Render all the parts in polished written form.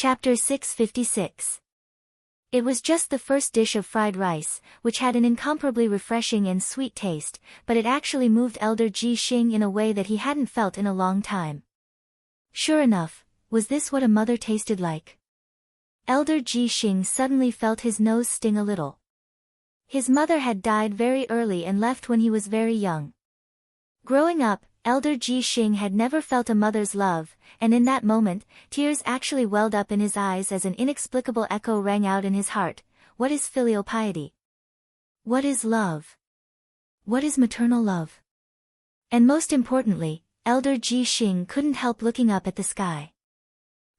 Chapter 656. It was just the first dish of fried rice, which had an incomparably refreshing and sweet taste, but it actually moved Elder Ji Xing in a way that he hadn't felt in a long time. Sure enough, was this what a mother tasted like? Elder Ji Xing suddenly felt his nose sting a little. His mother had died very early and left when he was very young. Growing up, Elder Ji Xing had never felt a mother's love, and in that moment, tears actually welled up in his eyes as an inexplicable echo rang out in his heart. What is filial piety? What is love? What is maternal love? And most importantly, Elder Ji Xing couldn't help looking up at the sky.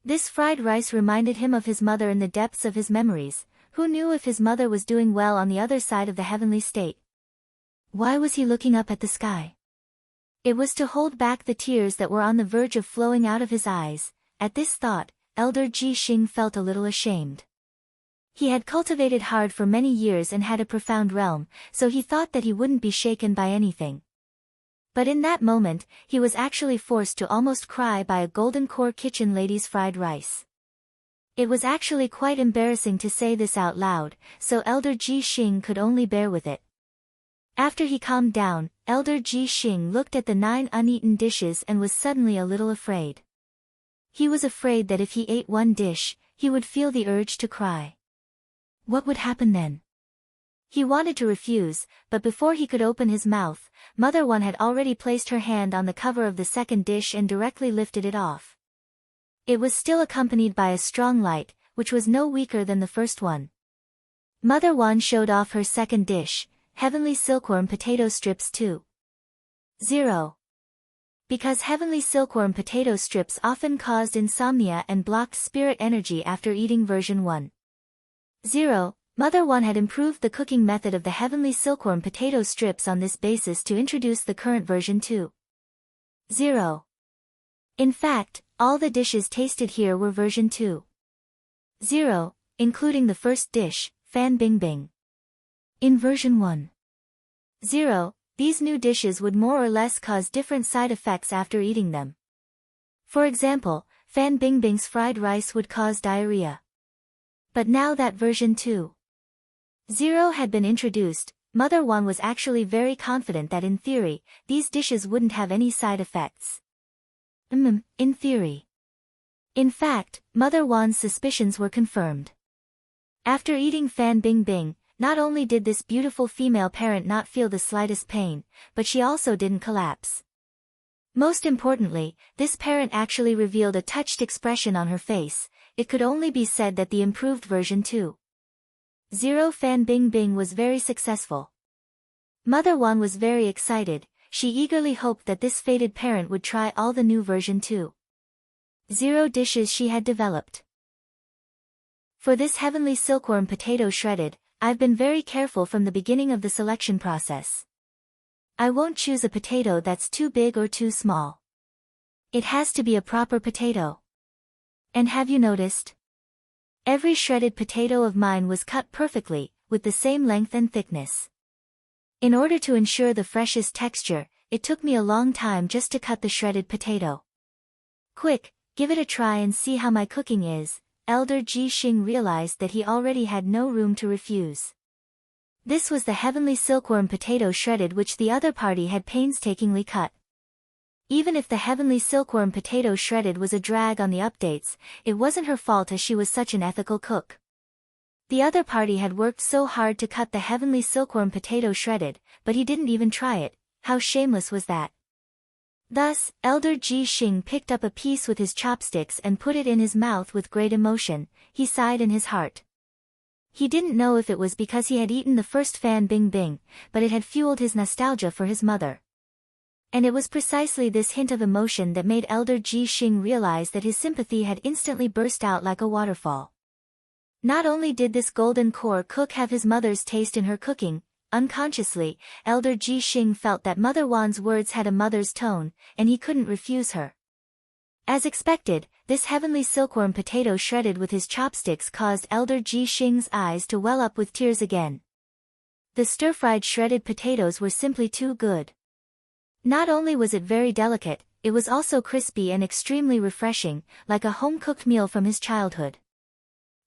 This fried rice reminded him of his mother in the depths of his memories. Who knew if his mother was doing well on the other side of the heavenly state? Why was he looking up at the sky? It was to hold back the tears that were on the verge of flowing out of his eyes. At this thought, Elder Ji Xing felt a little ashamed. He had cultivated hard for many years and had a profound realm, so he thought that he wouldn't be shaken by anything. But in that moment, he was actually forced to almost cry by a golden core kitchen lady's fried rice. It was actually quite embarrassing to say this out loud, so Elder Ji Xing could only bear with it. After he calmed down, Elder Ji Xing looked at the 9 uneaten dishes and was suddenly a little afraid. He was afraid that if he ate one dish, he would feel the urge to cry. What would happen then? He wanted to refuse, but before he could open his mouth, Mother One had already placed her hand on the cover of the second dish and directly lifted it off. It was still accompanied by a strong light, which was no weaker than the first one. Mother One showed off her second dish, Heavenly Silkworm Potato Strips 2.0. Because heavenly silkworm potato strips often caused insomnia and blocked spirit energy after eating version 1.0, Mother One had improved the cooking method of the heavenly silkworm potato strips on this basis to introduce the current version 2.0. In fact, all the dishes tasted here were version 2.0, including the first dish, Fan Bing Bing. In version 1.0, these new dishes would more or less cause different side effects after eating them. For example, Fan Bing Bing's fried rice would cause diarrhea. But now that version 2.0 had been introduced, Mother One was actually very confident that in theory, these dishes wouldn't have any side effects. In theory. In fact, Mother Wan's suspicions were confirmed. After eating Fan Bing Bing, not only did this beautiful female parent not feel the slightest pain, but she also didn't collapse. Most importantly, this parent actually revealed a touched expression on her face. It could only be said that the improved version 2.0 Fan Bing Bing was very successful. Mother One was very excited. She eagerly hoped that this fated parent would try all the new version 2.0 dishes she had developed. For this heavenly silkworm potato shredded, I've been very careful from the beginning of the selection process. I won't choose a potato that's too big or too small. It has to be a proper potato. And have you noticed? Every shredded potato of mine was cut perfectly, with the same length and thickness. In order to ensure the freshest texture, it took me a long time just to cut the shredded potato. Quick, give it a try and see how my cooking is. Elder Ji Xing realized that he already had no room to refuse. This was the heavenly silkworm potato shredded which the other party had painstakingly cut. Even if the heavenly silkworm potato shredded was a drag on the updates, it wasn't her fault as she was such an ethical cook. The other party had worked so hard to cut the heavenly silkworm potato shredded, but he didn't even try it. How shameless was that? Thus, Elder Ji Xing picked up a piece with his chopsticks and put it in his mouth with great emotion. He sighed in his heart. He didn't know if it was because he had eaten the first Fan Bing Bing, but it had fueled his nostalgia for his mother. And it was precisely this hint of emotion that made Elder Ji Xing realize that his sympathy had instantly burst out like a waterfall. Not only did this golden core cook have his mother's taste in her cooking, unconsciously, Elder Ji Xing felt that Mother Wan's words had a mother's tone, and he couldn't refuse her. As expected, this heavenly silkworm potato shredded with his chopsticks caused Elder Ji Xing's eyes to well up with tears again. The stir-fried shredded potatoes were simply too good. Not only was it very delicate, it was also crispy and extremely refreshing, like a home-cooked meal from his childhood.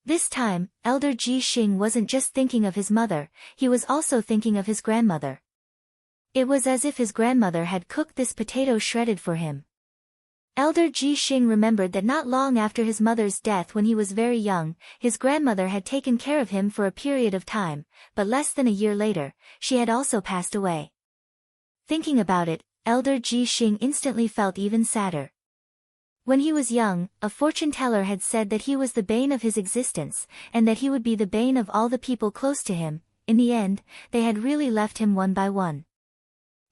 This time, Elder Ji Xing wasn't just thinking of his mother, he was also thinking of his grandmother. It was as if his grandmother had cooked this potato shredded for him. Elder Ji Xing remembered that not long after his mother's death when he was very young, his grandmother had taken care of him for a period of time, but less than a year later, she had also passed away. Thinking about it, Elder Ji Xing instantly felt even sadder. When he was young, a fortune-teller had said that he was the bane of his existence, and that he would be the bane of all the people close to him. In the end, they had really left him one by one.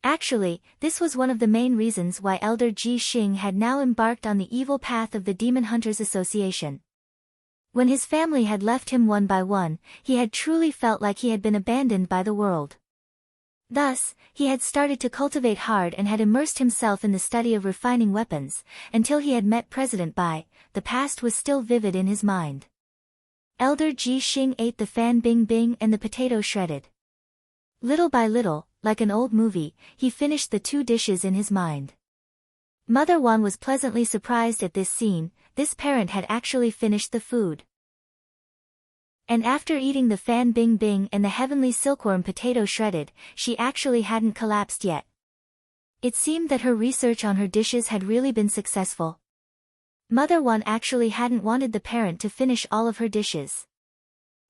Actually, this was one of the main reasons why Elder Ji Xing had now embarked on the evil path of the Demon Hunters Association. When his family had left him one by one, he had truly felt like he had been abandoned by the world. Thus, he had started to cultivate hard and had immersed himself in the study of refining weapons, until he had met President Bai. The past was still vivid in his mind. Elder Ji Xing ate the fan bing bing and the potato shredded. Little by little, like an old movie, he finished the 2 dishes in his mind. Mother Wan was pleasantly surprised at this scene. This parent had actually finished the food. And after eating the fan bing bing and the heavenly silkworm potato shredded, she actually hadn't collapsed yet. It seemed that her research on her dishes had really been successful. Mother Wan actually hadn't wanted the parent to finish all of her dishes.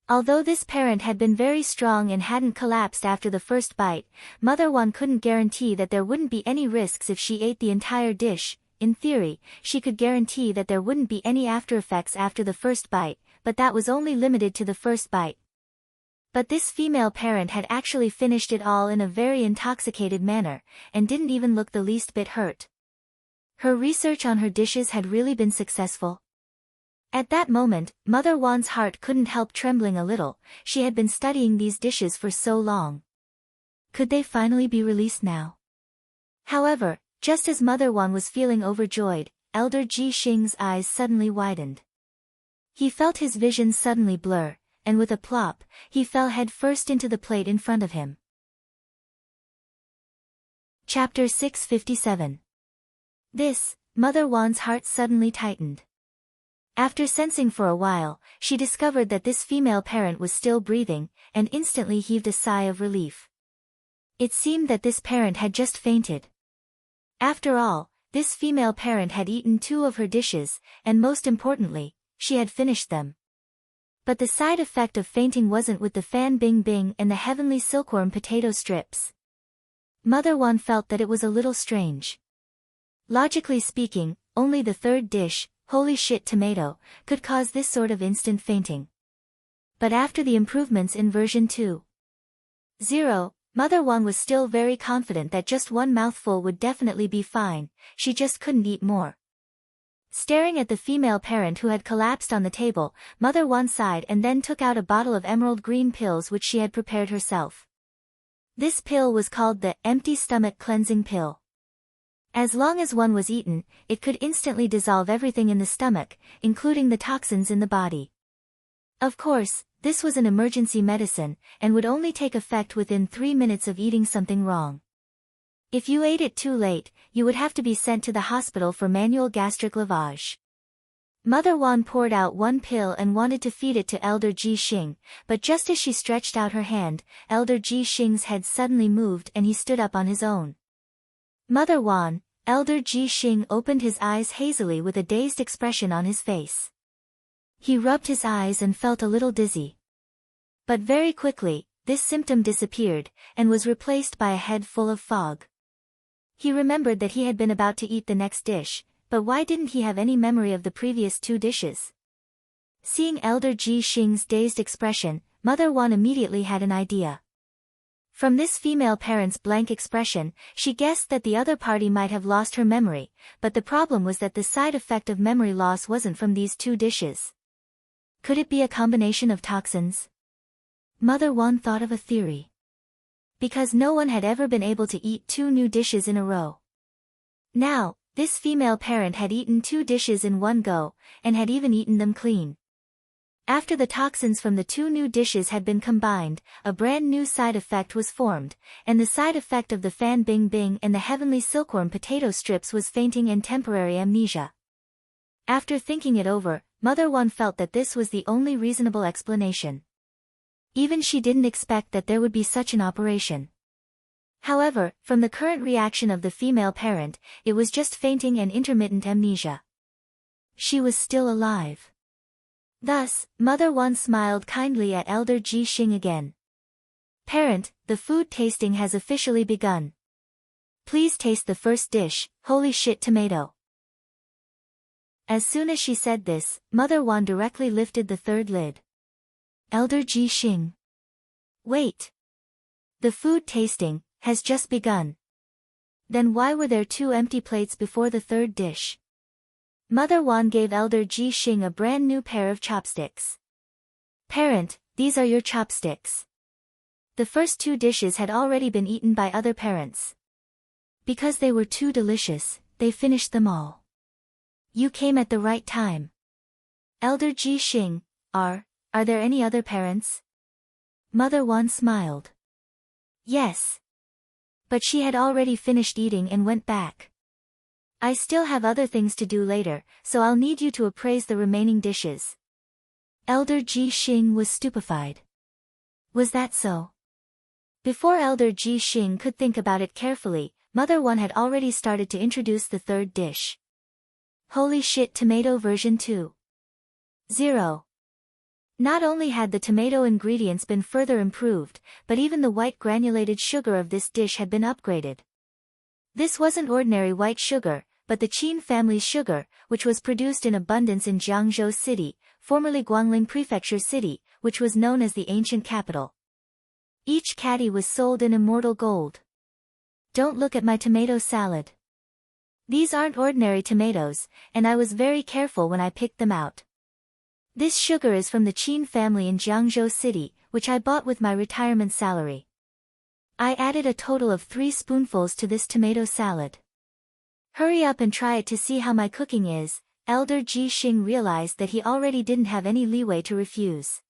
Although this parent had been very strong and hadn't collapsed after the first bite, Mother Wan couldn't guarantee that there wouldn't be any risks if she ate the entire dish. In theory, she could guarantee that there wouldn't be any after effects after the first bite, but that was only limited to the first bite. But this female parent had actually finished it all in a very intoxicated manner, and didn't even look the least bit hurt. Her research on her dishes had really been successful. At that moment, Mother Wan's heart couldn't help trembling a little. She had been studying these dishes for so long. Could they finally be released now? However, just as Mother Wan was feeling overjoyed, Elder Ji Xing's eyes suddenly widened. He felt his vision suddenly blur, and with a plop, he fell head first into the plate in front of him. Chapter 657. Mother Wan's heart suddenly tightened. After sensing for a while, she discovered that this female parent was still breathing, and instantly heaved a sigh of relief. It seemed that this parent had just fainted. After all, this female parent had eaten 2 of her dishes, and most importantly, she had finished them. But the side effect of fainting wasn't with the fan bing bing and the heavenly silkworm potato strips. Mother Wan felt that it was a little strange. Logically speaking, only the 3rd dish, holy shit tomato, could cause this sort of instant fainting. But after the improvements in version 2.0, Mother Wan was still very confident that just 1 mouthful would definitely be fine. She just couldn't eat more. Staring at the female parent who had collapsed on the table, Mother Wan sighed and then took out a bottle of emerald green pills which she had prepared herself. This pill was called the empty stomach cleansing pill. As long as one was eaten, it could instantly dissolve everything in the stomach, including the toxins in the body. Of course, this was an emergency medicine, and would only take effect within 3 minutes of eating something wrong. If you ate it too late, you would have to be sent to the hospital for manual gastric lavage. Mother Wan poured out 1 pill and wanted to feed it to Elder Ji Xing, but just as she stretched out her hand, Elder Ji Xing's head suddenly moved and he stood up on his own. Mother Wan, Elder Ji Xing opened his eyes hazily with a dazed expression on his face. He rubbed his eyes and felt a little dizzy. But very quickly, this symptom disappeared, and was replaced by a head full of fog. He remembered that he had been about to eat the next dish, but why didn't he have any memory of the previous 2 dishes? Seeing Elder Ji Xing's dazed expression, Mother Wan immediately had an idea. From this female parent's blank expression, she guessed that the other party might have lost her memory, but the problem was that the side effect of memory loss wasn't from these 2 dishes. Could it be a combination of toxins? Mother Wan thought of a theory. Because no one had ever been able to eat 2 new dishes in a row. Now, this female parent had eaten 2 dishes in one go, and had even eaten them clean. After the toxins from the two new dishes had been combined, a brand new side effect was formed, and the side effect of the fan bing bing and the heavenly silkworm potato strips was fainting and temporary amnesia. After thinking it over, Mother Wan felt that this was the only reasonable explanation. Even she didn't expect that there would be such an operation. However, from the current reaction of the female parent, it was just fainting and intermittent amnesia. She was still alive. Thus, Mother Wan smiled kindly at Elder Ji Xing again. Parent, the food tasting has officially begun. Please taste the first dish, holy shit tomato. As soon as she said this, Mother Wan directly lifted the third lid. Elder Ji Xing. Wait. The food tasting has just begun. Then why were there two empty plates before the third dish? Mother Wan gave Elder Ji Xing a brand new pair of chopsticks. Parent, these are your chopsticks. The first two dishes had already been eaten by other parents. Because they were too delicious, they finished them all. You came at the right time. Elder Ji Xing, are there any other parents? Mother Wan smiled. Yes. But she had already finished eating and went back. I still have other things to do later, so I'll need you to appraise the remaining dishes. Elder Ji Xing was stupefied. Was that so? Before Elder Ji Xing could think about it carefully, Mother Wan had already started to introduce the third dish. Holy shit tomato version 2.0. Not only had the tomato ingredients been further improved, but even the white granulated sugar of this dish had been upgraded. This wasn't ordinary white sugar, but the Qin family's sugar, which was produced in abundance in Jiangzhou City, formerly Guangling Prefecture City, which was known as the ancient capital. Each caddy was sold in immortal gold. Don't look at my tomato salad. These aren't ordinary tomatoes, and I was very careful when I picked them out. This sugar is from the Qin family in Jiangzhou City, which I bought with my retirement salary. I added a total of 3 spoonfuls to this tomato salad. Hurry up and try it to see how my cooking is. Elder Ji Xing realized that he already didn't have any leeway to refuse.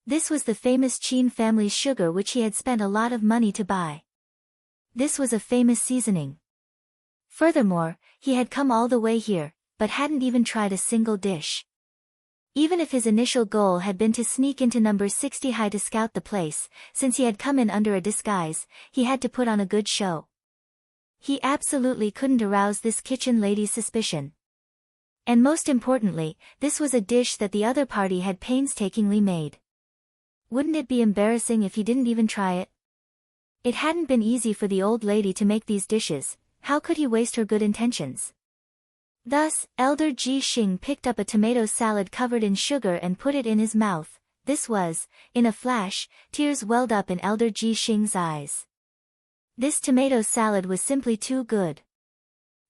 This was the famous Qin family's sugar which he had spent a lot of money to buy. This was a famous seasoning. Furthermore, he had come all the way here, but hadn't even tried a single dish. Even if his initial goal had been to sneak into number 60 high to scout the place, since he had come in under a disguise, he had to put on a good show. He absolutely couldn't arouse this kitchen lady's suspicion. And most importantly, this was a dish that the other party had painstakingly made. Wouldn't it be embarrassing if he didn't even try it? It hadn't been easy for the old lady to make these dishes. How could he waste her good intentions? Thus, Elder Ji Xing picked up a tomato salad covered in sugar and put it in his mouth. This was, in a flash, tears welled up in Elder Ji Xing's eyes. This tomato salad was simply too good.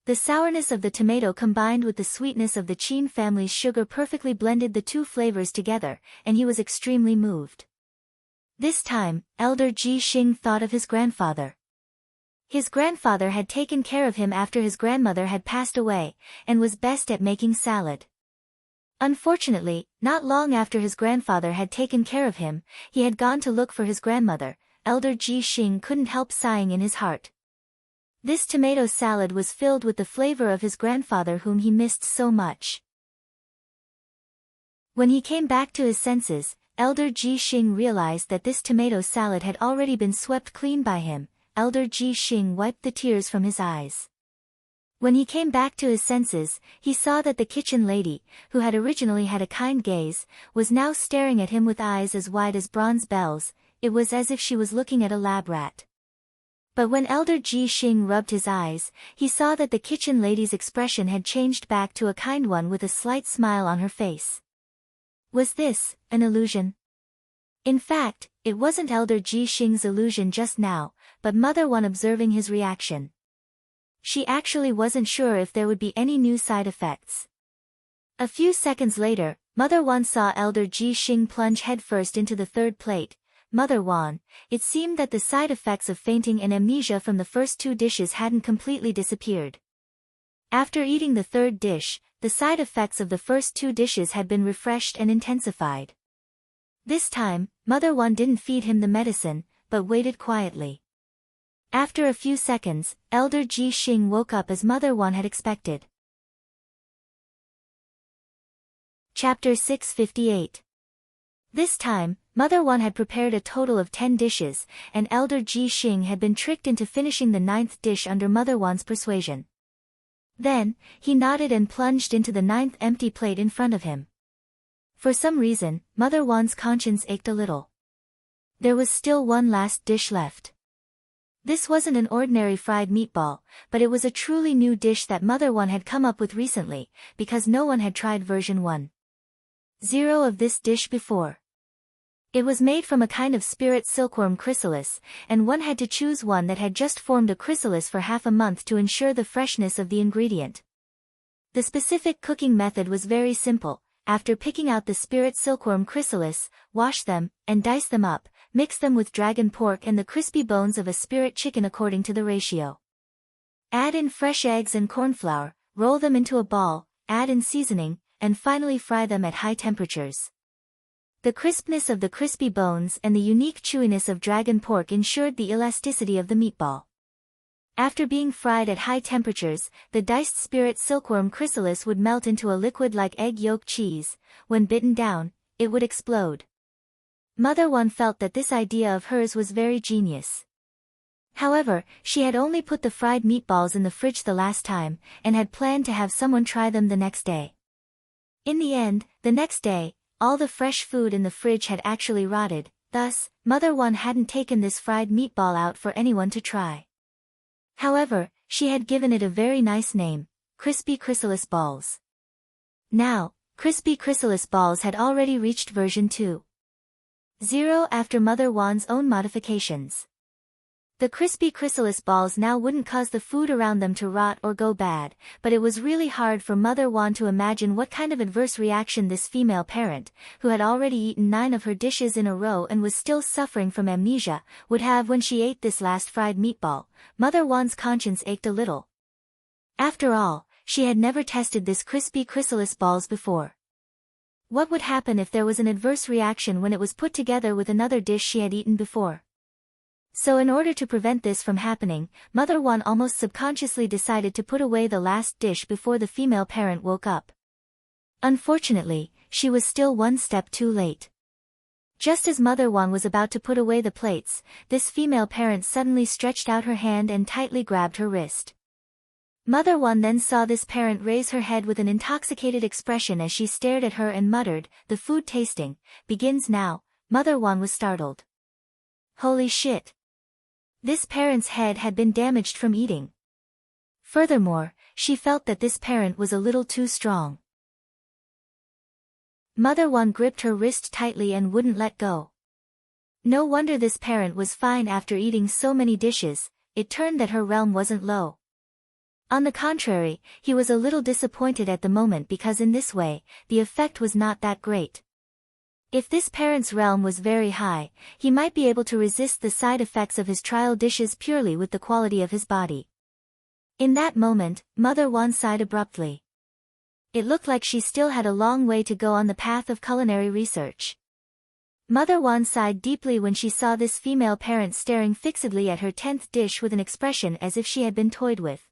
The sourness of the tomato combined with the sweetness of the Qin family's sugar perfectly blended the two flavors together, and he was extremely moved. This time, Elder Ji Xing thought of his grandfather. His grandfather had taken care of him after his grandmother had passed away, and was best at making salad. Unfortunately, not long after his grandfather had taken care of him, he had gone to look for his grandmother. Elder Ji Xing couldn't help sighing in his heart. This tomato salad was filled with the flavor of his grandfather whom he missed so much. When he came back to his senses, Elder Ji Xing realized that this tomato salad had already been swept clean by him. Elder Ji Xing wiped the tears from his eyes. When he came back to his senses, he saw that the kitchen lady, who had originally had a kind gaze, was now staring at him with eyes as wide as bronze bells. It was as if she was looking at a lab rat. But when Elder Ji Xing rubbed his eyes, he saw that the kitchen lady's expression had changed back to a kind one with a slight smile on her face. Was this an illusion? In fact, it wasn't Elder Ji Xing's illusion just now, but Mother Wan observing his reaction. She actually wasn't sure if there would be any new side effects. A few seconds later, Mother Wan saw Elder Ji Xing plunge headfirst into the third plate. Mother Wan, it seemed that the side effects of fainting and amnesia from the first two dishes hadn't completely disappeared. After eating the third dish, the side effects of the first two dishes had been refreshed and intensified. This time, Mother Wan didn't feed him the medicine, but waited quietly. After a few seconds, Elder Ji Xing woke up as Mother Wan had expected. Chapter 658. This time, Mother Wan had prepared a total of 10 dishes, and Elder Ji Xing had been tricked into finishing the 9th dish under Mother Wan's persuasion. Then, he nodded and plunged into the 9th empty plate in front of him. For some reason, Mother Wan's conscience ached a little. There was still one last dish left. This wasn't an ordinary fried meatball, but it was a truly new dish that Mother Wan had come up with recently, because no one had tried version 1.0 of this dish before. It was made from a kind of spirit silkworm chrysalis, and one had to choose one that had just formed a chrysalis for half a month to ensure the freshness of the ingredient. The specific cooking method was very simple. After picking out the spirit silkworm chrysalis, wash them, and dice them up, mix them with dragon pork and the crispy bones of a spirit chicken according to the ratio. Add in fresh eggs and corn flour, roll them into a ball, add in seasoning, and finally fry them at high temperatures. The crispness of the crispy bones and the unique chewiness of dragon pork ensured the elasticity of the meatball. After being fried at high temperatures, the diced spirit silkworm chrysalis would melt into a liquid like egg yolk cheese. When bitten down, it would explode. Mother Wan felt that this idea of hers was very genius. However, she had only put the fried meatballs in the fridge the last time, and had planned to have someone try them the next day. In the end, the next day, all the fresh food in the fridge had actually rotted, thus, Mother Wan hadn't taken this fried meatball out for anyone to try. However, she had given it a very nice name, Crispy Chrysalis Balls. Now, Crispy Chrysalis Balls had already reached version 2.0 after Mother Wan's own modifications. The crispy chrysalis balls now wouldn't cause the food around them to rot or go bad, but it was really hard for Mother Wan to imagine what kind of adverse reaction this female parent, who had already eaten 9 of her dishes in a row and was still suffering from amnesia, would have when she ate this last fried meatball. Mother Wan's conscience ached a little. After all, she had never tested this crispy chrysalis balls before. What would happen if there was an adverse reaction when it was put together with another dish she had eaten before? So in order to prevent this from happening, Mother Wan almost subconsciously decided to put away the last dish before the female parent woke up. Unfortunately, she was still one step too late. Just as Mother Wan was about to put away the plates, this female parent suddenly stretched out her hand and tightly grabbed her wrist. Mother Wan then saw this parent raise her head with an intoxicated expression as she stared at her and muttered, "The food tasting begins now." Mother Wan was startled. Holy shit! This parent's head had been damaged from eating. Furthermore, she felt that this parent was a little too strong. Mother Wan gripped her wrist tightly and wouldn't let go. No wonder this parent was fine after eating so many dishes. It turned that her realm wasn't low. On the contrary, he was a little disappointed at the moment because in this way, the effect was not that great. If this parent's realm was very high, he might be able to resist the side effects of his trial dishes purely with the quality of his body. In that moment, Mother Wan sighed abruptly. It looked like she still had a long way to go on the path of culinary research. Mother Wan sighed deeply when she saw this female parent staring fixedly at her 10th dish with an expression as if she had been toyed with.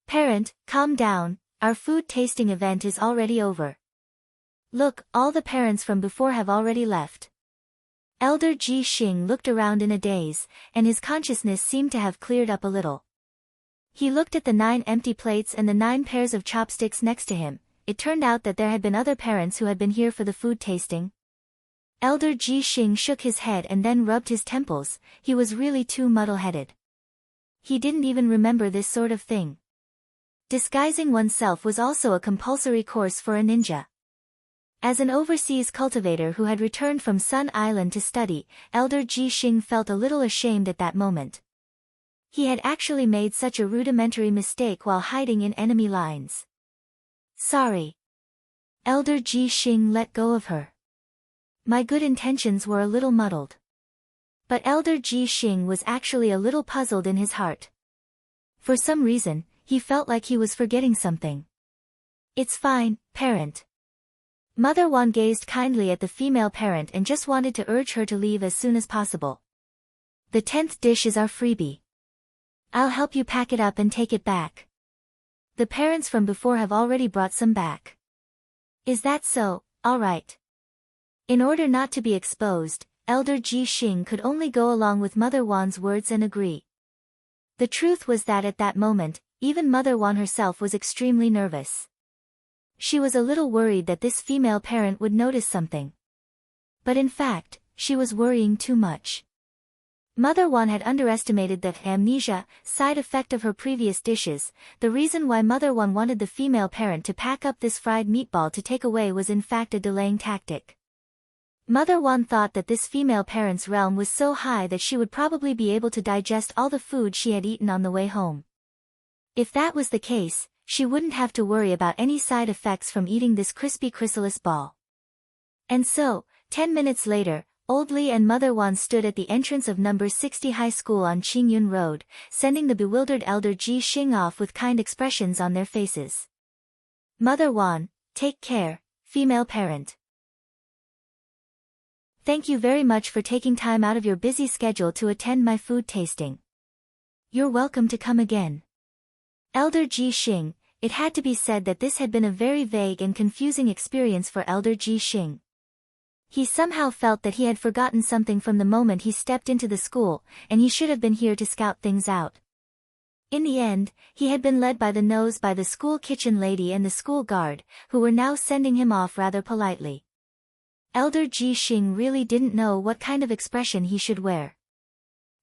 "Parent, calm down, our food tasting event is already over. Look, all the parents from before have already left." Elder Ji Xing looked around in a daze, and his consciousness seemed to have cleared up a little. He looked at the 9 empty plates and the 9 pairs of chopsticks next to him. It turned out that there had been other parents who had been here for the food tasting. Elder Ji Xing shook his head and then rubbed his temples. He was really too muddle-headed. He didn't even remember this sort of thing. Disguising oneself was also a compulsory course for a ninja. As an overseas cultivator who had returned from Sun Island to study, Elder Ji Xing felt a little ashamed at that moment. He had actually made such a rudimentary mistake while hiding in enemy lines. "Sorry." Elder Ji Xing let go of her. "My good intentions were a little muddled." But Elder Ji Xing was actually a little puzzled in his heart. For some reason, he felt like he was forgetting something. It's fine, parent. Mother Wan gazed kindly at the female parent and just wanted to urge her to leave as soon as possible. The 10th dish is our freebie. I'll help you pack it up and take it back. The parents from before have already brought some back. Is that so? All right. In order not to be exposed, Elder Ji Xing could only go along with Mother Wan's words and agree. The truth was that at that moment, even Mother Wan herself was extremely nervous. She was a little worried that this female parent would notice something. But in fact, she was worrying too much. Mother Wan had underestimated the amnesia side effect of her previous dishes. The reason why Mother Wan wanted the female parent to pack up this fried meatball to take away was in fact a delaying tactic. Mother Wan thought that this female parent's realm was so high that she would probably be able to digest all the food she had eaten on the way home. If that was the case, she wouldn't have to worry about any side effects from eating this crispy chrysalis ball. And so, 10 minutes later, Old Li and Mother Wan stood at the entrance of number 60 High School on Qingyun Road, sending the bewildered Elder Ji Xing off with kind expressions on their faces. Mother Wan, take care, female parent. Thank you very much for taking time out of your busy schedule to attend my food tasting. You're welcome to come again. Elder Ji Xing, it had to be said that this had been a very vague and confusing experience for Elder Ji Xing. He somehow felt that he had forgotten something from the moment he stepped into the school, and he should have been here to scout things out. In the end, he had been led by the nose by the school kitchen lady and the school guard, who were now sending him off rather politely. Elder Ji Xing really didn't know what kind of expression he should wear.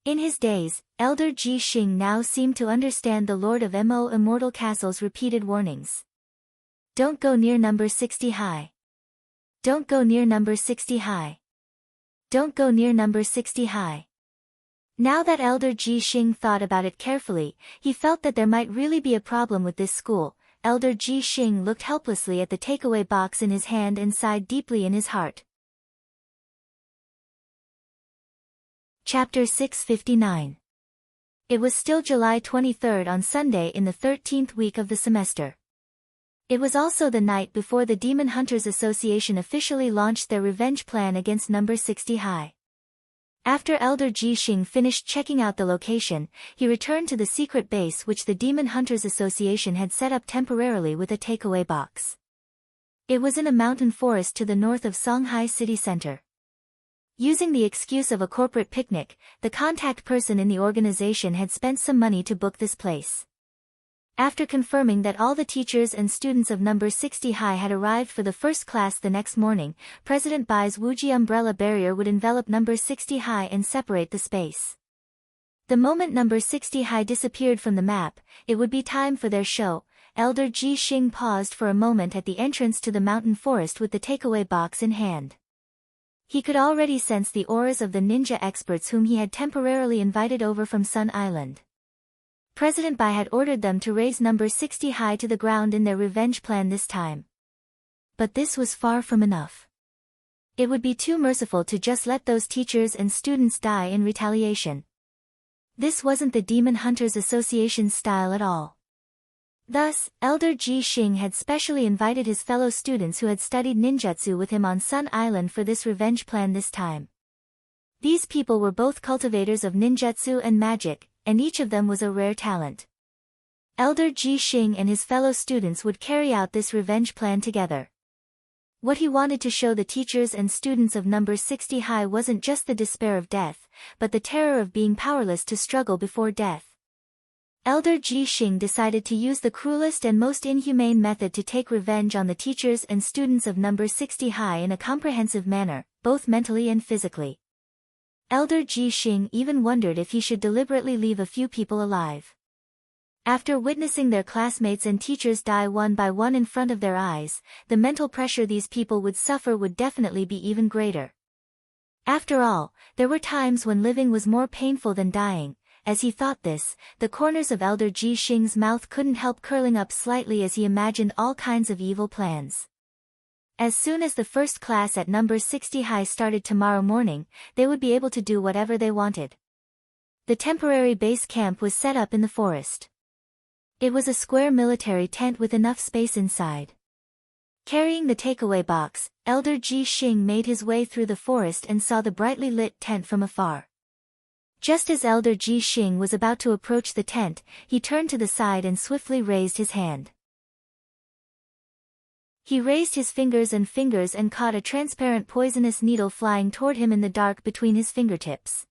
In his days, Elder Ji Xing now seemed to understand the Lord of Mo Immortal Castle's repeated warnings. Don't go near number 60 high. Don't go near number 60 high. Don't go near number 60 high. Now that Elder Ji Xing thought about it carefully, he felt that there might really be a problem with this school. Elder Ji Xing looked helplessly at the takeaway box in his hand and sighed deeply in his heart. Chapter 659. It was still July 23rd on Sunday in the 13th week of the semester. It was also the night before the Demon Hunters Association officially launched their revenge plan against number 60 high. After Elder Ji Xing finished checking out the location, he returned to the secret base which the Demon Hunters Association had set up temporarily with a takeaway box. It was in a mountain forest to the north of Songhai city center. Using the excuse of a corporate picnic, the contact person in the organization had spent some money to book this place. After confirming that all the teachers and students of number 60 high had arrived for the first class the next morning, President Bai's Wuji umbrella barrier would envelop number 60 high and separate the space. The moment number 60 high disappeared from the map, it would be time for their show. Elder Ji Xing paused for a moment at the entrance to the mountain forest with the takeaway box in hand. He could already sense the auras of the ninja experts whom he had temporarily invited over from Sun Island. President Bai had ordered them to raise number 60 high to the ground in their revenge plan this time. But this was far from enough. It would be too merciful to just let those teachers and students die in retaliation. This wasn't the Demon Hunters Association's style at all. Thus, Elder Ji Xing had specially invited his fellow students who had studied ninjutsu with him on Sun Island for this revenge plan this time. These people were both cultivators of ninjutsu and magic, and each of them was a rare talent. Elder Ji Xing and his fellow students would carry out this revenge plan together. What he wanted to show the teachers and students of number 60 high wasn't just the despair of death, but the terror of being powerless to struggle before death. Elder Ji Xing decided to use the cruelest and most inhumane method to take revenge on the teachers and students of number 60 high in a comprehensive manner, both mentally and physically. Elder Ji Xing even wondered if he should deliberately leave a few people alive. After witnessing their classmates and teachers die one by one in front of their eyes, the mental pressure these people would suffer would definitely be even greater. After all, there were times when living was more painful than dying. As he thought this, the corners of Elder Ji Xing's mouth couldn't help curling up slightly as he imagined all kinds of evil plans. As soon as the first class at number 60 high started tomorrow morning, they would be able to do whatever they wanted. The temporary base camp was set up in the forest. It was a square military tent with enough space inside. Carrying the takeaway box, Elder Ji Xing made his way through the forest and saw the brightly lit tent from afar. Just as Elder Ji Xing was about to approach the tent, he turned to the side and swiftly raised his hand. He raised his fingers and caught a transparent poisonous needle flying toward him in the dark between his fingertips.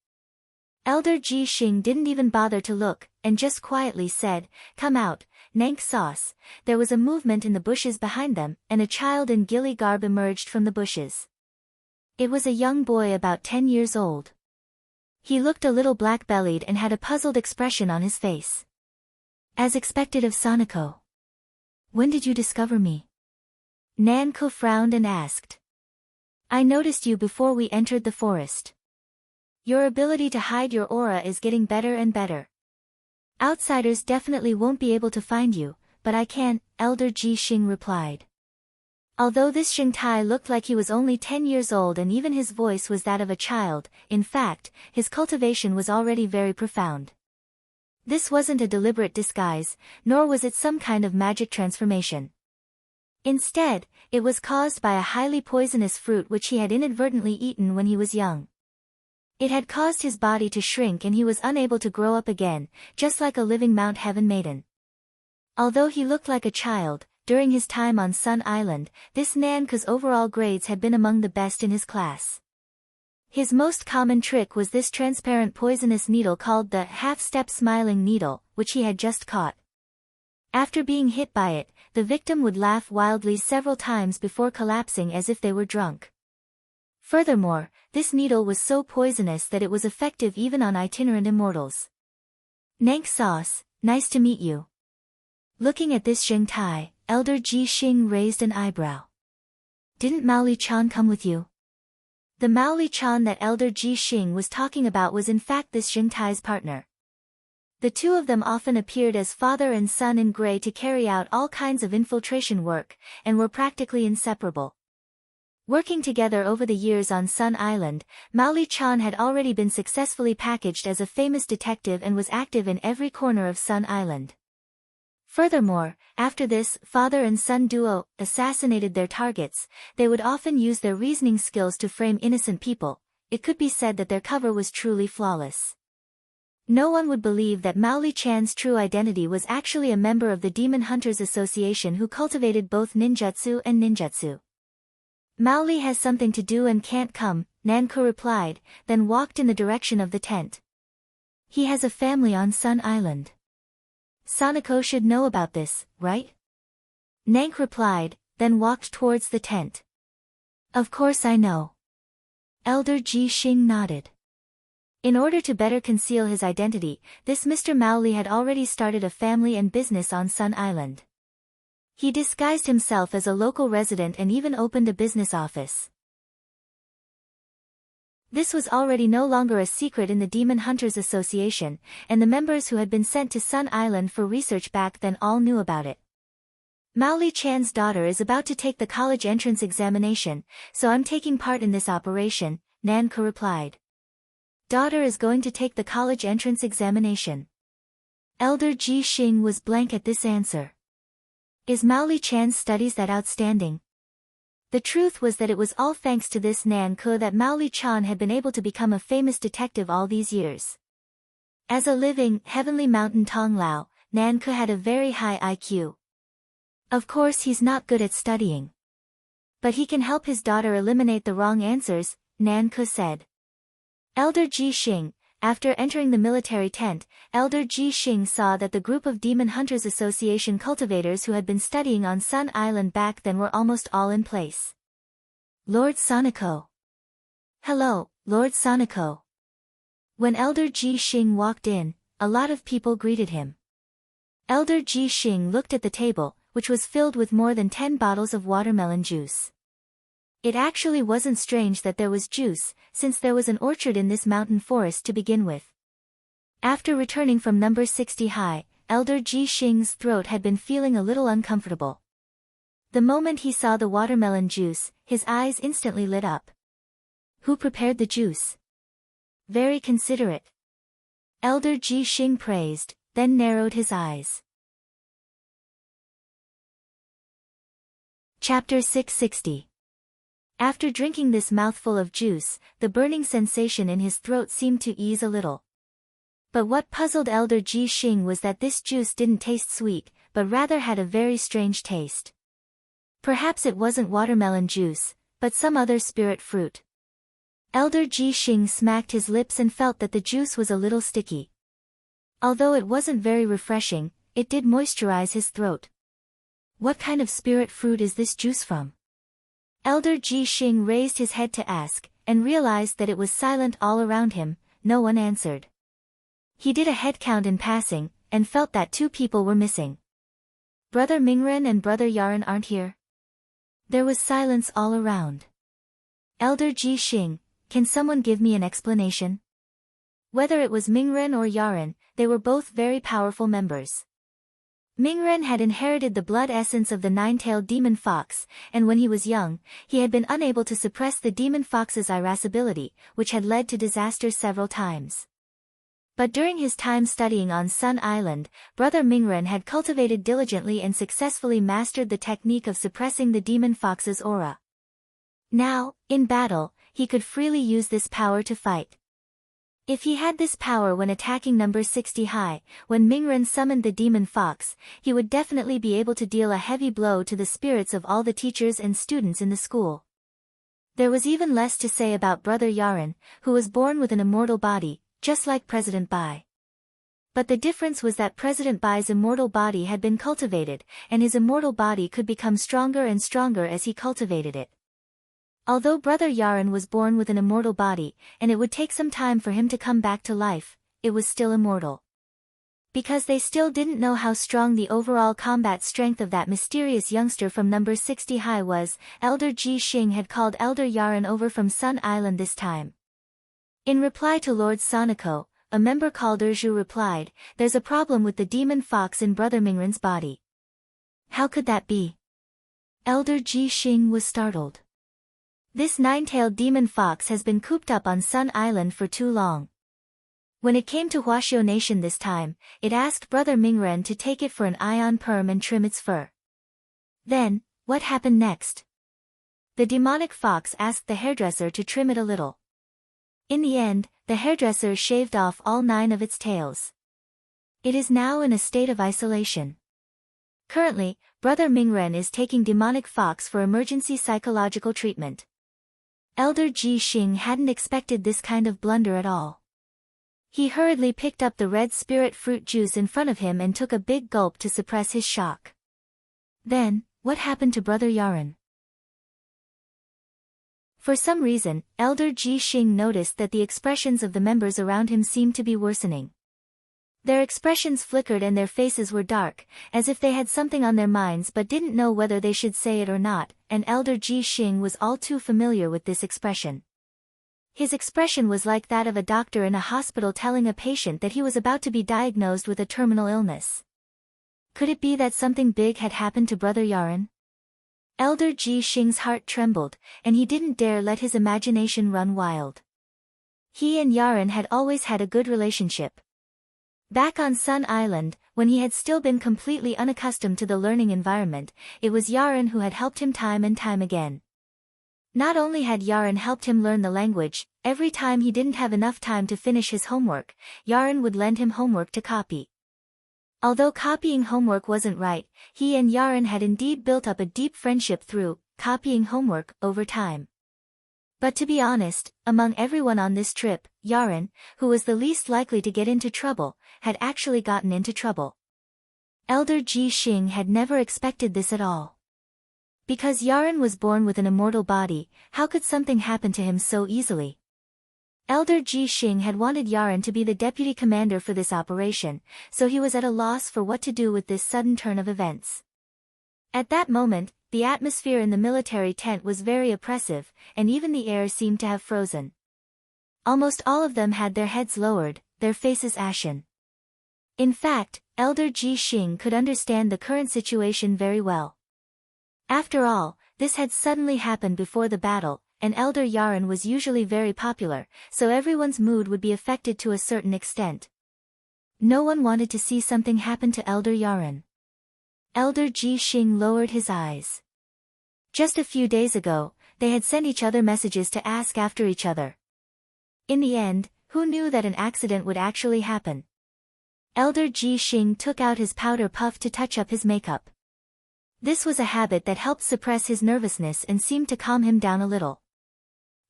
Elder Ji Xing didn't even bother to look, and just quietly said, "Come out, Nank sauce." There was a movement in the bushes behind them, and a child in ghillie garb emerged from the bushes. It was a young boy about 10 years old. He looked a little black-bellied and had a puzzled expression on his face. As expected of Sanako. "When did you discover me?" Nanko frowned and asked. "I noticed you before we entered the forest. Your ability to hide your aura is getting better and better. Outsiders definitely won't be able to find you, but I can," Elder Ji Xing replied. Although this Xingtai looked like he was only 10 years old and even his voice was that of a child, in fact, his cultivation was already very profound. This wasn't a deliberate disguise, nor was it some kind of magic transformation. Instead, it was caused by a highly poisonous fruit which he had inadvertently eaten when he was young. It had caused his body to shrink and he was unable to grow up again, just like a living Mount Heaven maiden. Although he looked like a child, during his time on Sun Island, this Nanko's overall grades had been among the best in his class. His most common trick was this transparent poisonous needle called the half-step smiling needle, which he had just caught. After being hit by it, the victim would laugh wildly several times before collapsing as if they were drunk. Furthermore, this needle was so poisonous that it was effective even on itinerant immortals. "Nank sauce, nice to meet you." Looking at this Xingtai, Elder Ji Xing raised an eyebrow. "Didn't Maoli-chan come with you?" The Maoli-chan that Elder Ji Xing was talking about was in fact this Xingtai's partner. The two of them often appeared as father and son in gray to carry out all kinds of infiltration work, and were practically inseparable. Working together over the years on Sun Island, Maoli-chan had already been successfully packaged as a famous detective and was active in every corner of Sun Island. Furthermore, after this father and son duo assassinated their targets, they would often use their reasoning skills to frame innocent people. It could be said that their cover was truly flawless. No one would believe that Maoli-chan's true identity was actually a member of the Demon Hunters Association who cultivated both ninjutsu and ninjutsu. "Maoli has something to do and can't come," Nanko replied, then walked in the direction of the tent. "He has a family on Sun Island. Sanako should know about this, right?" Nank replied, then walked towards the tent. "Of course I know." Elder Ji Xing nodded. In order to better conceal his identity, this Mr. Maoli had already started a family and business on Sun Island. He disguised himself as a local resident and even opened a business office. This was already no longer a secret in the Demon Hunters Association, and the members who had been sent to Sun Island for research back then all knew about it. "Maoli-chan's daughter is about to take the college entrance examination, so I'm taking part in this operation," Nanko replied. "Daughter is going to take the college entrance examination." Elder Ji Xing was blank at this answer. Is Maoli-chan's studies that outstanding? The truth was that it was all thanks to this Nanko that Maoli-chan had been able to become a famous detective all these years. As a living, heavenly mountain Tonglao, Nanko had a very high IQ. Of course he's not good at studying. But he can help his daughter eliminate the wrong answers, Nanko said. Elder Ji Xing, after entering the military tent, Elder Ji Xing saw that the group of Demon Hunters Association cultivators who had been studying on Sun Island back then were almost all in place. "Lord Sanako." "Hello, Lord Sanako." When Elder Ji Xing walked in, a lot of people greeted him. Elder Ji Xing looked at the table, which was filled with more than 10 bottles of watermelon juice. It actually wasn't strange that there was juice, since there was an orchard in this mountain forest to begin with. After returning from number 60 high, Elder Ji Xing's throat had been feeling a little uncomfortable. The moment he saw the watermelon juice, his eyes instantly lit up. "Who prepared the juice?" "Very considerate." Elder Ji Xing praised, then narrowed his eyes. Chapter 660. After drinking this mouthful of juice, the burning sensation in his throat seemed to ease a little. But what puzzled Elder Ji Xing was that this juice didn't taste sweet, but rather had a very strange taste. Perhaps it wasn't watermelon juice, but some other spirit fruit. Elder Ji Xing smacked his lips and felt that the juice was a little sticky. Although it wasn't very refreshing, it did moisturize his throat. What kind of spirit fruit is this juice from? Elder Ji Xing raised his head to ask, and realized that it was silent all around him. No one answered. He did a head count in passing, and felt that 2 people were missing. Brother Mingren and Brother Yaren aren't here. There was silence all around. Elder Ji Xing, can someone give me an explanation? Whether it was Mingren or Yaren, they were both very powerful members. Mingren had inherited the blood essence of the 9-tailed demon fox, and when he was young, he had been unable to suppress the demon fox's irascibility, which had led to disaster several times. But during his time studying on Sun Island, Brother Mingren had cultivated diligently and successfully mastered the technique of suppressing the demon fox's aura. Now, in battle, he could freely use this power to fight. If he had this power when attacking number 60 high, when Mingren summoned the demon fox, he would definitely be able to deal a heavy blow to the spirits of all the teachers and students in the school. There was even less to say about Brother Yaren, who was born with an immortal body, just like President Bai. But the difference was that President Bai's immortal body had been cultivated, and his immortal body could become stronger and stronger as he cultivated it. Although Brother Yaren was born with an immortal body, and it would take some time for him to come back to life, it was still immortal. Because they still didn't know how strong the overall combat strength of that mysterious youngster from number 60 high was, Elder Ji Xing had called Elder Yaren over from Sun Island this time. In reply to Lord Soniko, a member called Zhu replied, "There's a problem with the demon fox in Brother Mingren's body." How could that be? Elder Ji Xing was startled. This 9-tailed demon fox has been cooped up on Sun Island for too long. When it came to Huaxiao Nation this time, it asked Brother Mingren to take it for an ion perm and trim its fur. Then, what happened next? The demonic fox asked the hairdresser to trim it a little. In the end, the hairdresser shaved off all 9 of its tails. It is now in a state of isolation. Currently, Brother Mingren is taking demonic fox for emergency psychological treatment. Elder Ji Xing hadn't expected this kind of blunder at all. He hurriedly picked up the red spirit fruit juice in front of him and took a big gulp to suppress his shock. Then, what happened to Brother Yaren? For some reason, Elder Ji Xing noticed that the expressions of the members around him seemed to be worsening. Their expressions flickered and their faces were dark, as if they had something on their minds but didn't know whether they should say it or not, and Elder Ji Xing was all too familiar with this expression. His expression was like that of a doctor in a hospital telling a patient that he was about to be diagnosed with a terminal illness. Could it be that something big had happened to Brother Yaren? Elder Ji Xing's heart trembled, and he didn't dare let his imagination run wild. He and Yaren had always had a good relationship. Back on Sun Island, when he had still been completely unaccustomed to the learning environment, it was Yaren who had helped him time and time again. Not only had Yaren helped him learn the language, every time he didn't have enough time to finish his homework, Yaren would lend him homework to copy. Although copying homework wasn't right, he and Yaren had indeed built up a deep friendship through copying homework over time. But to be honest, among everyone on this trip, Yaren, who was the least likely to get into trouble, had actually gotten into trouble. Elder Ji Xing had never expected this at all. Because Yaren was born with an immortal body, how could something happen to him so easily? Elder Ji Xing had wanted Yaren to be the deputy commander for this operation, so he was at a loss for what to do with this sudden turn of events. At that moment, the atmosphere in the military tent was very oppressive, and even the air seemed to have frozen. Almost all of them had their heads lowered, their faces ashen. In fact, Elder Ji Xing could understand the current situation very well. After all, this had suddenly happened before the battle, and Elder Yaren was usually very popular, so everyone's mood would be affected to a certain extent. No one wanted to see something happen to Elder Yaren. Elder Ji Xing lowered his eyes. Just a few days ago, they had sent each other messages to ask after each other. In the end, who knew that an accident would actually happen? Elder Ji Xing took out his powder puff to touch up his makeup. This was a habit that helped suppress his nervousness and seemed to calm him down a little.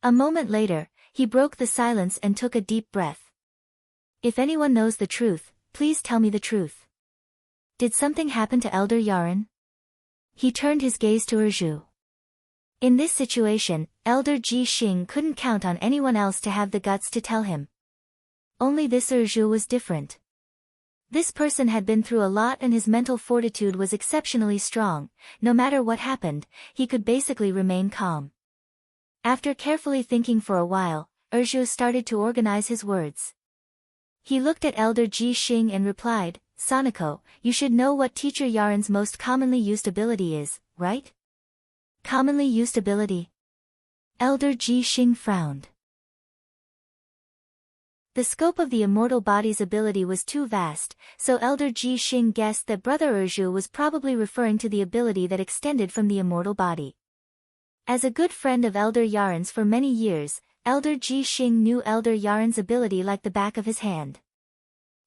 A moment later, he broke the silence and took a deep breath. If anyone knows the truth, please tell me the truth. Did something happen to Elder Yaren? He turned his gaze to Erju. In this situation, Elder Ji Xing couldn't count on anyone else to have the guts to tell him. Only this Erju was different. This person had been through a lot and his mental fortitude was exceptionally strong. No matter what happened, he could basically remain calm. After carefully thinking for a while, Erju started to organize his words. He looked at Elder Ji Xing and replied, "Sanako, you should know what Teacher Yaren's most commonly used ability is, right?" Commonly used ability? Elder Ji Xing frowned. The scope of the immortal body's ability was too vast, so Elder Ji Xing guessed that Brother Erju was probably referring to the ability that extended from the immortal body. As a good friend of Elder Yaren's for many years, Elder Ji Xing knew Elder Yaren's ability like the back of his hand.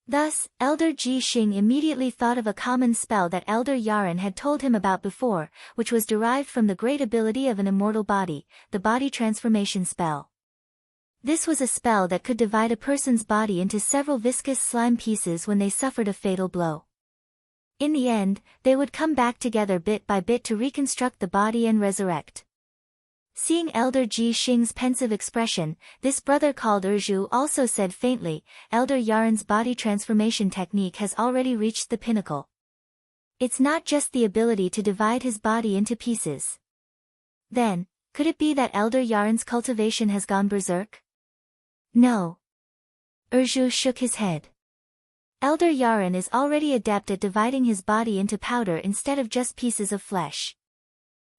Thus, Elder Ji Xing immediately thought of a common spell that Elder Yaren had told him about before, which was derived from the great ability of an immortal body, the body transformation spell. This was a spell that could divide a person's body into several viscous slime pieces when they suffered a fatal blow. In the end, they would come back together bit by bit to reconstruct the body and resurrect. Seeing Elder Ji Xing's pensive expression, this brother called Erju also said faintly, "Elder Yaren's body transformation technique has already reached the pinnacle. It's not just the ability to divide his body into pieces." Then, could it be that Elder Yaren's cultivation has gone berserk? No. Erju shook his head. Elder Yaren is already adept at dividing his body into powder instead of just pieces of flesh.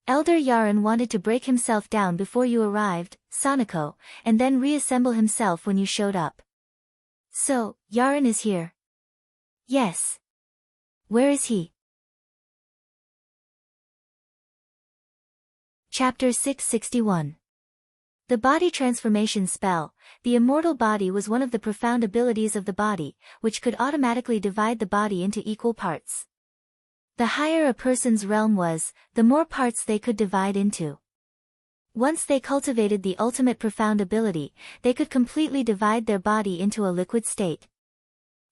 Elder Yaren wanted to break himself down before you arrived, Sanako, and then reassemble himself when you showed up. So, Yaren is here? Yes. Where is he? Chapter 661. The body transformation spell. The immortal body was one of the profound abilities of the body, which could automatically divide the body into equal parts. The higher a person's realm was, the more parts they could divide into. Once they cultivated the ultimate profound ability, they could completely divide their body into a liquid state.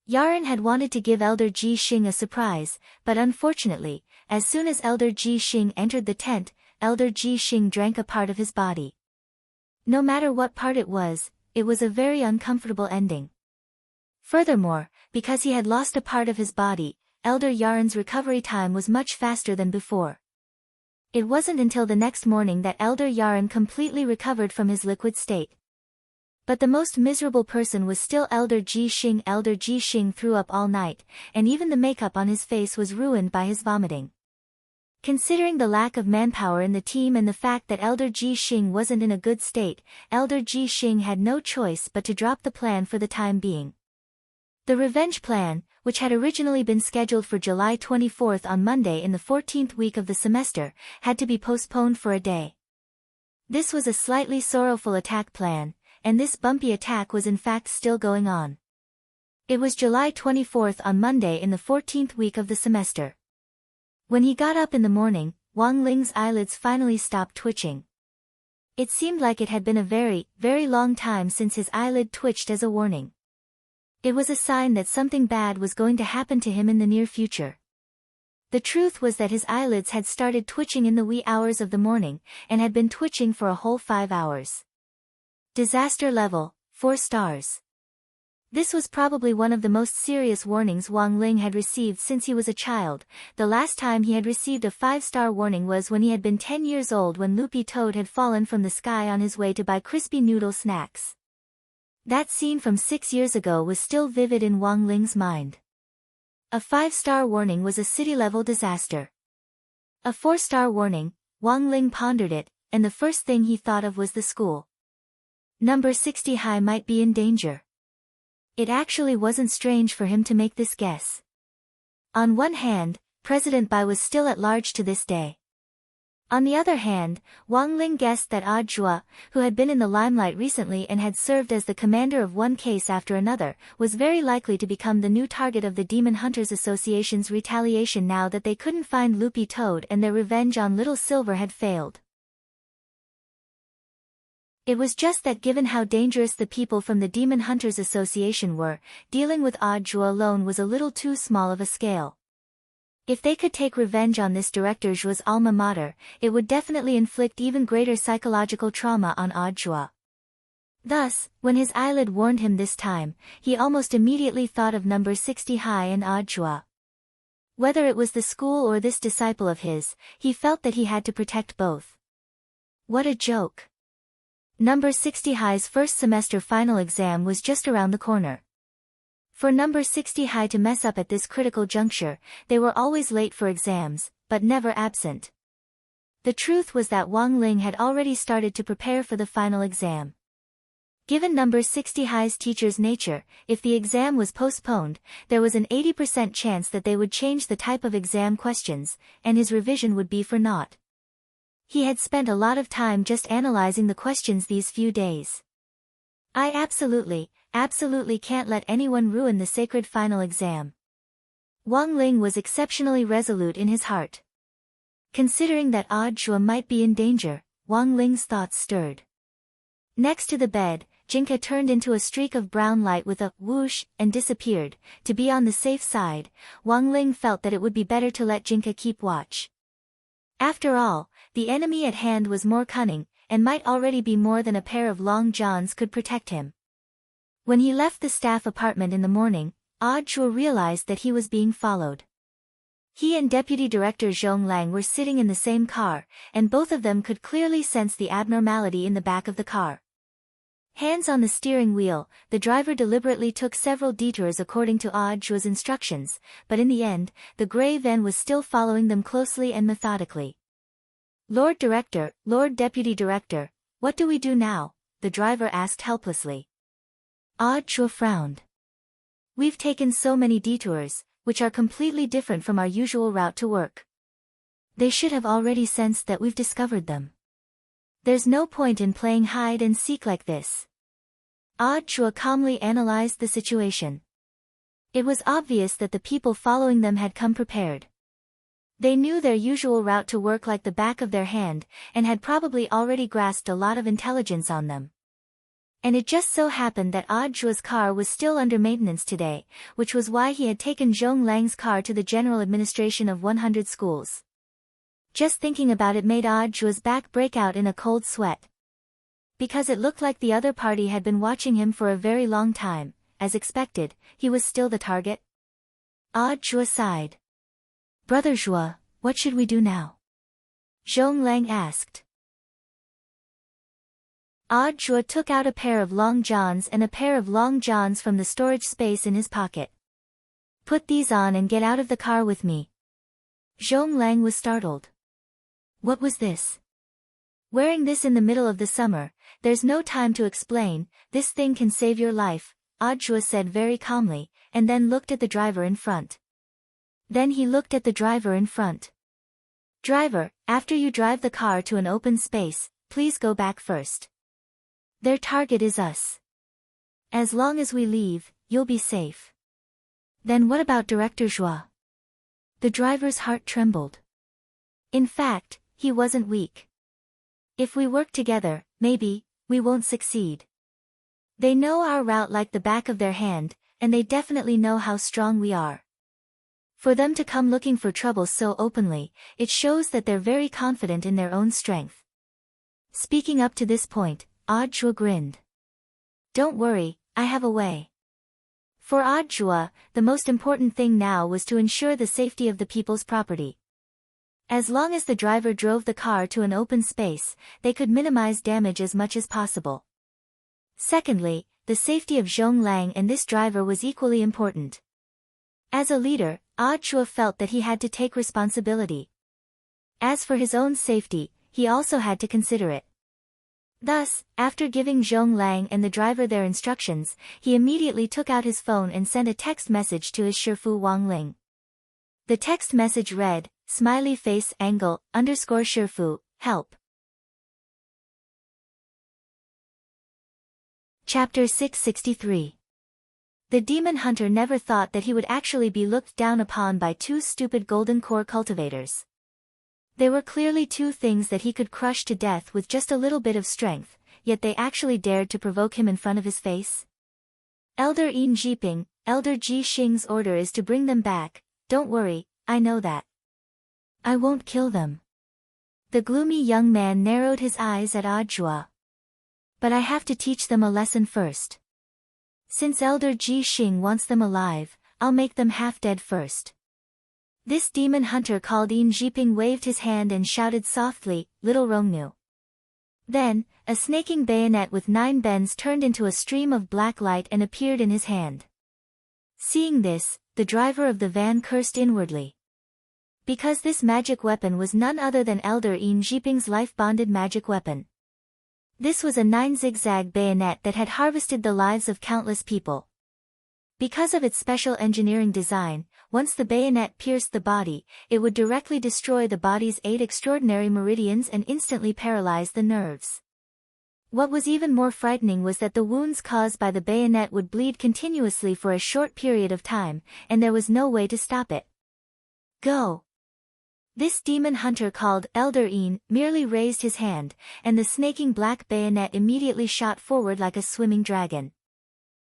Yaren had wanted to give Elder Ji Xing a surprise, but unfortunately, as soon as Elder Ji Xing entered the tent, Elder Ji Xing drank a part of his body. No matter what part it was a very uncomfortable ending. Furthermore, because he had lost a part of his body, Elder Yaren's recovery time was much faster than before. It wasn't until the next morning that Elder Yaren completely recovered from his liquid state. But the most miserable person was still Elder Ji Xing. Elder Ji Xing threw up all night, and even the makeup on his face was ruined by his vomiting. Considering the lack of manpower in the team and the fact that Elder Ji Xing wasn't in a good state, Elder Ji Xing had no choice but to drop the plan for the time being. The revenge plan, which had originally been scheduled for July 24th on Monday in the 14th week of the semester, had to be postponed for a day. This was a slightly sorrowful attack plan, and this bumpy attack was in fact still going on. It was July 24th on Monday in the 14th week of the semester. When he got up in the morning, Wang Ling's eyelids finally stopped twitching. It seemed like it had been a very, very long time since his eyelid twitched as a warning. It was a sign that something bad was going to happen to him in the near future. The truth was that his eyelids had started twitching in the wee hours of the morning, and had been twitching for a whole 5 hours. Disaster level, 4 stars. This was probably one of the most serious warnings Wang Ling had received since he was a child. The last time he had received a 5-star warning was when he had been 10 years old, when Loopy Toad had fallen from the sky on his way to buy crispy noodle snacks. That scene from 6 years ago was still vivid in Wang Ling's mind. A 5-star warning was a city-level disaster. A 4-star warning, Wang Ling pondered it, and the first thing he thought of was the school. Number 60 High might be in danger. It actually wasn't strange for him to make this guess. On one hand, President Bai was still at large to this day. On the other hand, Wang Ling guessed that Ah Zhua, who had been in the limelight recently and had served as the commander of one case after another, was very likely to become the new target of the Demon Hunters Association's retaliation now that they couldn't find Loopy Toad and their revenge on Little Silver had failed. It was just that given how dangerous the people from the Demon Hunters Association were, dealing with Ah Zhua alone was a little too small of a scale. If they could take revenge on this Director Zhua's alma mater, it would definitely inflict even greater psychological trauma on Ah Zhua. Thus, when his eyelid warned him this time, he almost immediately thought of number 60 High and Ah Zhua. Whether it was the school or this disciple of his, he felt that he had to protect both. What a joke. Number 60 High's first semester final exam was just around the corner. For number 60 High to mess up at this critical juncture, they were always late for exams, but never absent. The truth was that Wang Ling had already started to prepare for the final exam. Given number 60 High's teacher's nature, if the exam was postponed, there was an 80% chance that they would change the type of exam questions, and his revision would be for naught. He had spent a lot of time just analyzing the questions these few days. I absolutely can't let anyone ruin the sacred final exam. Wang Ling was exceptionally resolute in his heart. Considering that Ah Zhua might be in danger, Wang Ling's thoughts stirred. Next to the bed, Jinka turned into a streak of brown light with a whoosh and disappeared. To be on the safe side, Wang Ling felt that it would be better to let Jinka keep watch. After all, the enemy at hand was more cunning, and might already be more than a pair of long johns could protect him. When he left the staff apartment in the morning, Ah Zhua realized that he was being followed. He and Deputy Director Zhong Lang were sitting in the same car, and both of them could clearly sense the abnormality in the back of the car. Hands on the steering wheel, the driver deliberately took several detours according to Ah Zhua's instructions, but in the end, the gray van was still following them closely and methodically. Lord Director, Lord Deputy Director, what do we do now? The driver asked helplessly. Ah Zhua frowned. We've taken so many detours, which are completely different from our usual route to work. They should have already sensed that we've discovered them. There's no point in playing hide and seek like this. Ah Zhua calmly analyzed the situation. It was obvious that the people following them had come prepared. They knew their usual route to work like the back of their hand, and had probably already grasped a lot of intelligence on them. And it just so happened that Ah Zhua's car was still under maintenance today, which was why he had taken Zhong Lang's car to the general administration of 100 schools. Just thinking about it made Ah Zhua's back break out in a cold sweat. Because it looked like the other party had been watching him for a very long time, as expected, he was still the target. Ah Zhua sighed. Brother Zhua, what should we do now? Zhong Lang asked. Ah Zhua took out a pair of long johns and a pair of long johns from the storage space in his pocket. Put these on and get out of the car with me. Zhong Lang was startled. What was this? Wearing this in the middle of the summer, there's no time to explain, this thing can save your life, Ah Zhua said very calmly, and then looked at the driver in front. Then he looked at the driver in front. Driver, after you drive the car to an open space, please go back first. Their target is us. As long as we leave, you'll be safe. Then what about Director Zhua? The driver's heart trembled. In fact, he wasn't weak. If we work together, maybe, we won't succeed. They know our route like the back of their hand, and they definitely know how strong we are. For them to come looking for trouble so openly, it shows that they're very confident in their own strength. Speaking up to this point, Ah Zhua grinned. Don't worry, I have a way. For Ah Zhua, the most important thing now was to ensure the safety of the people's property. As long as the driver drove the car to an open space, they could minimize damage as much as possible. Secondly, the safety of Zhong Lang and this driver was equally important. As a leader, Ah Zhua felt that he had to take responsibility. As for his own safety, he also had to consider it. Thus, after giving Zhong Lang and the driver their instructions, he immediately took out his phone and sent a text message to his Shifu Wang Ling. The text message read, smiley face angle, underscore Shifu, help. Chapter 663. The demon hunter never thought that he would actually be looked down upon by two stupid golden core cultivators. They were clearly two things that he could crush to death with just a little bit of strength, yet they actually dared to provoke him in front of his face. Elder Yin Jiping, Elder Ji Xing's order is to bring them back. Don't worry, I know that. I won't kill them. The gloomy young man narrowed his eyes at Ajua. But I have to teach them a lesson first. Since Elder Ji Xing wants them alive, I'll make them half dead first. This demon hunter called Yin Jiping waved his hand and shouted softly, Little Rongnu. Then, a snaking bayonet with 9 bends turned into a stream of black light and appeared in his hand. Seeing this, the driver of the van cursed inwardly. Because this magic weapon was none other than Elder Yin Jiping's life-bonded magic weapon. This was a 9 zigzag bayonet that had harvested the lives of countless people. Because of its special engineering design, once the bayonet pierced the body, it would directly destroy the body's 8 extraordinary meridians and instantly paralyze the nerves. What was even more frightening was that the wounds caused by the bayonet would bleed continuously for a short period of time, and there was no way to stop it. Go! This demon hunter called Elder Yin merely raised his hand, and the snaking black bayonet immediately shot forward like a swimming dragon.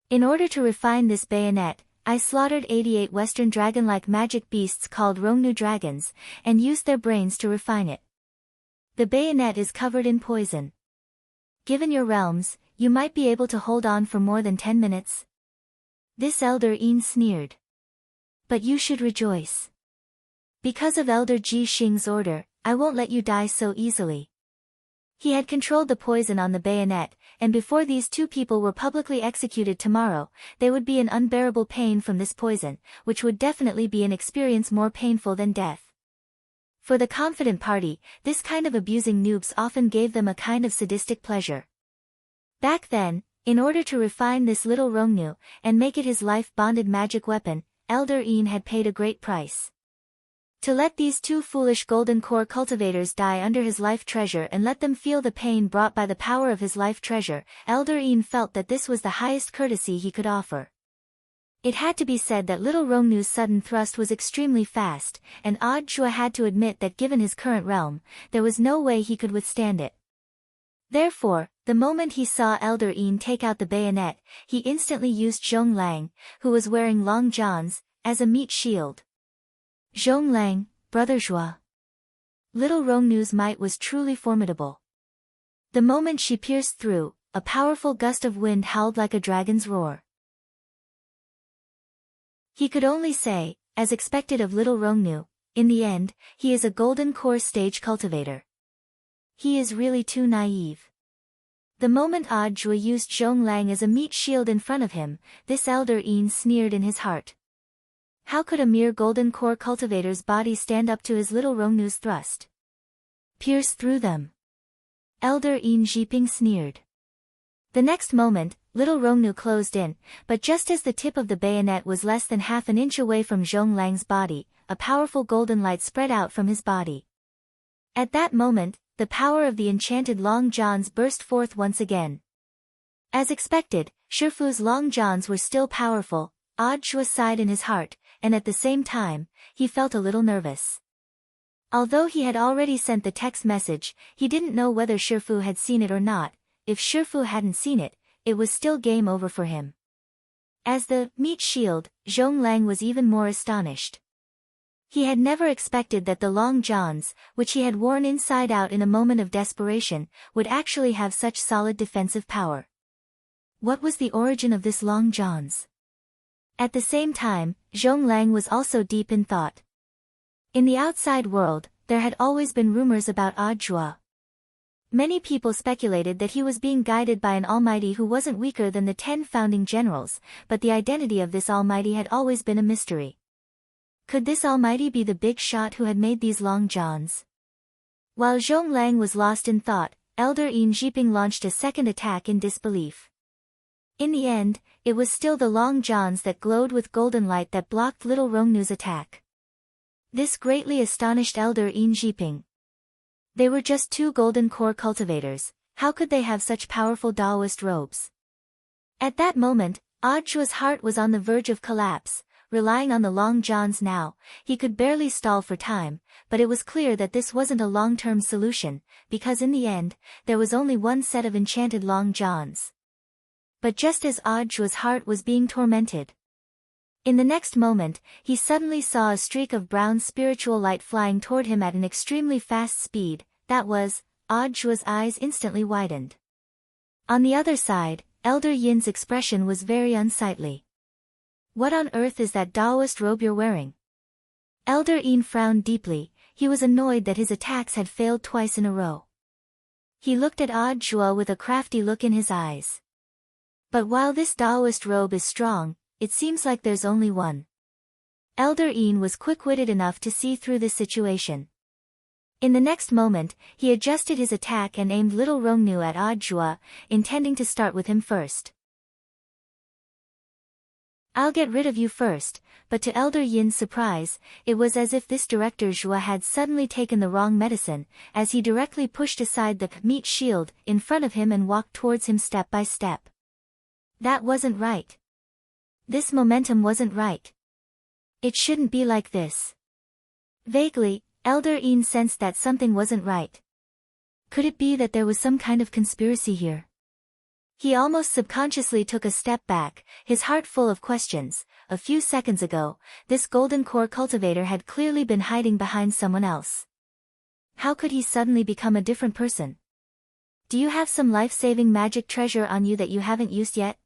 In order to refine this bayonet, I slaughtered 88 Western dragon-like magic beasts called Rongnu dragons, and used their brains to refine it. The bayonet is covered in poison. Given your realms, you might be able to hold on for more than 10 minutes. This Elder Yin sneered. But you should rejoice. Because of Elder Ji Xing's order, I won't let you die so easily. He had controlled the poison on the bayonet, and before these two people were publicly executed tomorrow, they would be in unbearable pain from this poison, which would definitely be an experience more painful than death. For the confident party, this kind of abusing noobs often gave them a kind of sadistic pleasure. Back then, in order to refine this little Rongnu, and make it his life-bonded magic weapon, Elder Yin had paid a great price. To let these two foolish golden core cultivators die under his life treasure and let them feel the pain brought by the power of his life treasure, Elder Yin felt that this was the highest courtesy he could offer. It had to be said that little Rongnu's sudden thrust was extremely fast, and Ajua had to admit that given his current realm, there was no way he could withstand it. Therefore, the moment he saw Elder Yin take out the bayonet, he instantly used Zhong Lang, who was wearing long johns, as a meat shield. Zhong Lang, Brother Zhua. Little Rongnu's might was truly formidable. The moment she pierced through, a powerful gust of wind howled like a dragon's roar. He could only say, as expected of little Rongnu, in the end, he is a golden core stage cultivator. He is really too naive. The moment Ajua used Zhong Lang as a meat shield in front of him, this Elder Yin sneered in his heart. How could a mere golden core cultivator's body stand up to his little Rongnu's thrust? Pierce through them. Elder Yin Jiping sneered. The next moment, little Rongnu closed in, but just as the tip of the bayonet was less than half an inch away from Zhong Lang's body, a powerful golden light spread out from his body. At that moment, the power of the enchanted long johns burst forth once again. As expected, Shifu's long johns were still powerful. Ajua sighed in his heart, and at the same time, he felt a little nervous. Although he had already sent the text message, he didn't know whether Shifu had seen it or not. If Shifu hadn't seen it, it was still game over for him. As the meat shield, Zhong Lang was even more astonished. He had never expected that the long johns, which he had worn inside out in a moment of desperation, would actually have such solid defensive power. What was the origin of this long johns? At the same time, Zhong Lang was also deep in thought. In the outside world, there had always been rumors about Ajua. Many people speculated that he was being guided by an almighty who wasn't weaker than the 10 founding generals, but the identity of this almighty had always been a mystery. Could this almighty be the big shot who had made these long johns? While Zhong Lang was lost in thought, Elder Yin Jiping launched a second attack in disbelief. In the end, it was still the long johns that glowed with golden light that blocked little Rongnu's attack. This greatly astonished Elder Yin Jiping. They were just two golden core cultivators, how could they have such powerful Taoist robes? At that moment, Ajua's heart was on the verge of collapse. Relying on the long johns now, he could barely stall for time, but it was clear that this wasn't a long-term solution, because in the end, there was only one set of enchanted long johns. But just as Ajua's heart was being tormented, in the next moment, he suddenly saw a streak of brown spiritual light flying toward him at an extremely fast speed. That was, Ajua's eyes instantly widened. On the other side, Elder Yin's expression was very unsightly. What on earth is that Taoist robe you're wearing? Elder Yin frowned deeply. He was annoyed that his attacks had failed twice in a row. He looked at Ajua with a crafty look in his eyes. But while this Taoist robe is strong, it seems like there's only one. Elder Yin was quick-witted enough to see through this situation. In the next moment, he adjusted his attack and aimed little Rongnu at Ajua, intending to start with him first. I'll get rid of you first, but to Elder Yin's surprise, it was as if this Director Zhua had suddenly taken the wrong medicine, as he directly pushed aside the meat shield in front of him and walked towards him step by step. That wasn't right. This momentum wasn't right. It shouldn't be like this. Vaguely, Elder Yin sensed that something wasn't right. Could it be that there was some kind of conspiracy here? He almost subconsciously took a step back, his heart full of questions. A few seconds ago, this golden core cultivator had clearly been hiding behind someone else. How could he suddenly become a different person? Do you have some life-saving magic treasure on you that you haven't used yet?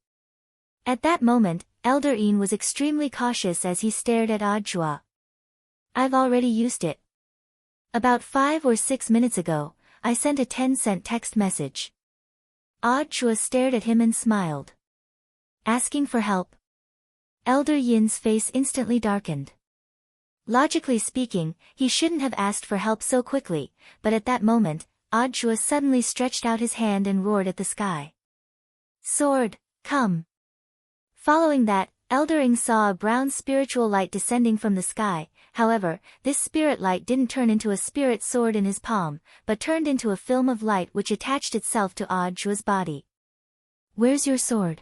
At that moment, Elder Yin was extremely cautious as he stared at Ajua. I've already used it. About 5 or 6 minutes ago, I sent a 10-cent text message. Ajua stared at him and smiled. Asking for help? Elder Yin's face instantly darkened. Logically speaking, he shouldn't have asked for help so quickly, but at that moment, Ajua suddenly stretched out his hand and roared at the sky. Sword, come! Following that, Elder Yin saw a brown spiritual light descending from the sky. However, this spirit light didn't turn into a spirit sword in his palm, but turned into a film of light which attached itself to Ajua's body. Where's your sword?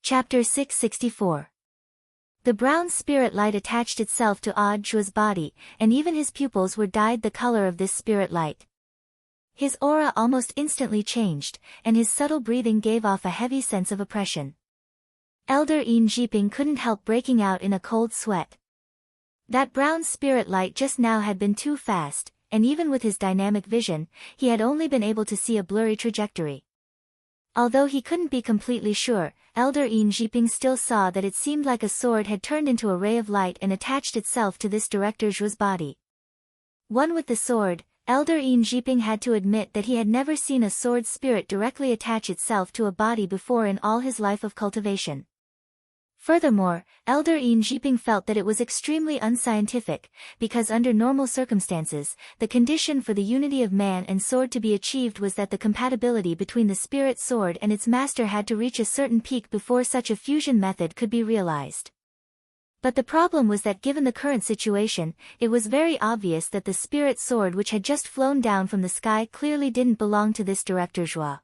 Chapter 664. The brown spirit light attached itself to Ajua's body, and even his pupils were dyed the color of this spirit light. His aura almost instantly changed, and his subtle breathing gave off a heavy sense of oppression. Elder Yin Jiping couldn't help breaking out in a cold sweat. That brown spirit light just now had been too fast, and even with his dynamic vision, he had only been able to see a blurry trajectory. Although he couldn't be completely sure, Elder Yin Jiping still saw that it seemed like a sword had turned into a ray of light and attached itself to this Director Zhu's body. One with the sword, Elder Yin Jiping had to admit that he had never seen a sword spirit directly attach itself to a body before in all his life of cultivation. Furthermore, Elder Yin Jiping felt that it was extremely unscientific, because under normal circumstances, the condition for the unity of man and sword to be achieved was that the compatibility between the spirit sword and its master had to reach a certain peak before such a fusion method could be realized. But the problem was that given the current situation, it was very obvious that the spirit sword which had just flown down from the sky clearly didn't belong to this Director Zhua.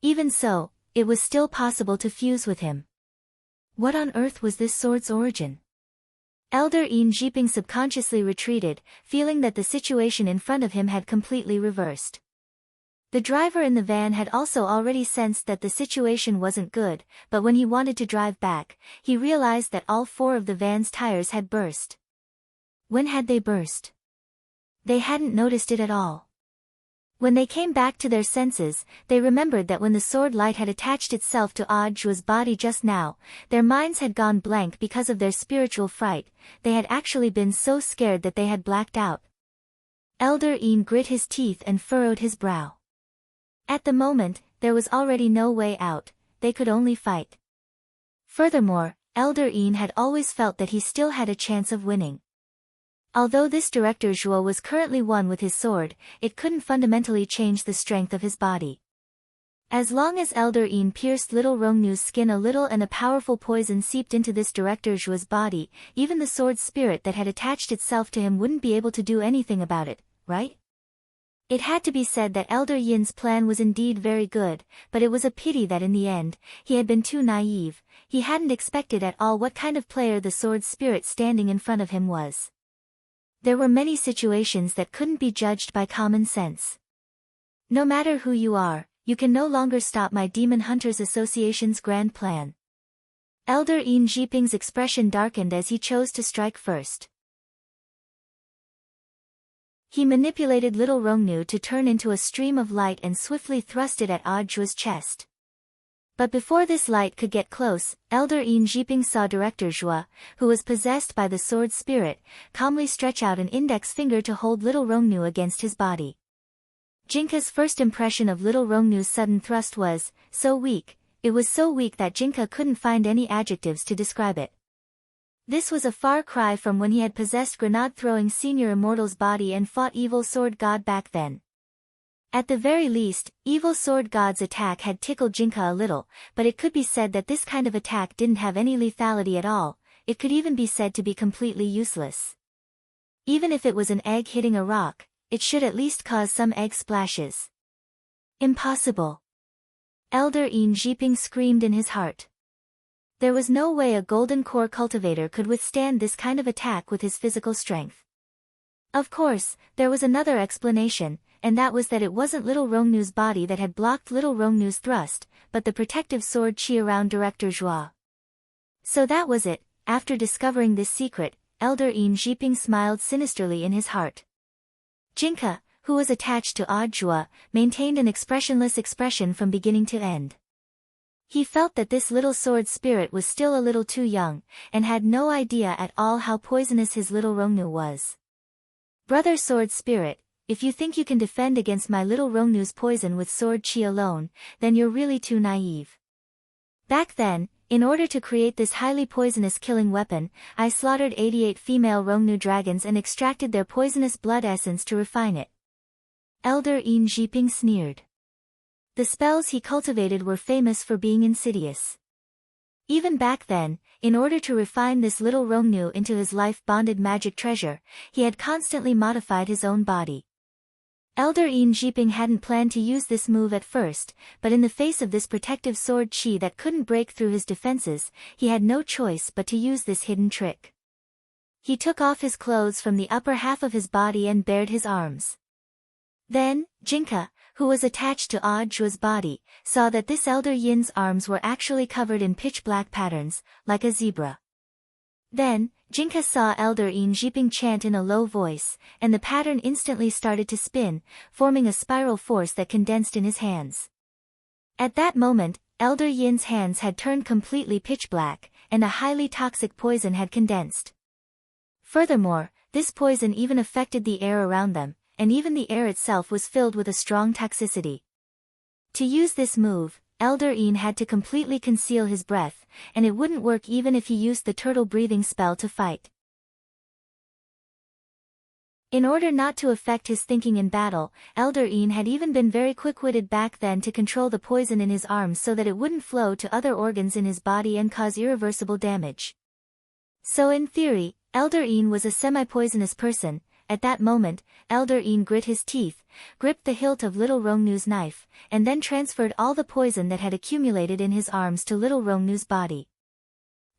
Even so, it was still possible to fuse with him. What on earth was this sword's origin? Elder Yin Jiping subconsciously retreated, feeling that the situation in front of him had completely reversed. The driver in the van had also already sensed that the situation wasn't good, but when he wanted to drive back, he realized that all 4 of the van's tires had burst. When had they burst? They hadn't noticed it at all. When they came back to their senses, they remembered that when the sword light had attached itself to Ajua's body just now, their minds had gone blank because of their spiritual fright. They had actually been so scared that they had blacked out. Elder Yin grit his teeth and furrowed his brow. At the moment, there was already no way out, they could only fight. Furthermore, Elder Yin had always felt that he still had a chance of winning. Although this Director Zhuo was currently one with his sword, it couldn't fundamentally change the strength of his body. As long as Elder Een pierced little Rongnu's skin a little and a powerful poison seeped into this Director Zhua's body, even the sword spirit that had attached itself to him wouldn't be able to do anything about it, right? It had to be said that Elder Yin's plan was indeed very good, but it was a pity that in the end, he had been too naive. He hadn't expected at all what kind of player the sword spirit standing in front of him was. There were many situations that couldn't be judged by common sense. No matter who you are, you can no longer stop my Demon Hunters Association's grand plan. Elder Een Jiping's expression darkened as he chose to strike first. He manipulated little Rongnu to turn into a stream of light and swiftly thrust it at Zhua's chest. But before this light could get close, Elder Een Jiping saw Director Zhua, who was possessed by the sword spirit, calmly stretch out an index finger to hold little Rongnu against his body. Jinka's first impression of little Rongnu's sudden thrust was, so weak. It was so weak that Jinka couldn't find any adjectives to describe it. This was a far cry from when he had possessed grenade-throwing Senior Immortal's body and fought Evil Sword God back then. At the very least, Evil Sword God's attack had tickled Jinka a little, but it could be said that this kind of attack didn't have any lethality at all. It could even be said to be completely useless. Even if it was an egg hitting a rock, it should at least cause some egg splashes. Impossible! Elder Een Jiping screamed in his heart. There was no way a golden core cultivator could withstand this kind of attack with his physical strength. Of course, there was another explanation, and that was that it wasn't little Rongnu's body that had blocked little Rongnu's thrust, but the protective sword qi around Director Zhua. So that was it. After discovering this secret, Elder Een Jiping smiled sinisterly in his heart. Jinka, who was attached to Zhua, maintained an expressionless expression from beginning to end. He felt that this little sword spirit was still a little too young, and had no idea at all how poisonous his little Rongnu was. Brother sword spirit, if you think you can defend against my little Rongnu's poison with sword qi alone, then you're really too naive. Back then, in order to create this highly poisonous killing weapon, I slaughtered 88 female Rongnu dragons and extracted their poisonous blood essence to refine it. Elder Een Jiping sneered. The spells he cultivated were famous for being insidious. Even back then, in order to refine this little Rongnu into his life-bonded magic treasure, he had constantly modified his own body. Elder Een Jiping hadn't planned to use this move at first, but in the face of this protective sword qi that couldn't break through his defenses, he had no choice but to use this hidden trick. He took off his clothes from the upper half of his body and bared his arms. Then, Jinka, who was attached to Zhua's body, saw that this Elder Yin's arms were actually covered in pitch-black patterns, like a zebra. Then, Jinka saw Elder Een Jiping chant in a low voice, and the pattern instantly started to spin, forming a spiral force that condensed in his hands. At that moment, Elder Yin's hands had turned completely pitch-black, and a highly toxic poison had condensed. Furthermore, this poison even affected the air around them, and even the air itself was filled with a strong toxicity. To use this move, Elder Een had to completely conceal his breath, and it wouldn't work even if he used the turtle breathing spell to fight. In order not to affect his thinking in battle, Elder Een had even been very quick-witted back then to control the poison in his arms so that it wouldn't flow to other organs in his body and cause irreversible damage. So in theory, Elder Een was a semi-poisonous person. At that moment, Elder Een grit his teeth, gripped the hilt of little Rongnu's knife, and then transferred all the poison that had accumulated in his arms to little Rongnu's body.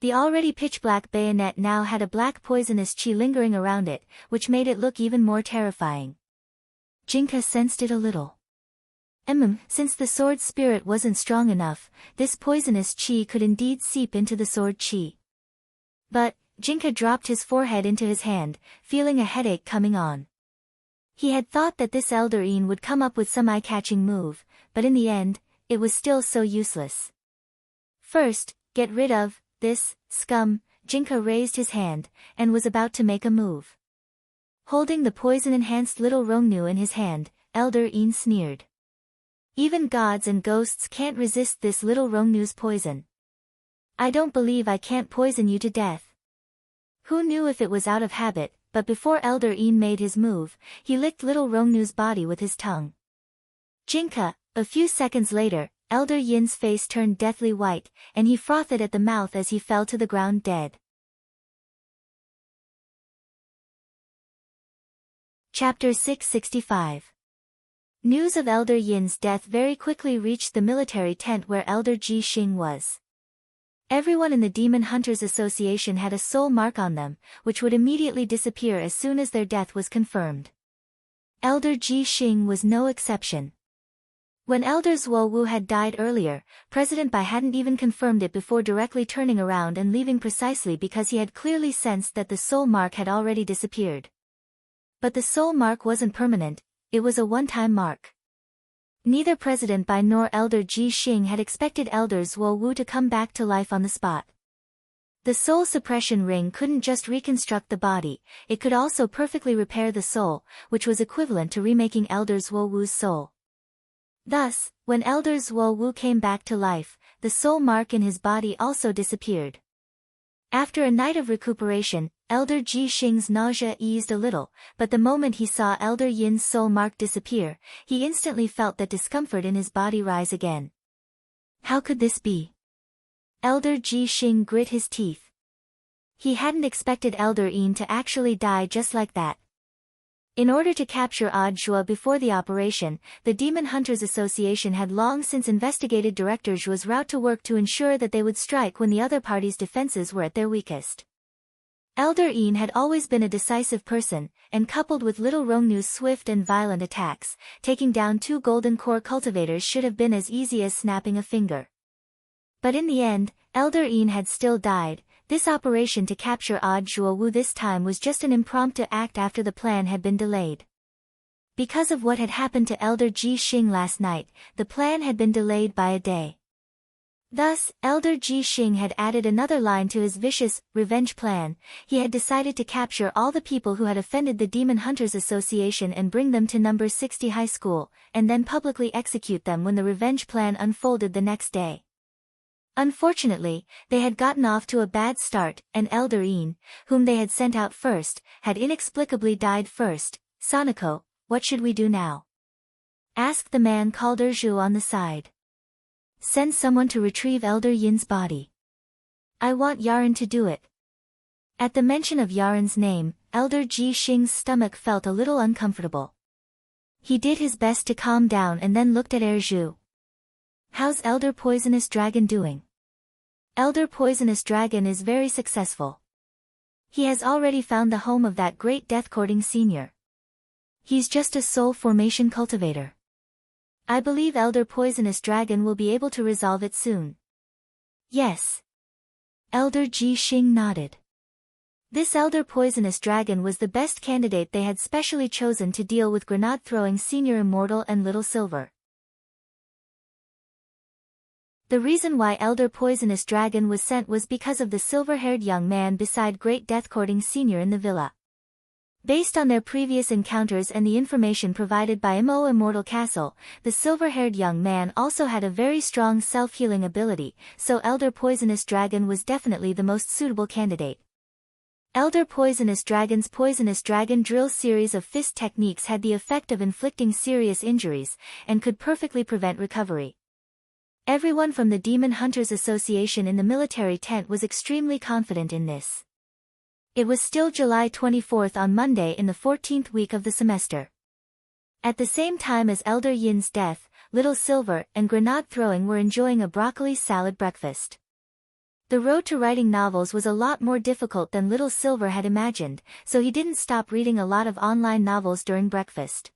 The already pitch-black bayonet now had a black poisonous qi lingering around it, which made it look even more terrifying. Jinka sensed it a little. Since the sword spirit wasn't strong enough, this poisonous qi could indeed seep into the sword qi. But, Jinka dropped his forehead into his hand, feeling a headache coming on. He had thought that this Elder Een would come up with some eye-catching move, but in the end, it was still so useless. First, get rid of this scum. Jinka raised his hand, and was about to make a move. Holding the poison-enhanced little Rongnu in his hand, Elder Een sneered. Even gods and ghosts can't resist this little Rongnu's poison. I don't believe I can't poison you to death. Who knew if it was out of habit, but before Elder Een made his move, he licked little Rongnu's body with his tongue. Jinka, a few seconds later, Elder Yin's face turned deathly white, and he frothed at the mouth as he fell to the ground dead. Chapter 665. News of Elder Yin's death very quickly reached the military tent where Elder Ji Xing was. Everyone in the Demon Hunters Association had a soul mark on them, which would immediately disappear as soon as their death was confirmed. Elder Ji Xing was no exception. When Elder Zuo Wu had died earlier, President Bai hadn't even confirmed it before directly turning around and leaving precisely because he had clearly sensed that the soul mark had already disappeared. But the soul mark wasn't permanent, it was a one-time mark. Neither President Bai nor Elder Ji Xing had expected Elder Zuo Wu to come back to life on the spot. The soul suppression ring couldn't just reconstruct the body, it could also perfectly repair the soul, which was equivalent to remaking Elder Zuo Wu's soul. Thus, when Elder Zuo Wu came back to life, the soul mark in his body also disappeared. After a night of recuperation, Elder Ji Xing's nausea eased a little, but the moment he saw Elder Yin's soul mark disappear, he instantly felt that discomfort in his body rise again. How could this be? Elder Ji Xing grit his teeth. He hadn't expected Elder Yin to actually die just like that. In order to capture Odd Zhuo before the operation, the Demon Hunters Association had long since investigated Director Zhuo's route to work to ensure that they would strike when the other party's defenses were at their weakest. Elder Yin had always been a decisive person, and coupled with Little Rongnu's swift and violent attacks, taking down 2 golden core cultivators should have been as easy as snapping a finger. But in the end, Elder Yin had still died. This operation to capture Odd Zhuo Wu this time was just an impromptu act after the plan had been delayed. Because of what had happened to Elder Ji Xing last night, the plan had been delayed by a day. Thus, Elder Ji Xing had added another line to his vicious, revenge plan. He had decided to capture all the people who had offended the Demon Hunters Association and bring them to number 60 high school, and then publicly execute them when the revenge plan unfolded the next day. Unfortunately, they had gotten off to a bad start, and Elder Yin, whom they had sent out first, had inexplicably died first. "Sanako, what should we do now?" asked the man called Zhu on the side. "Send someone to retrieve Elder Yin's body. I want Yaren to do it." At the mention of Yaren's name, Elder Ji Xing's stomach felt a little uncomfortable. He did his best to calm down and then looked at Zhu. "How's Elder Poisonous Dragon doing?" "Elder Poisonous Dragon is very successful. He has already found the home of that great death-courting senior. He's just a soul formation cultivator. I believe Elder Poisonous Dragon will be able to resolve it soon." "Yes." Elder Ji Xing nodded. This Elder Poisonous Dragon was the best candidate they had specially chosen to deal with grenade-throwing Senior Immortal and Little Silver. The reason why Elder Poisonous Dragon was sent was because of the silver-haired young man beside Great Death-Courting Senior in the villa. Based on their previous encounters and the information provided by Mo Immortal Castle, the silver-haired young man also had a very strong self-healing ability, so Elder Poisonous Dragon was definitely the most suitable candidate. Elder Poisonous Dragon's Poisonous Dragon Drill series of fist techniques had the effect of inflicting serious injuries, and could perfectly prevent recovery. Everyone from the Demon Hunters Association in the military tent was extremely confident in this. It was still July 24th on Monday in the 14th week of the semester. At the same time as Elder Yin's death, Little Silver and Grenade Throwing were enjoying a broccoli salad breakfast. The road to writing novels was a lot more difficult than Little Silver had imagined, so he didn't stop reading a lot of online novels during breakfast.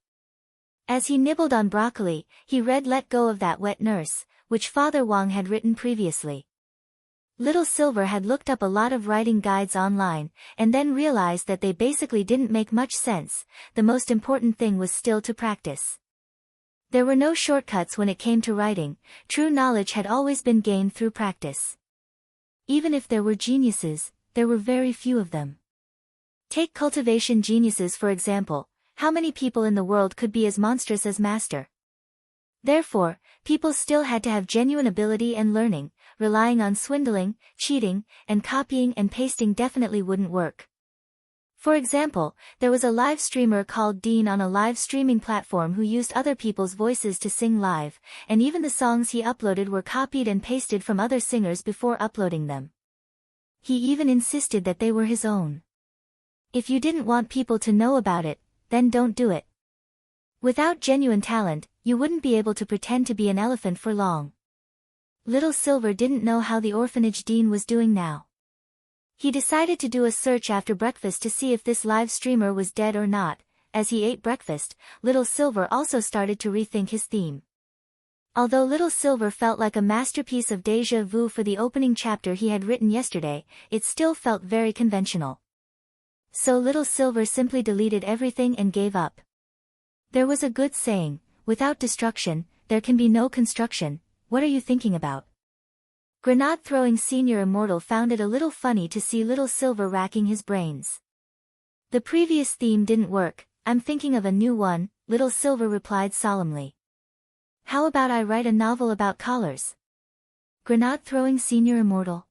As he nibbled on broccoli, he read Let Go of That Wet Nurse, which Father Wang had written previously. Little Silver had looked up a lot of writing guides online, and then realized that they basically didn't make much sense. The most important thing was still to practice. There were no shortcuts when it came to writing. True knowledge had always been gained through practice. Even if there were geniuses, there were very few of them. Take cultivation geniuses for example. How many people in the world could be as monstrous as Master? Therefore, people still had to have genuine ability and learning. Relying on swindling, cheating, and copying and pasting definitely wouldn't work. For example, there was a live streamer called Dean on a live streaming platform who used other people's voices to sing live, and even the songs he uploaded were copied and pasted from other singers before uploading them. He even insisted that they were his own. If you didn't want people to know about it, then don't do it. Without genuine talent, you wouldn't be able to pretend to be an elephant for long. Little Silver didn't know how the orphanage Dean was doing now. He decided to do a search after breakfast to see if this live streamer was dead or not. As he ate breakfast, Little Silver also started to rethink his theme. Although Little Silver felt like a masterpiece of déjà vu for the opening chapter he had written yesterday, it still felt very conventional. So Little Silver simply deleted everything and gave up. There was a good saying, without destruction, there can be no construction. What are you thinking about? Grenade-throwing Senior Immortal found it a little funny to see Little Silver racking his brains. The previous theme didn't work, I'm thinking of a new one, Little Silver replied solemnly. How about I write a novel about collars? Grenade-throwing Senior Immortal.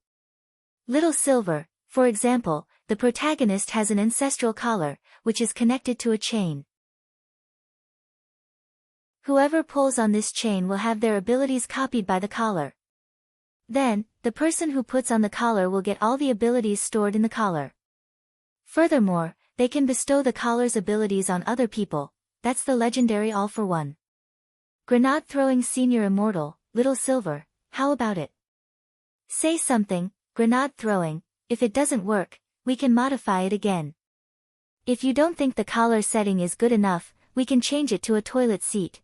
Little Silver, for example, the protagonist has an ancestral collar, which is connected to a chain. Whoever pulls on this chain will have their abilities copied by the collar. Then, the person who puts on the collar will get all the abilities stored in the collar. Furthermore, they can bestow the collar's abilities on other people. That's the legendary all-for-one. Grenade-throwing Senior Immortal, Little Silver, how about it? Say something, grenade-throwing, if it doesn't work, we can modify it again. If you don't think the collar setting is good enough, we can change it to a toilet seat.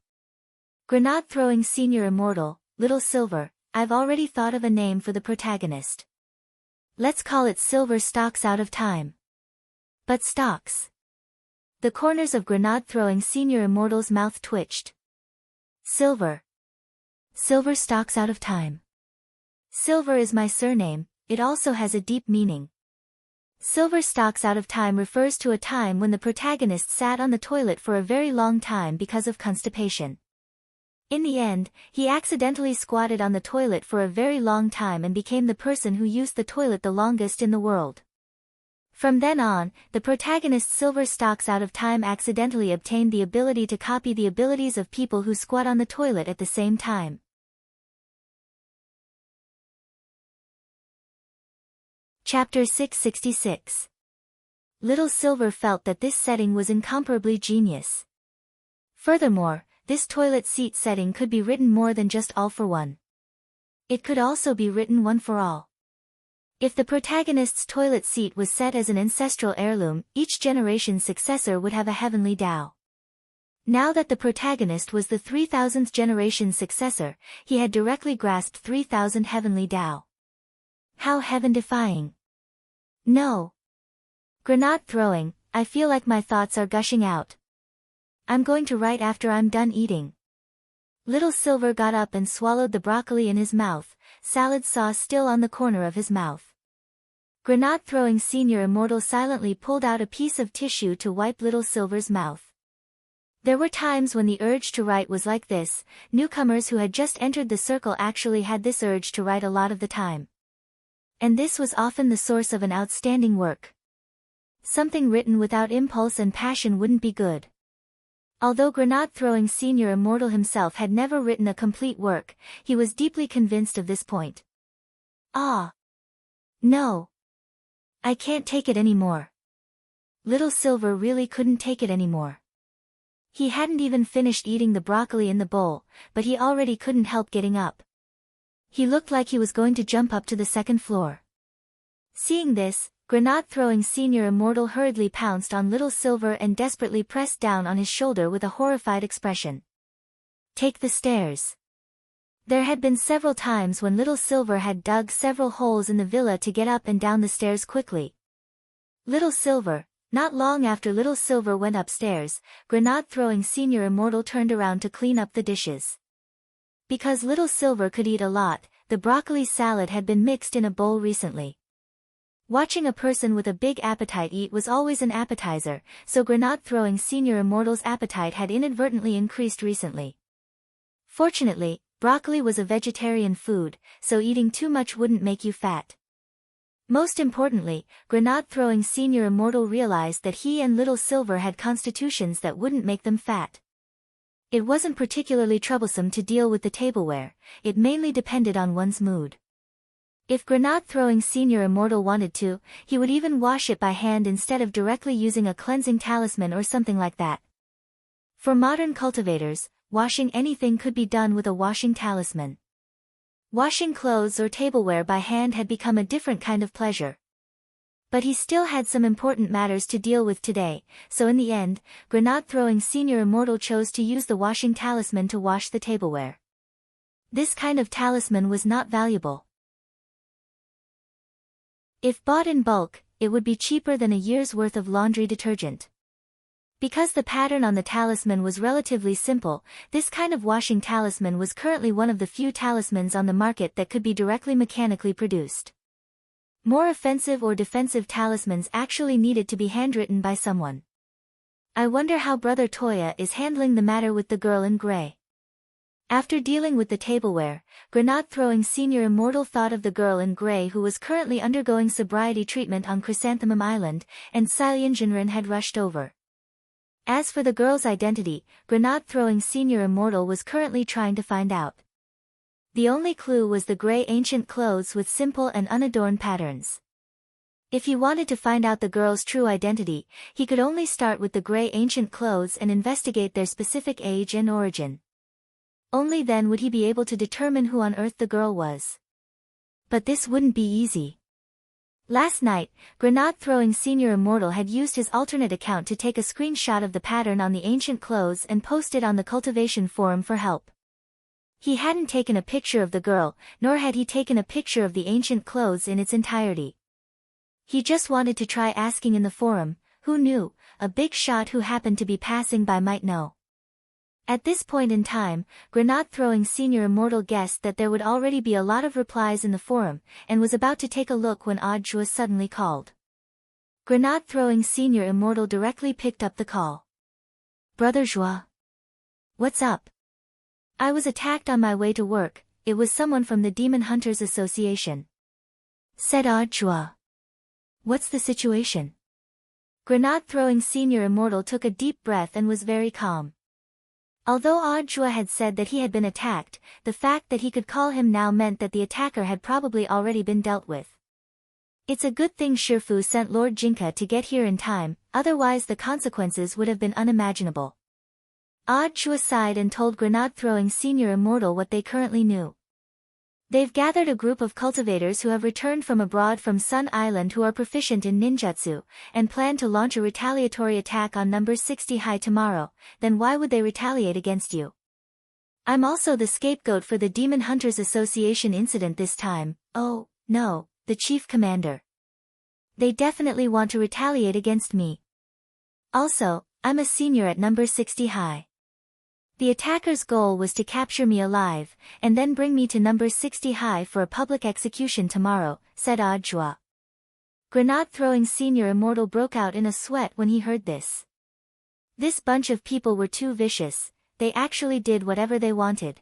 Grenade-throwing Senior Immortal, Little Silver, I've already thought of a name for the protagonist. Let's call it Silver Stalks Out of Time. But stalks. The corners of Grenade-throwing Senior Immortal's mouth twitched. Silver. Silver stalks out of time. Silver is my surname, it also has a deep meaning. Silver stalks out of time refers to a time when the protagonist sat on the toilet for a very long time because of constipation. In the end, he accidentally squatted on the toilet for a very long time and became the person who used the toilet the longest in the world. From then on, the protagonist Silver Stalks Out of Time accidentally obtained the ability to copy the abilities of people who squat on the toilet at the same time. Chapter 666. Little Silver felt that this setting was incomparably genius. Furthermore, this toilet seat setting could be written more than just all for one. It could also be written one for all. If the protagonist's toilet seat was set as an ancestral heirloom, each generation's successor would have a heavenly Tao. Now that the protagonist was the 3000th generation's successor, he had directly grasped 3000 heavenly Tao. How heaven-defying. No. Grenade throwing, I feel like my thoughts are gushing out. I'm going to write after I'm done eating. Little Silver got up and swallowed the broccoli in his mouth, salad sauce still on the corner of his mouth. Grenade-throwing Senior Immortal silently pulled out a piece of tissue to wipe Little Silver's mouth. There were times when the urge to write was like this. Newcomers who had just entered the circle actually had this urge to write a lot of the time. And this was often the source of an outstanding work. Something written without impulse and passion wouldn't be good. Although Grenade-throwing Senior Immortal himself had never written a complete work, he was deeply convinced of this point. Ah! No! I can't take it anymore. Little Silver really couldn't take it anymore. He hadn't even finished eating the broccoli in the bowl, but he already couldn't help getting up. He looked like he was going to jump up to the second floor. Seeing this, Grenade-throwing Senior Immortal hurriedly pounced on Little Silver and desperately pressed down on his shoulder with a horrified expression. Take the stairs. There had been several times when Little Silver had dug several holes in the villa to get up and down the stairs quickly. Little Silver, not long after Little Silver went upstairs, Grenade-throwing Senior Immortal turned around to clean up the dishes. Because Little Silver could eat a lot, the broccoli salad had been mixed in a bowl recently. Watching a person with a big appetite eat was always an appetizer, so Grenade-throwing Senior Immortal's appetite had inadvertently increased recently. Fortunately, broccoli was a vegetarian food, so eating too much wouldn't make you fat. Most importantly, grenade-throwing Senior Immortal realized that he and Little Silver had constitutions that wouldn't make them fat. It wasn't particularly troublesome to deal with the tableware, it mainly depended on one's mood. If grenade-throwing Senior Immortal wanted to, he would even wash it by hand instead of directly using a cleansing talisman or something like that. For modern cultivators, washing anything could be done with a washing talisman. Washing clothes or tableware by hand had become a different kind of pleasure. But he still had some important matters to deal with today, so in the end, grenade-throwing Senior Immortal chose to use the washing talisman to wash the tableware. This kind of talisman was not valuable. If bought in bulk, it would be cheaper than a year's worth of laundry detergent. Because the pattern on the talisman was relatively simple, this kind of washing talisman was currently one of the few talismans on the market that could be directly mechanically produced. More offensive or defensive talismans actually needed to be handwritten by someone. I wonder how Brother Toya is handling the matter with the girl in gray. After dealing with the tableware, grenade-throwing Senior Immortal thought of the girl in gray who was currently undergoing sobriety treatment on Chrysanthemum Island, and Silian Jinren had rushed over. As for the girl's identity, grenade-throwing Senior Immortal was currently trying to find out. The only clue was the gray ancient clothes with simple and unadorned patterns. If he wanted to find out the girl's true identity, he could only start with the gray ancient clothes and investigate their specific age and origin. Only then would he be able to determine who on earth the girl was. But this wouldn't be easy. Last night, grenade-throwing Senior Immortal had used his alternate account to take a screenshot of the pattern on the ancient clothes and post it on the cultivation forum for help. He hadn't taken a picture of the girl, nor had he taken a picture of the ancient clothes in its entirety. He just wanted to try asking in the forum, who knew, a big shot who happened to be passing by might know. At this point in time, grenade-throwing Senior Immortal guessed that there would already be a lot of replies in the forum, and was about to take a look when Audiobook suddenly called. Grenade-throwing Senior Immortal directly picked up the call. Brother Joie. What's up? I was attacked on my way to work, it was someone from the Demon Hunters Association. Said Audiobook. What's the situation? Grenade-throwing Senior Immortal took a deep breath and was very calm. Although Audiobook had said that he had been attacked, the fact that he could call him now meant that the attacker had probably already been dealt with. It's a good thing Shifu sent Lord Jinka to get here in time, otherwise the consequences would have been unimaginable. Audiobook sighed and told grenade-throwing Senior Immortal what they currently knew. They've gathered a group of cultivators who have returned from abroad from Sun Island who are proficient in ninjutsu, and plan to launch a retaliatory attack on number 60 high tomorrow. Then why would they retaliate against you? I'm also the scapegoat for the Demon Hunters Association incident this time. Oh, no, the chief commander. They definitely want to retaliate against me. Also, I'm a senior at number 60 high. The attacker's goal was to capture me alive, and then bring me to number 60 high for a public execution tomorrow, said Audiobook. Grenade-throwing Senior Immortal broke out in a sweat when he heard this. This bunch of people were too vicious, they actually did whatever they wanted.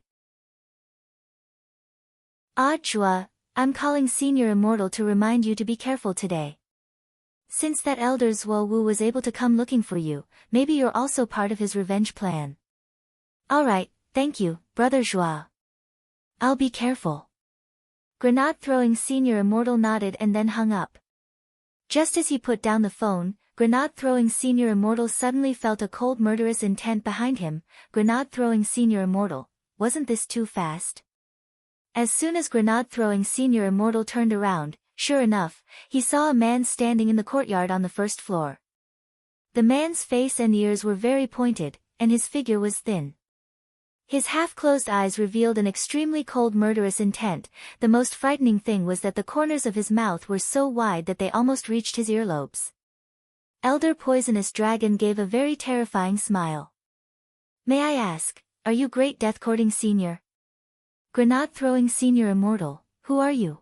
Audiobook, I'm calling Senior Immortal to remind you to be careful today. Since that Elder Zhuo Wu was able to come looking for you, maybe you're also part of his revenge plan. Alright, thank you, Brother Joie. I'll be careful. Grenade-throwing Senior Immortal nodded and then hung up. Just as he put down the phone, grenade-throwing Senior Immortal suddenly felt a cold murderous intent behind him. Grenade-throwing Senior Immortal, wasn't this too fast? As soon as grenade-throwing Senior Immortal turned around, sure enough, he saw a man standing in the courtyard on the first floor. The man's face and ears were very pointed, and his figure was thin. His half-closed eyes revealed an extremely cold murderous intent. The most frightening thing was that the corners of his mouth were so wide that they almost reached his earlobes. Elder Poisonous Dragon gave a very terrifying smile. May I ask, are you Great Death-Courting Senior? Grenade-throwing Senior Immortal, who are you?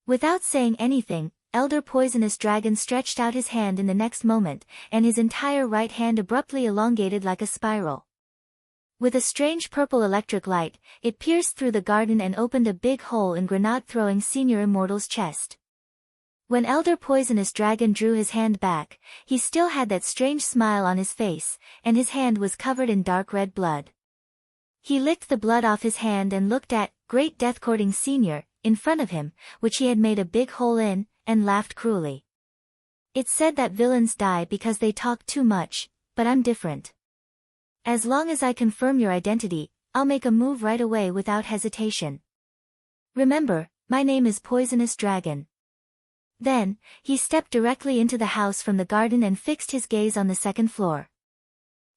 Without saying anything, Elder Poisonous Dragon stretched out his hand in the next moment, and his entire right hand abruptly elongated like a spiral. With a strange purple electric light, it pierced through the garden and opened a big hole in grenade-throwing Senior Immortal's chest. When Elder Poisonous Dragon drew his hand back, he still had that strange smile on his face, and his hand was covered in dark red blood. He licked the blood off his hand and looked at Great Death-Courting Senior in front of him, which he had made a big hole in, and laughed cruelly. It's said that villains die because they talk too much, but I'm different. As long as I confirm your identity, I'll make a move right away without hesitation. Remember, my name is Poisonous Dragon. Then, he stepped directly into the house from the garden and fixed his gaze on the second floor.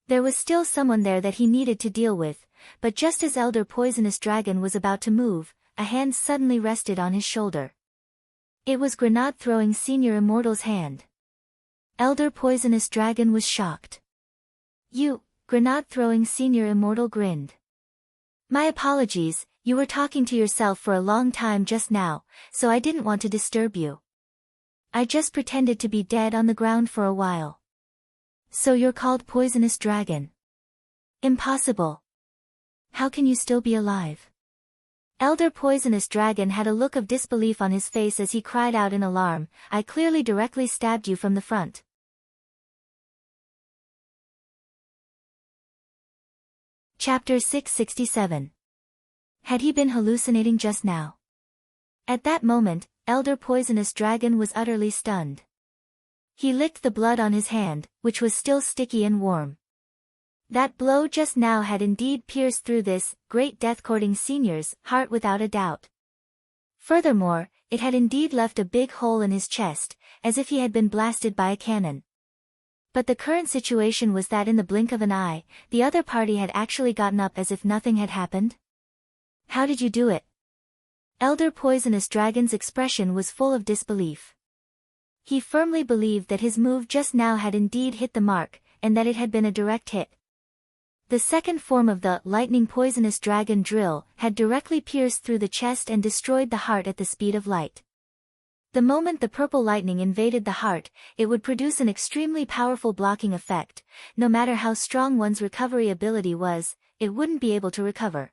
There was still someone there that he needed to deal with, but just as Elder Poisonous Dragon was about to move, a hand suddenly rested on his shoulder. It was Grenade-Throwing Senior Immortal's hand. Elder Poisonous Dragon was shocked. "You," Grenade-Throwing Senior Immortal grinned. "My apologies, you were talking to yourself for a long time just now, so I didn't want to disturb you. I just pretended to be dead on the ground for a while." "So you're called Poisonous Dragon?" "Impossible. How can you still be alive?" Elder Poisonous Dragon had a look of disbelief on his face as he cried out in alarm, "I clearly directly stabbed you from the front." Chapter 667. Had he been hallucinating just now? At that moment, Elder Poisonous Dragon was utterly stunned. He licked the blood on his hand, which was still sticky and warm. That blow just now had indeed pierced through this Great Death-Courting Senior's heart without a doubt. Furthermore, it had indeed left a big hole in his chest, as if he had been blasted by a cannon. But the current situation was that in the blink of an eye, the other party had actually gotten up as if nothing had happened. "How did you do it?" Elder Poisonous Dragon's expression was full of disbelief. He firmly believed that his move just now had indeed hit the mark, and that it had been a direct hit. The second form of the Lightning Poisonous Dragon drill had directly pierced through the chest and destroyed the heart at the speed of light. The moment the purple lightning invaded the heart, it would produce an extremely powerful blocking effect. No matter how strong one's recovery ability was, it wouldn't be able to recover.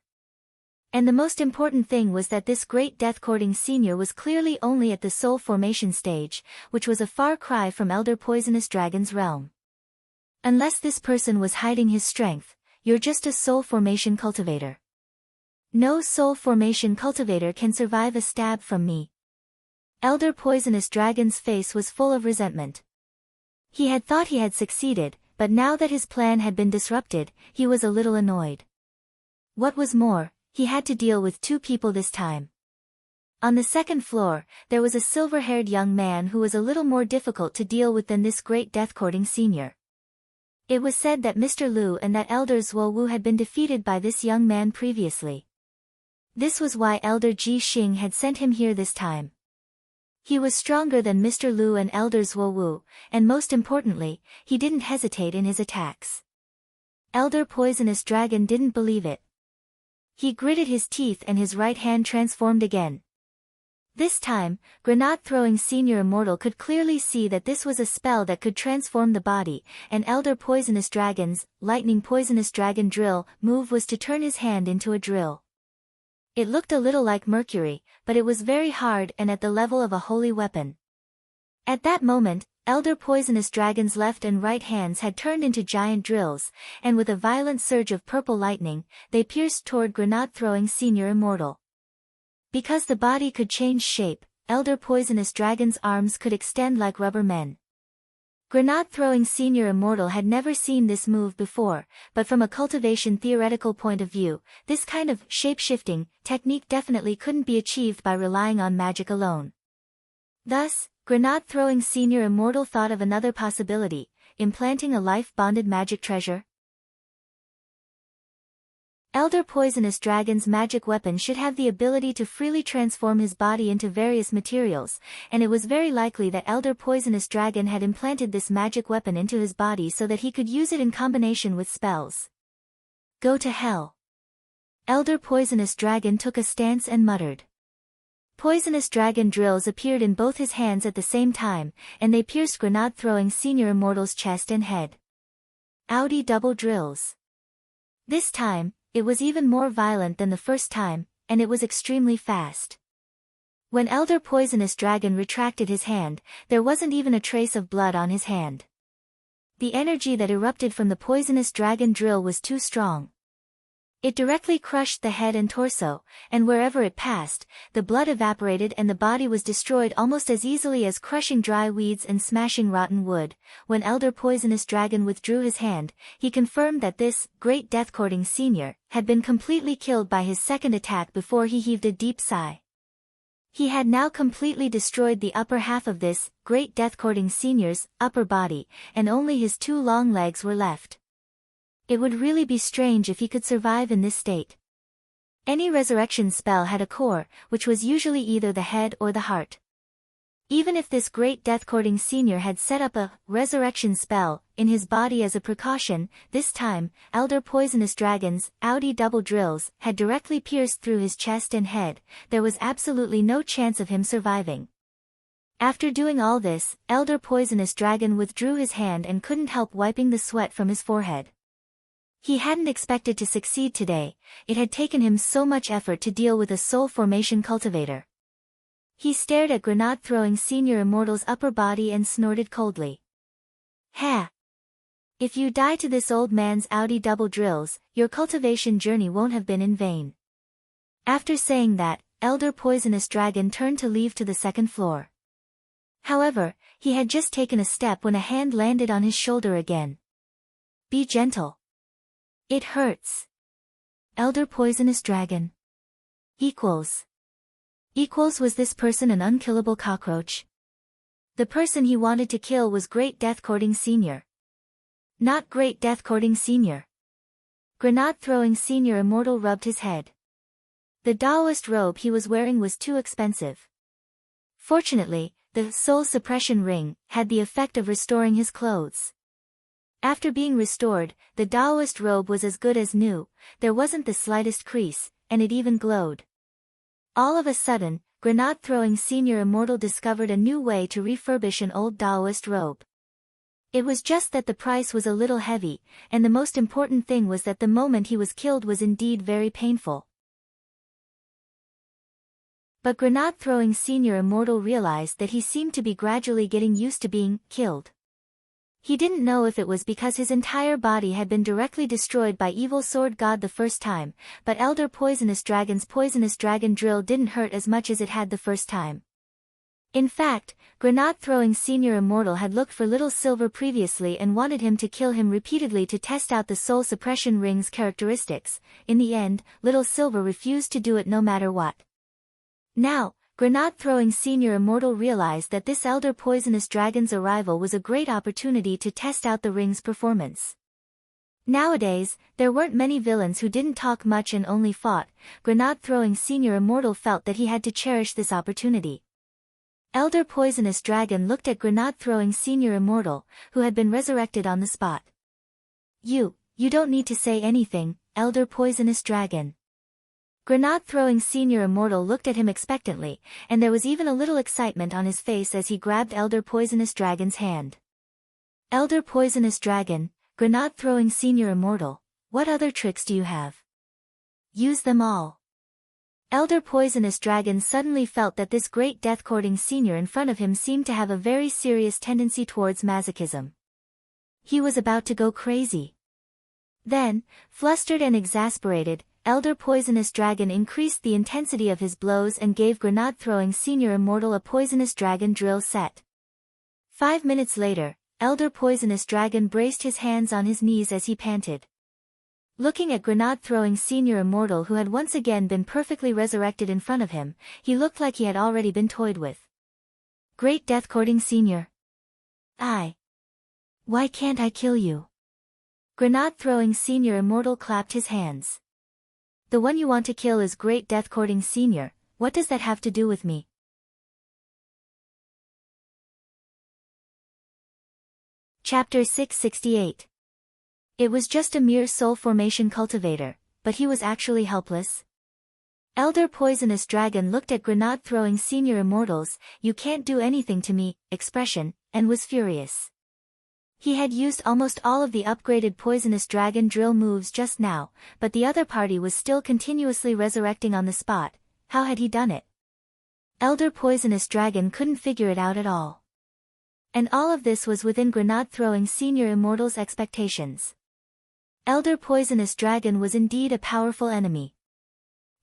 And the most important thing was that this Great Death-Courting Senior was clearly only at the soul formation stage, which was a far cry from Elder Poisonous Dragon's realm. Unless this person was hiding his strength, you're just a soul formation cultivator. No soul formation cultivator can survive a stab from me. Elder Poisonous Dragon's face was full of resentment. He had thought he had succeeded, but now that his plan had been disrupted, he was a little annoyed. What was more, he had to deal with two people this time. On the second floor, there was a silver-haired young man who was a little more difficult to deal with than this Great Death-Courting Senior. It was said that Mr. Liu and that Elder Zuo Wu had been defeated by this young man previously. This was why Elder Ji Xing had sent him here this time. He was stronger than Mr. Liu and Elder Zuo Wu, and most importantly, he didn't hesitate in his attacks. Elder Poisonous Dragon didn't believe it. He gritted his teeth and his right hand transformed again. This time, Grenade-Throwing Senior Immortal could clearly see that this was a spell that could transform the body, and Elder Poisonous Dragon's Lightning Poisonous Dragon drill move was to turn his hand into a drill. It looked a little like mercury, but it was very hard and at the level of a holy weapon. At that moment, Elder Poisonous Dragon's left and right hands had turned into giant drills, and with a violent surge of purple lightning, they pierced toward Grenade-Throwing Senior Immortal. Because the body could change shape, Elder Poisonous Dragon's arms could extend like rubber men. Grenade-Throwing Senior Immortal had never seen this move before, but from a cultivation theoretical point of view, this kind of shape-shifting technique definitely couldn't be achieved by relying on magic alone. Thus, Grenade-Throwing Senior Immortal thought of another possibility, implanting a life-bonded magic treasure. Elder Poisonous Dragon's magic weapon should have the ability to freely transform his body into various materials, and it was very likely that Elder Poisonous Dragon had implanted this magic weapon into his body so that he could use it in combination with spells. Go to hell. Elder Poisonous Dragon took a stance and muttered. Poisonous Dragon drills appeared in both his hands at the same time, and they pierced Grenade-Throwing Senior Immortal's chest and head. Audi double drills. This time, it was even more violent than the first time, and it was extremely fast. When Elder Poisonous Dragon retracted his hand, there wasn't even a trace of blood on his hand. The energy that erupted from the poisonous dragon drill was too strong. It directly crushed the head and torso, and wherever it passed, the blood evaporated and the body was destroyed almost as easily as crushing dry weeds and smashing rotten wood. When Elder Poisonous Dragon withdrew his hand, he confirmed that this great death-courting senior had been completely killed by his second attack before he heaved a deep sigh. He had now completely destroyed the upper half of this great death-courting senior's upper body, and only his two long legs were left. It would really be strange if he could survive in this state. Any resurrection spell had a core, which was usually either the head or the heart. Even if this great death-courting senior had set up a resurrection spell in his body as a precaution, this time, Elder Poisonous Dragon's Audi double drills had directly pierced through his chest and head. There was absolutely no chance of him surviving. After doing all this, Elder Poisonous Dragon withdrew his hand and couldn't help wiping the sweat from his forehead. He hadn't expected to succeed today. It had taken him so much effort to deal with a soul formation cultivator. He stared at grenade-throwing Senior Immortal's upper body and snorted coldly. Ha! If you die to this old man's Audi double drills, your cultivation journey won't have been in vain. After saying that, Elder Poisonous Dragon turned to leave to the second floor. However, he had just taken a step when a hand landed on his shoulder again. Be gentle. It hurts. Elder Poisonous Dragon. Was this person an unkillable cockroach? The person he wanted to kill was Great Death-Courting Senior. Not Great Death-Courting Senior. Grenade-throwing Senior Immortal rubbed his head. The Taoist robe he was wearing was too expensive. Fortunately, the soul suppression ring had the effect of restoring his clothes. After being restored, the Taoist robe was as good as new, there wasn't the slightest crease, and it even glowed. All of a sudden, grenade-throwing Senior Immortal discovered a new way to refurbish an old Taoist robe. It was just that the price was a little heavy, and the most important thing was that the moment he was killed was indeed very painful. But grenade-throwing Senior Immortal realized that he seemed to be gradually getting used to being killed. He didn't know if it was because his entire body had been directly destroyed by Evil Sword God the first time, but Elder Poisonous Dragon's Poisonous Dragon drill didn't hurt as much as it had the first time. In fact, grenade-throwing Senior Immortal had looked for Little Silver previously and wanted him to kill him repeatedly to test out the soul suppression ring's characteristics. In the end, Little Silver refused to do it no matter what. Now, grenade-throwing Senior Immortal realized that this Elder Poisonous Dragon's arrival was a great opportunity to test out the ring's performance. Nowadays, there weren't many villains who didn't talk much and only fought. Grenade-throwing Senior Immortal felt that he had to cherish this opportunity. Elder Poisonous Dragon looked at grenade-throwing Senior Immortal, who had been resurrected on the spot. You don't need to say anything, Elder Poisonous Dragon. Grenade-throwing Senior Immortal looked at him expectantly, and there was even a little excitement on his face as he grabbed Elder Poisonous Dragon's hand. Elder Poisonous Dragon, grenade-throwing Senior Immortal, what other tricks do you have? Use them all. Elder Poisonous Dragon suddenly felt that this great death-courting senior in front of him seemed to have a very serious tendency towards masochism. He was about to go crazy. Then, flustered and exasperated, Elder Poisonous Dragon increased the intensity of his blows and gave grenade-throwing Senior Immortal a Poisonous Dragon drill set. 5 minutes later, Elder Poisonous Dragon braced his hands on his knees as he panted. Looking at grenade-throwing Senior Immortal who had once again been perfectly resurrected in front of him, he looked like he had already been toyed with. Great Death-Courting Senior. Why can't I kill you? Grenade-throwing Senior Immortal clapped his hands. The one you want to kill is Great Death-Courting Senior, what does that have to do with me? Chapter 668. It was just a mere soul formation cultivator, but he was actually helpless. Elder Poisonous Dragon looked at grenade-throwing Senior Immortal's "you can't do anything to me" expression, and was furious. He had used almost all of the upgraded Poisonous Dragon drill moves just now, but the other party was still continuously resurrecting on the spot. How had he done it? Elder Poisonous Dragon couldn't figure it out at all. And all of this was within Grenade-throwing Senior Immortal's expectations. Elder Poisonous Dragon was indeed a powerful enemy.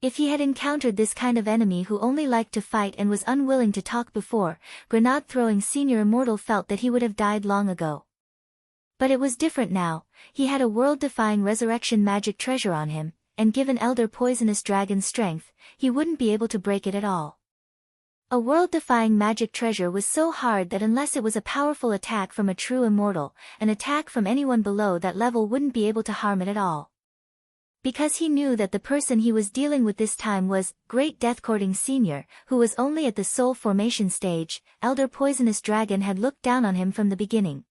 If he had encountered this kind of enemy who only liked to fight and was unwilling to talk before, Grenade-throwing Senior Immortal felt that he would have died long ago. But it was different now. He had a world-defying resurrection magic treasure on him, and given Elder Poisonous Dragon's strength, he wouldn't be able to break it at all. A world-defying magic treasure was so hard that unless it was a powerful attack from a true immortal, an attack from anyone below that level wouldn't be able to harm it at all. Because he knew that the person he was dealing with this time was Great Death-Courting Senior, who was only at the soul formation stage, Elder Poisonous Dragon had looked down on him from the beginning.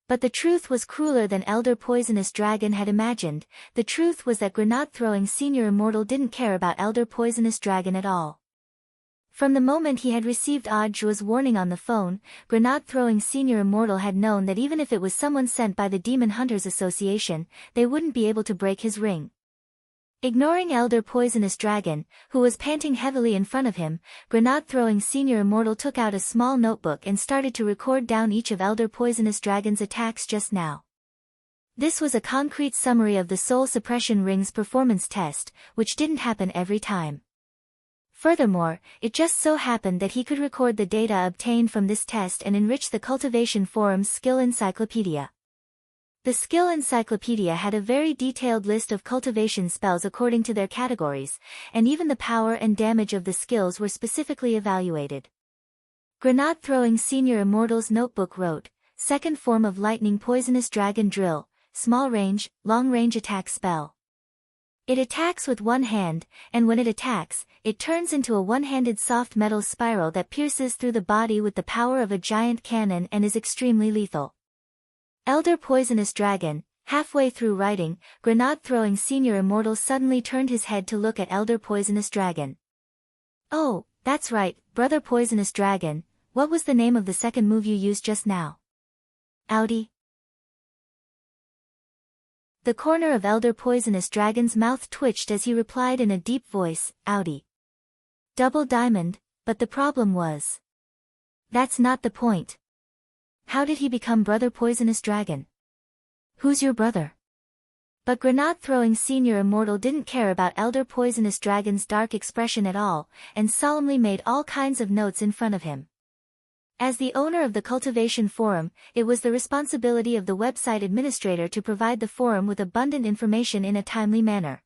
But the truth was crueler than Elder Poisonous Dragon had imagined. The truth was that Grenade-throwing Senior Immortal didn't care about Elder Poisonous Dragon at all. From the moment he had received Audiobook's warning on the phone, Grenade-throwing Senior Immortal had known that even if it was someone sent by the Demon Hunters Association, they wouldn't be able to break his ring. Ignoring Elder Poisonous Dragon, who was panting heavily in front of him, Grenade-throwing Senior Immortal took out a small notebook and started to record down each of Elder Poisonous Dragon's attacks just now. This was a concrete summary of the Soul Suppression Ring's performance test, which didn't happen every time. Furthermore, it just so happened that he could record the data obtained from this test and enrich the Cultivation Forum's Skill Encyclopedia. The Skill Encyclopedia had a very detailed list of cultivation spells according to their categories, and even the power and damage of the skills were specifically evaluated. Grenade-throwing Senior Immortal's notebook wrote, Second form of Lightning Poisonous Dragon Drill, Small Range, Long Range Attack Spell. It attacks with one hand, and when it attacks, it turns into a one-handed soft metal spiral that pierces through the body with the power of a giant cannon and is extremely lethal. Elder Poisonous Dragon. Halfway through writing, Grenade-throwing Senior Immortal suddenly turned his head to look at Elder Poisonous Dragon. Oh, that's right, Brother Poisonous Dragon, what was the name of the second move you used just now? Audi. The corner of Elder Poisonous Dragon's mouth twitched as he replied in a deep voice, Audi. Double Diamond, but the problem was. That's not the point. How did he become Brother Poisonous Dragon? Who's your brother? But Grenade-throwing Senior Immortal didn't care about Elder Poisonous Dragon's dark expression at all, and solemnly made all kinds of notes in front of him. As the owner of the Cultivation Forum, it was the responsibility of the website administrator to provide the forum with abundant information in a timely manner.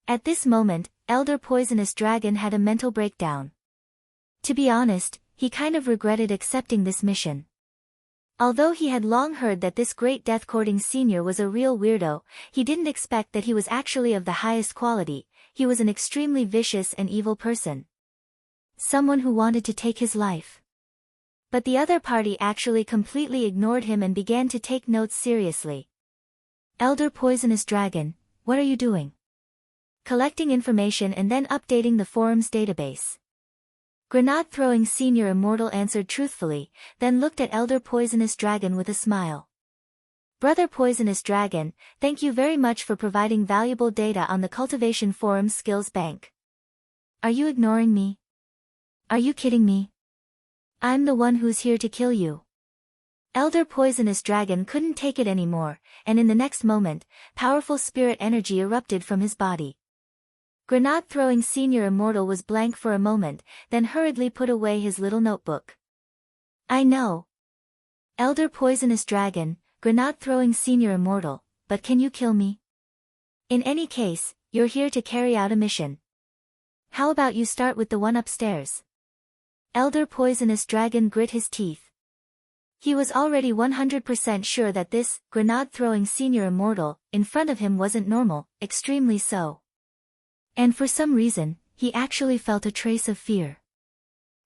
At this moment, Elder Poisonous Dragon had a mental breakdown. To be honest, he kind of regretted accepting this mission. Although he had long heard that this Great Death-Courting Senior was a real weirdo, he didn't expect that he was actually of the highest quality. He was an extremely vicious and evil person. Someone who wanted to take his life. But the other party actually completely ignored him and began to take notes seriously. Elder Poisonous Dragon, what are you doing? Collecting information and then updating the forum's database. Grenade-throwing Senior Immortal answered truthfully, then looked at Elder Poisonous Dragon with a smile. Brother Poisonous Dragon, thank you very much for providing valuable data on the Cultivation Forum's Skills Bank. Are you ignoring me? Are you kidding me? I'm the one who's here to kill you. Elder Poisonous Dragon couldn't take it anymore, and in the next moment, powerful spirit energy erupted from his body. Grenade-throwing Senior Immortal was blank for a moment, then hurriedly put away his little notebook. I know. Elder Poisonous Dragon, Grenade-throwing Senior Immortal, but can you kill me? In any case, you're here to carry out a mission. How about you start with the one upstairs? Elder Poisonous Dragon grit his teeth. He was already 100% sure that this Grenade-throwing Senior Immortal in front of him wasn't normal, extremely so. And for some reason, he actually felt a trace of fear.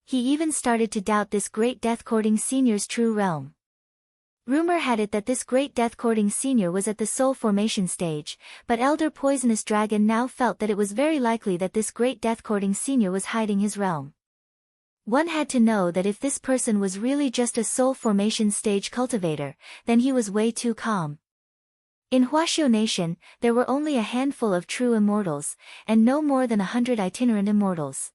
He even started to doubt this Great Death-Courting Senior's true realm. Rumor had it that this Great Death-Courting Senior was at the soul formation stage, but Elder Poisonous Dragon now felt that it was very likely that this Great Death-Courting Senior was hiding his realm. One had to know that if this person was really just a soul formation stage cultivator, then he was way too calm. In Huaxiao Nation, there were only a handful of true immortals, and no more than 100 itinerant immortals.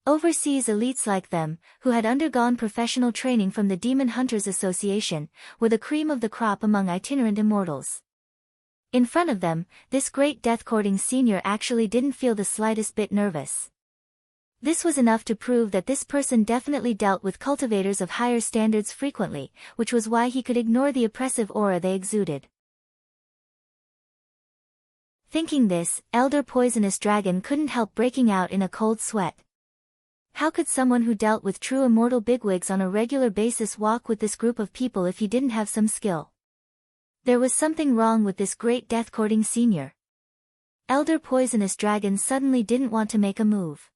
Overseas elites like them, who had undergone professional training from the Demon Hunters Association, were the cream of the crop among itinerant immortals. In front of them, this great death-courting senior actually didn't feel the slightest bit nervous. This was enough to prove that this person definitely dealt with cultivators of higher standards frequently, which was why he could ignore the oppressive aura they exuded. Thinking this, Elder Poisonous Dragon couldn't help breaking out in a cold sweat. How could someone who dealt with true immortal bigwigs on a regular basis walk with this group of people if he didn't have some skill? There was something wrong with this great death-courting senior. Elder Poisonous Dragon suddenly didn't want to make a move.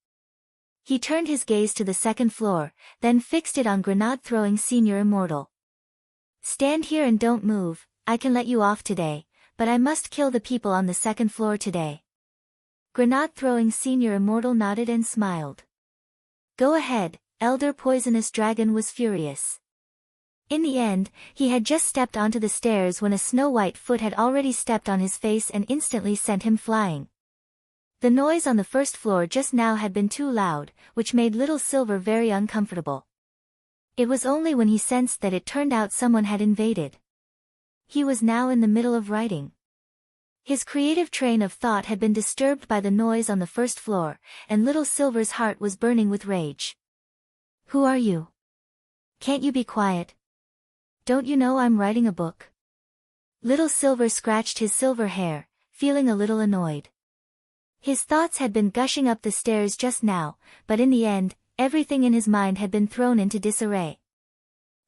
He turned his gaze to the second floor, then fixed it on Grenade-throwing Senior Immortal. Stand here and don't move, I can let you off today, but I must kill the people on the second floor today. Grenade-throwing Senior Immortal nodded and smiled. Go ahead, Elder Poisonous Dragon was furious. In the end, he had just stepped onto the stairs when a snow-white foot had already stepped on his face and instantly sent him flying. The noise on the first floor just now had been too loud, which made Little Silver very uncomfortable. It was only when he sensed that it turned out someone had invaded. He was now in the middle of writing. His creative train of thought had been disturbed by the noise on the first floor, and Little Silver's heart was burning with rage. Who are you? Can't you be quiet? Don't you know I'm writing a book? Little Silver scratched his silver hair, feeling a little annoyed. His thoughts had been gushing up the stairs just now, but in the end, everything in his mind had been thrown into disarray.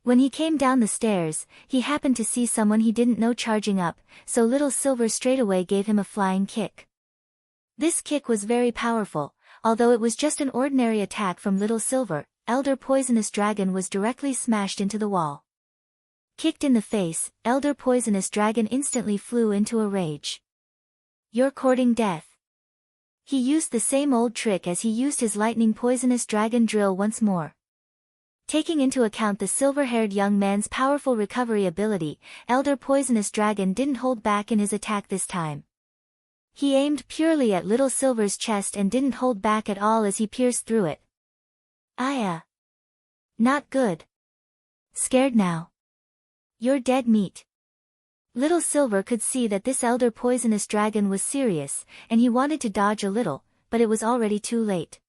When he came down the stairs, he happened to see someone he didn't know charging up, so Little Silver straightaway gave him a flying kick. This kick was very powerful, although it was just an ordinary attack from Little Silver. Elder Poisonous Dragon was directly smashed into the wall. Kicked in the face, Elder Poisonous Dragon instantly flew into a rage. You're courting death. He used the same old trick as he used his lightning poisonous dragon drill once more. Taking into account the silver-haired young man's powerful recovery ability, Elder Poisonous Dragon didn't hold back in his attack this time. He aimed purely at Little Silver's chest and didn't hold back at all as he pierced through it. Not good. Scared now? You're dead meat. Little Silver could see that this Elder Poisonous Dragon was serious, and he wanted to dodge a little, but it was already too late.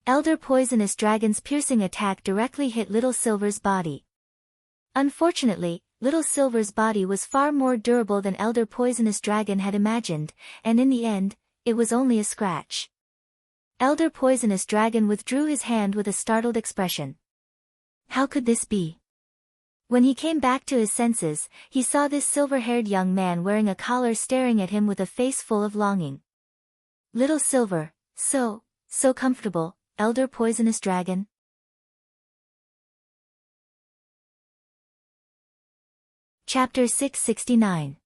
Elder Poisonous Dragon's piercing attack directly hit Little Silver's body. Unfortunately, Little Silver's body was far more durable than Elder Poisonous Dragon had imagined, and in the end, it was only a scratch. Elder Poisonous Dragon withdrew his hand with a startled expression. How could this be? When he came back to his senses, he saw this silver-haired young man wearing a collar staring at him with a face full of longing. Little Silver, so comfortable, Elder Poisonous Dragon. Chapter 669.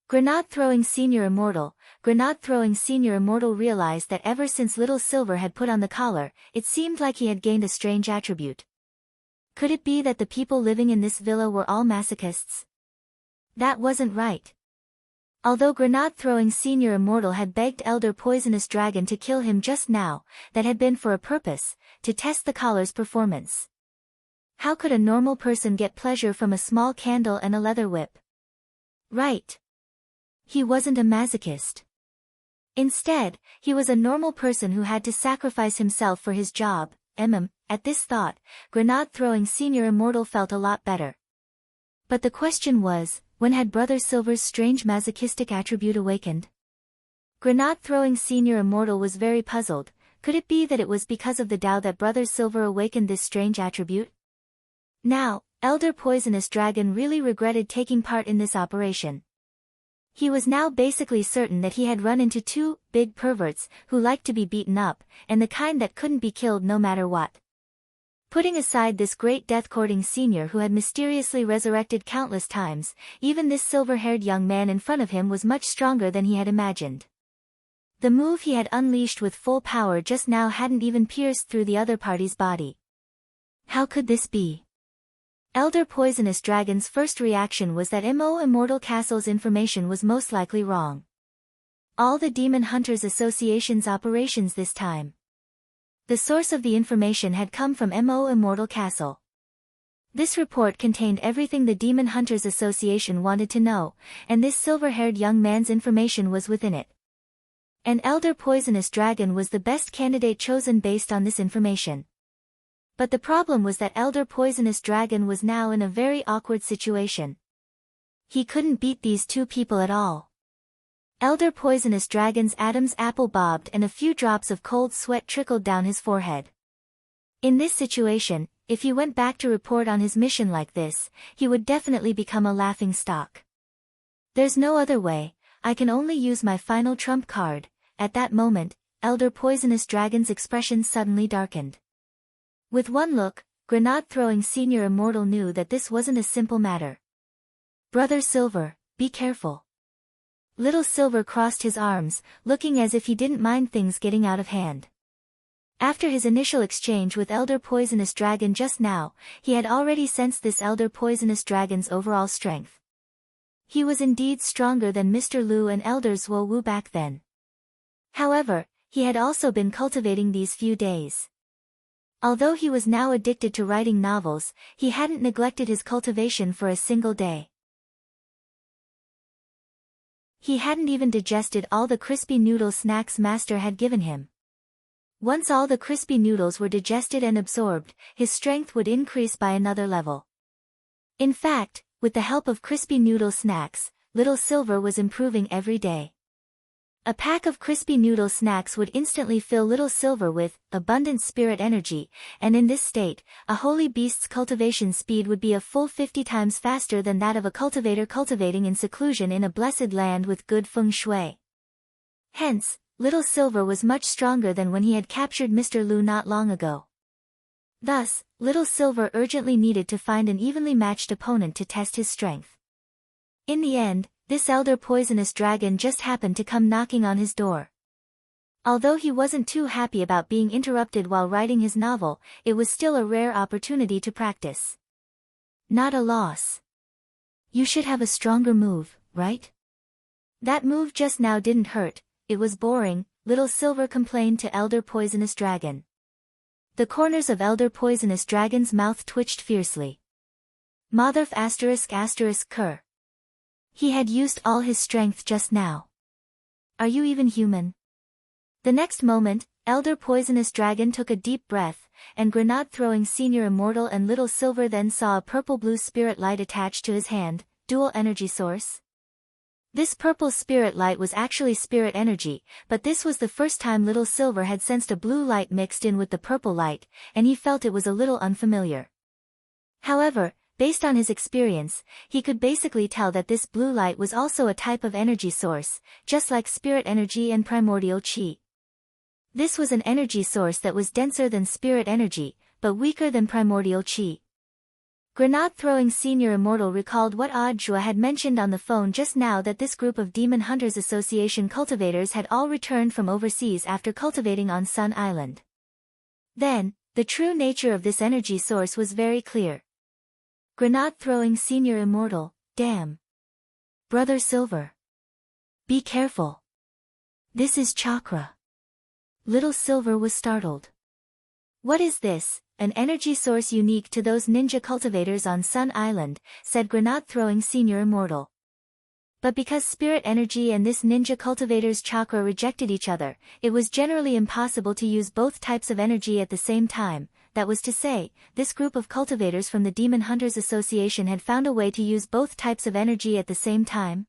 Grenade-throwing Senior Immortal. Grenade-throwing Senior Immortal realized that ever since Little Silver had put on the collar, it seemed like he had gained a strange attribute. Could it be that the people living in this villa were all masochists? That wasn't right. Although Grenade-throwing Senior Immortal had begged Elder Poisonous Dragon to kill him just now, that had been for a purpose, to test the collar's performance. How could a normal person get pleasure from a small candle and a leather whip? Right. He wasn't a masochist. Instead, he was a normal person who had to sacrifice himself for his job. At this thought, Grenade-throwing Senior Immortal felt a lot better. But the question was, when had Brother Silver's strange masochistic attribute awakened? Grenade-throwing Senior Immortal was very puzzled. Could it be that it was because of the Tao that Brother Silver awakened this strange attribute? Now, Elder Poisonous Dragon really regretted taking part in this operation. He was now basically certain that he had run into two big perverts who liked to be beaten up, and the kind that couldn't be killed no matter what. Putting aside this great death-courting senior who had mysteriously resurrected countless times, even this silver-haired young man in front of him was much stronger than he had imagined. The move he had unleashed with full power just now hadn't even pierced through the other party's body. How could this be? Elder Poisonous Dragon's first reaction was that Immortal Castle's information was most likely wrong. All the Demon Hunters Association's operations this time. The source of the information had come from Mo Immortal Castle. This report contained everything the Demon Hunters Association wanted to know, and this silver-haired young man's information was within it. An elder poisonous dragon was the best candidate chosen based on this information. But the problem was that elder poisonous dragon was now in a very awkward situation. He couldn't beat these two people at all. Elder poisonous dragon's Adam's apple bobbed and a few drops of cold sweat trickled down his forehead. In this situation, if he went back to report on his mission like this, he would definitely become a laughing stock. There's no other way, I can only use my final trump card. At that moment, Elder Poisonous Dragon's expression suddenly darkened. With one look, Grenade-throwing Senior Immortal knew that this wasn't a simple matter. Brother Silver, be careful. Little Silver crossed his arms, looking as if he didn't mind things getting out of hand. After his initial exchange with Elder Poisonous Dragon just now, he had already sensed this Elder Poisonous Dragon's overall strength. He was indeed stronger than Mr. Lu and Elder Zhuo Wu back then. However, he had also been cultivating these few days. Although he was now addicted to writing novels, he hadn't neglected his cultivation for a single day. He hadn't even digested all the crispy noodle snacks Master had given him. Once all the crispy noodles were digested and absorbed, his strength would increase by another level. In fact, with the help of crispy noodle snacks, Little Silver was improving every day. A pack of crispy noodle snacks would instantly fill Little Silver with abundant spirit energy, and in this state, a holy beast's cultivation speed would be a full 50 times faster than that of a cultivator cultivating in seclusion in a blessed land with good feng shui. Hence, Little Silver was much stronger than when he had captured Mr. Lu not long ago. Thus, Little Silver urgently needed to find an evenly matched opponent to test his strength. In the end, this Elder Poisonous Dragon just happened to come knocking on his door. Although he wasn't too happy about being interrupted while writing his novel, it was still a rare opportunity to practice. Not a loss. You should have a stronger move, right? That move just now didn't hurt. It was boring, Little Silver complained to Elder Poisonous Dragon. The corners of Elder Poisonous Dragon's mouth twitched fiercely. Motherf **** cur. He had used all his strength just now. Are you even human? The next moment, Elder Poisonous Dragon took a deep breath, and Grenade-throwing Senior Immortal and Little Silver then saw a purple-blue spirit light attached to his hand, dual energy source. This purple spirit light was actually spirit energy, but this was the first time Little Silver had sensed a blue light mixed in with the purple light, and he felt it was a little unfamiliar. However, based on his experience, he could basically tell that this blue light was also a type of energy source, just like spirit energy and primordial qi. This was an energy source that was denser than spirit energy, but weaker than primordial qi. Grenade-throwing Senior Immortal recalled what Zhuo had mentioned on the phone just now, that this group of Demon Hunters Association cultivators had all returned from overseas after cultivating on Sun Island. Then, the true nature of this energy source was very clear. Grenade-throwing Senior Immortal, damn. Brother Silver. Be careful. This is chakra. Little Silver was startled. What is this? An energy source unique to those ninja cultivators on Sun Island, said Grenade-throwing Senior Immortal. But because spirit energy and this ninja cultivator's chakra rejected each other, it was generally impossible to use both types of energy at the same time. That was to say, this group of cultivators from the Demon Hunters Association had found a way to use both types of energy at the same time.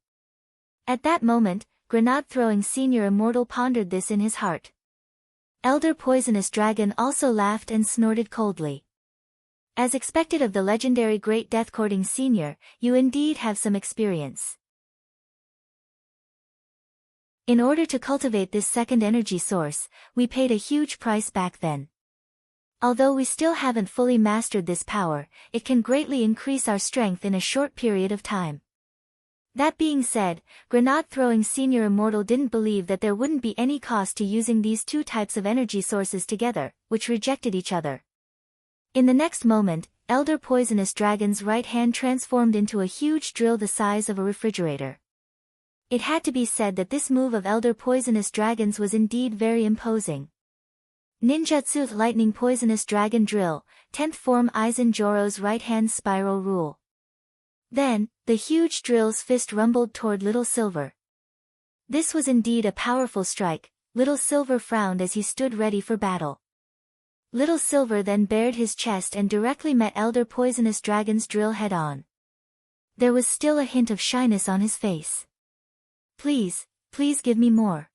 At that moment, Grenade-throwing Senior Immortal pondered this in his heart. Elder Poisonous Dragon also laughed and snorted coldly. As expected of the legendary Great Death-courting Senior, you indeed have some experience. In order to cultivate this second energy source, we paid a huge price back then. Although we still haven't fully mastered this power, it can greatly increase our strength in a short period of time. That being said, Grenade-throwing Senior Immortal didn't believe that there wouldn't be any cost to using these two types of energy sources together, which rejected each other. In the next moment, Elder Poisonous Dragon's right hand transformed into a huge drill the size of a refrigerator. It had to be said that this move of Elder Poisonous Dragon's was indeed very imposing. Ninjutsu Lightning Poisonous Dragon Drill, 10th Form Aizen Joro's right-hand spiral rule. Then, the huge drill's fist rumbled toward Little Silver. This was indeed a powerful strike. Little Silver frowned as he stood ready for battle. Little Silver then bared his chest and directly met Elder Poisonous Dragon's drill head-on. There was still a hint of shyness on his face. Please give me more.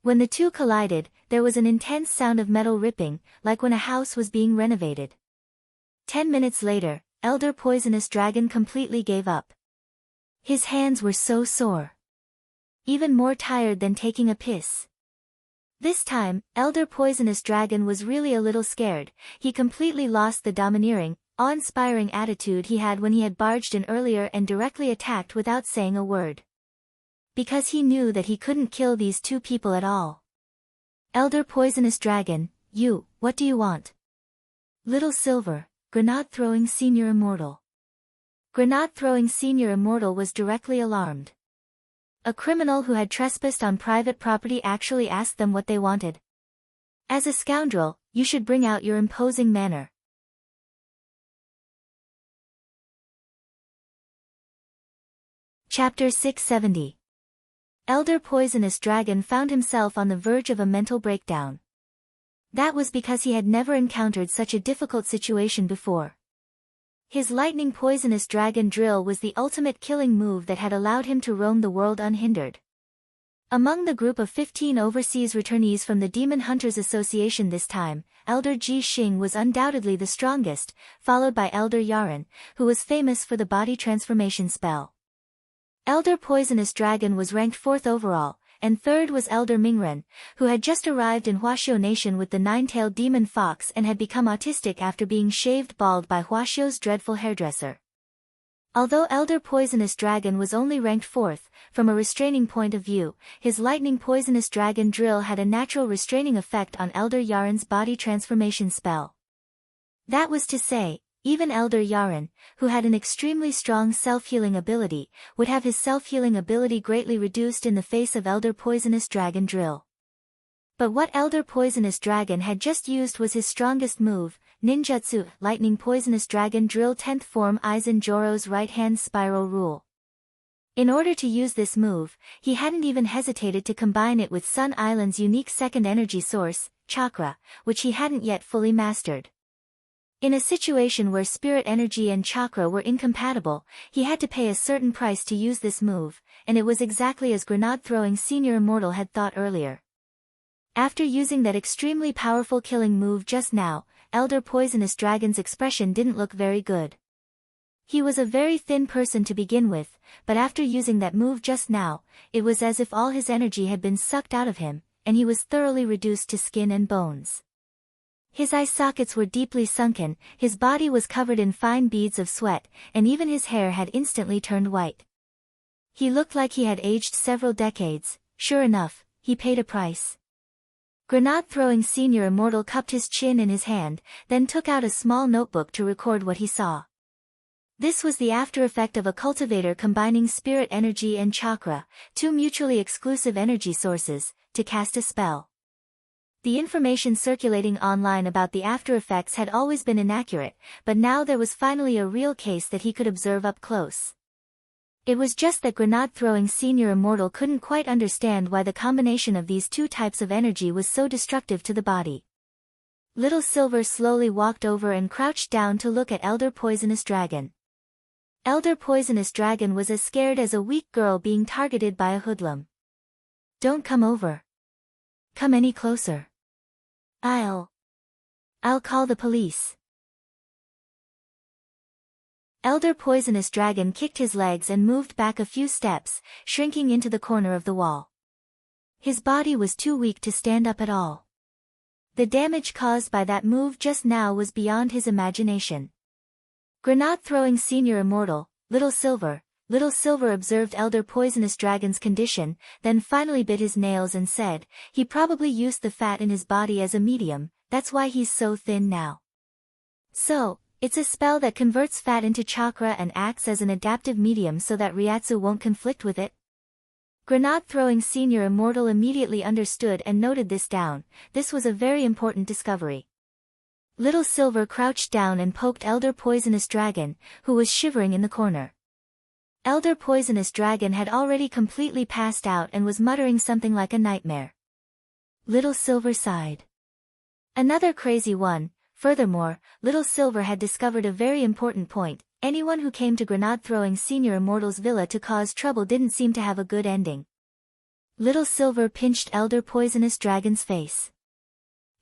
When the two collided, there was an intense sound of metal ripping, like when a house was being renovated. 10 minutes later, Elder Poisonous Dragon completely gave up. His hands were so sore. Even more tired than taking a piss. This time, Elder Poisonous Dragon was really a little scared. He completely lost the domineering, awe-inspiring attitude he had when he had barged in earlier and directly attacked without saying a word. Because he knew that he couldn't kill these two people at all. Elder Poisonous Dragon, what do you want? Little Silver, Grenade-throwing Senior Immortal. Grenade-throwing Senior Immortal was directly alarmed. A criminal who had trespassed on private property actually asked them what they wanted. As a scoundrel, you should bring out your imposing manner. Chapter 670. Elder Poisonous Dragon found himself on the verge of a mental breakdown. That was because he had never encountered such a difficult situation before. His Lightning Poisonous Dragon Drill was the ultimate killing move that had allowed him to roam the world unhindered. Among the group of 15 overseas returnees from the Demon Hunters Association this time, Elder Ji Xing was undoubtedly the strongest, followed by Elder Yaren, who was famous for the body transformation spell. Elder Poisonous Dragon was ranked 4th overall, and 3rd was Elder Mingren, who had just arrived in Huaxiao Nation with the 9-tailed demon fox and had become autistic after being shaved bald by Huaxiao's dreadful hairdresser. Although Elder Poisonous Dragon was only ranked 4th, from a restraining point of view, his Lightning Poisonous Dragon Drill had a natural restraining effect on Elder Yaren's body transformation spell. That was to say, even Elder Yaren, who had an extremely strong self-healing ability, would have his self-healing ability greatly reduced in the face of Elder Poisonous Dragon Drill. But what Elder Poisonous Dragon had just used was his strongest move, Ninjutsu Lightning Poisonous Dragon Drill 10th Form Aizen Joro's right-hand spiral rule. In order to use this move, he hadn't even hesitated to combine it with Sun Island's unique second energy source, chakra, which he hadn't yet fully mastered. In a situation where spirit energy and chakra were incompatible, he had to pay a certain price to use this move, and it was exactly as Grenade-throwing Senior Immortal had thought earlier. After using that extremely powerful killing move just now, Elder Poisonous Dragon's expression didn't look very good. He was a very thin person to begin with, but after using that move just now, it was as if all his energy had been sucked out of him, and he was thoroughly reduced to skin and bones. His eye sockets were deeply sunken, his body was covered in fine beads of sweat, and even his hair had instantly turned white. He looked like he had aged several decades. Sure enough, he paid a price. Grenade-throwing Senior Immortal cupped his chin in his hand, then took out a small notebook to record what he saw. This was the after effect of a cultivator combining spirit energy and chakra, two mutually exclusive energy sources, to cast a spell. The information circulating online about the after effects had always been inaccurate, but now there was finally a real case that he could observe up close. It was just that Grenade-throwing Senior Immortal couldn't quite understand why the combination of these two types of energy was so destructive to the body. Little Silver slowly walked over and crouched down to look at Elder Poisonous Dragon. Elder Poisonous Dragon was as scared as a weak girl being targeted by a hoodlum. "Don't come over. Come any closer. I'll call the police." Elder Poisonous Dragon kicked his legs and moved back a few steps, shrinking into the corner of the wall. His body was too weak to stand up at all. The damage caused by that move just now was beyond his imagination. Grenade-throwing Senior Immortal, Little Silver observed Elder Poisonous Dragon's condition, then finally bit his nails and said, "He probably used the fat in his body as a medium, that's why he's so thin now." "So, it's a spell that converts fat into chakra and acts as an adaptive medium so that Ryatsu won't conflict with it?" Grenade-throwing senior immortal immediately understood and noted this down. This was a very important discovery. Little Silver crouched down and poked Elder Poisonous Dragon, who was shivering in the corner. Elder Poisonous Dragon had already completely passed out and was muttering something like a nightmare. Little Silver sighed. Another crazy one. Furthermore, Little Silver had discovered a very important point. Anyone who came to Grenade-throwing Senior Immortal's villa to cause trouble didn't seem to have a good ending. Little Silver pinched Elder Poisonous Dragon's face.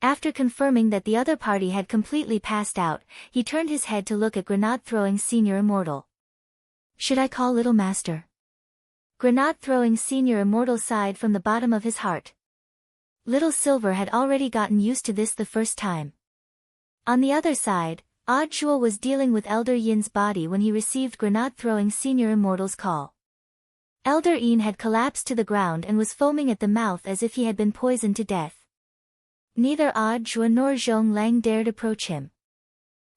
After confirming that the other party had completely passed out, he turned his head to look at Grenade-throwing Senior Immortal. Should I call Little Master? Grenade-throwing Senior Immortal sighed from the bottom of his heart. Little Silver had already gotten used to this the first time. On the other side, Odd Jewel was dealing with Elder Yin's body when he received Grenade-throwing Senior Immortal's call. Elder Yin had collapsed to the ground and was foaming at the mouth as if he had been poisoned to death. Neither Odd Jewel nor Zhong Lang dared approach him.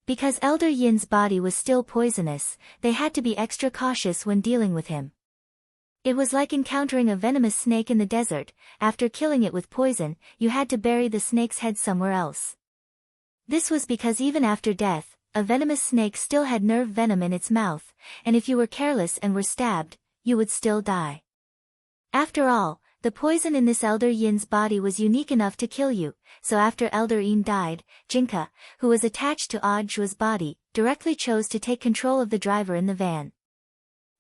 Because Elder Yin's body was still poisonous, they had to be extra cautious when dealing with him. It was like encountering a venomous snake in the desert. After killing it with poison, you had to bury the snake's head somewhere else. This was because even after death, a venomous snake still had nerve venom in its mouth, and if you were careless and were stabbed, you would still die. After all, the poison in this Elder Yin's body was unique enough to kill you, so after Elder Yin died, Jinka, who was attached to Odd Jua's body, directly chose to take control of the driver in the van.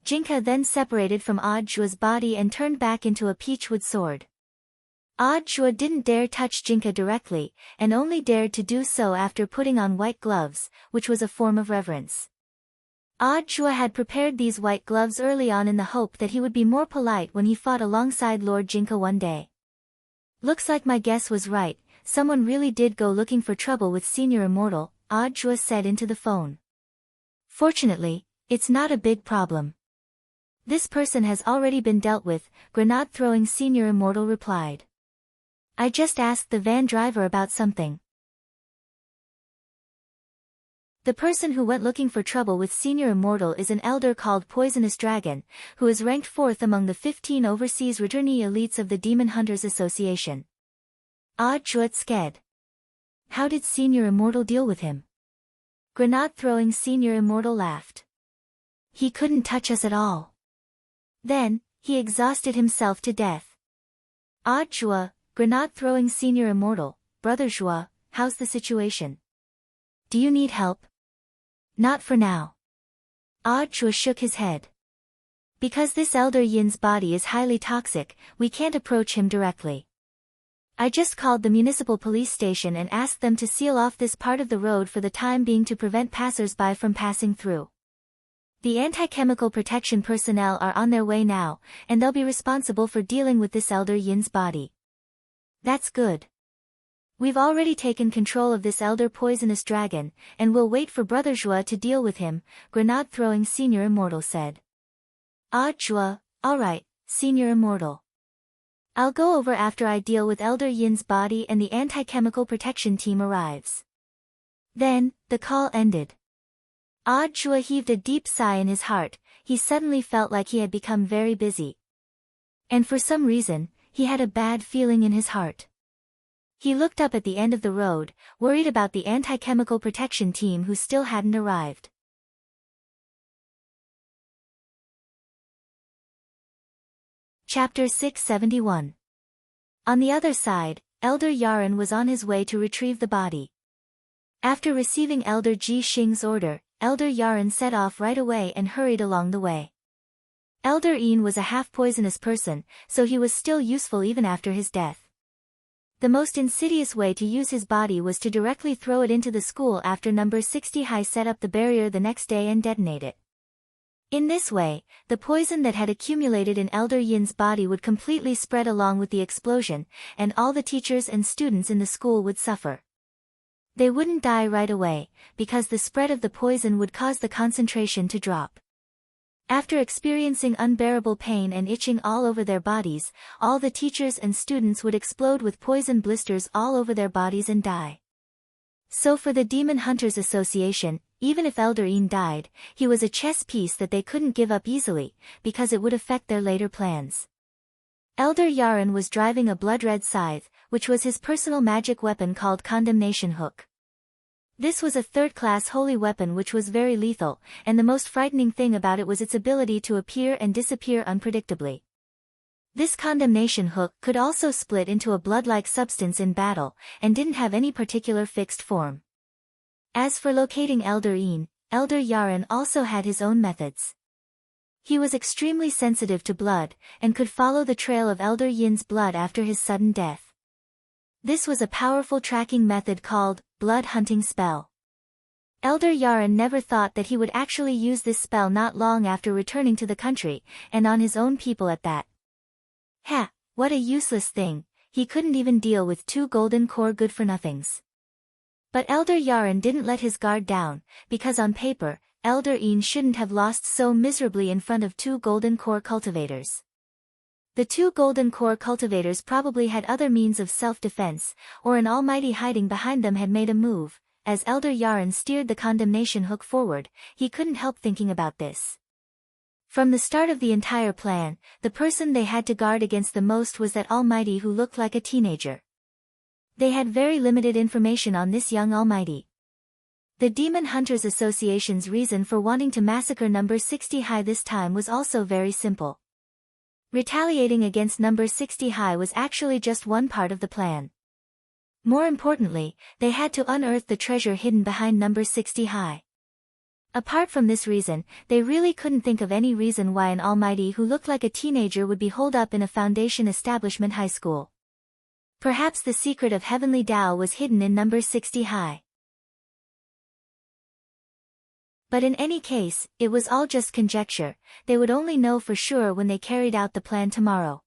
Jinka then separated from Odd Jua's body and turned back into a peachwood sword. Odd Jua didn't dare touch Jinka directly, and only dared to do so after putting on white gloves, which was a form of reverence. Odd Jua had prepared these white gloves early on in the hope that he would be more polite when he fought alongside Lord Jinka one day. Looks like my guess was right, someone really did go looking for trouble with Senior Immortal, Odd Jua said into the phone. Fortunately, it's not a big problem. This person has already been dealt with, Grenade-throwing Senior Immortal replied. I just asked the van driver about something. The person who went looking for trouble with Senior Immortal is an elder called Poisonous Dragon, who is ranked 4th among the 15 overseas returnee elites of the Demon Hunters Association. Odd Jua sked. How did Senior Immortal deal with him? Grenade-throwing Senior Immortal laughed. He couldn't touch us at all. Then, he exhausted himself to death. Odd Jua, Grenade-throwing Senior Immortal, Brother Jua, how's the situation? Do you need help? Not for now. Odd Jua shook his head. Because this Elder Yin's body is highly toxic, we can't approach him directly. I just called the municipal police station and asked them to seal off this part of the road for the time being to prevent passers-by from passing through. The anti-chemical protection personnel are on their way now, and they'll be responsible for dealing with this Elder Yin's body. That's good. We've already taken control of this Elder Poisonous Dragon, and we'll wait for Brother Jua to deal with him, Grenade-throwing Senior Immortal said. Odd Jua, alright, Senior Immortal. I'll go over after I deal with Elder Yin's body and the anti-chemical protection team arrives. Then, the call ended. Odd Jua heaved a deep sigh in his heart. He suddenly felt like he had become very busy. And for some reason, he had a bad feeling in his heart. He looked up at the end of the road, worried about the anti-chemical protection team who still hadn't arrived. Chapter 671. On the other side, Elder Yaren was on his way to retrieve the body. After receiving Elder Ji Xing's order, Elder Yaren set off right away and hurried along the way. Elder Yin was a half-poisonous person, so he was still useful even after his death. The most insidious way to use his body was to directly throw it into the school after number 60 High set up the barrier the next day and detonate it. In this way, the poison that had accumulated in Elder Yin's body would completely spread along with the explosion, and all the teachers and students in the school would suffer. They wouldn't die right away, because the spread of the poison would cause the concentration to drop. After experiencing unbearable pain and itching all over their bodies, all the teachers and students would explode with poison blisters all over their bodies and die. So for the Demon Hunters Association, even if Elder Yin died, he was a chess piece that they couldn't give up easily, because it would affect their later plans. Elder Yaren was driving a blood-red scythe, which was his personal magic weapon called Condemnation Hook. This was a third-class holy weapon which was very lethal, and the most frightening thing about it was its ability to appear and disappear unpredictably. This Condemnation Hook could also split into a blood-like substance in battle, and didn't have any particular fixed form. As for locating Elder Een, Elder Yaren also had his own methods. He was extremely sensitive to blood, and could follow the trail of Elder Yin's blood after his sudden death. This was a powerful tracking method called blood hunting spell. Elder Yaren never thought that he would actually use this spell not long after returning to the country, and on his own people at that. Ha, what a useless thing, he couldn't even deal with 2 golden core good-for-nothings. But Elder Yaren didn't let his guard down, because on paper, Elder Een shouldn't have lost so miserably in front of 2 golden core cultivators. The 2 golden core cultivators probably had other means of self-defense, or an almighty hiding behind them had made a move. As Elder Yaren steered the Condemnation Hook forward, he couldn't help thinking about this. From the start of the entire plan, the person they had to guard against the most was that almighty who looked like a teenager. They had very limited information on this young almighty. The Demon Hunters Association's reason for wanting to massacre number 60 High this time was also very simple. Retaliating against number 60 High was actually just one part of the plan. More importantly, they had to unearth the treasure hidden behind number 60 High. Apart from this reason, they really couldn't think of any reason why an almighty who looked like a teenager would be holed up in a Foundation Establishment high school. Perhaps the secret of Heavenly Tao was hidden in number 60 High. But in any case, it was all just conjecture. They would only know for sure when they carried out the plan tomorrow.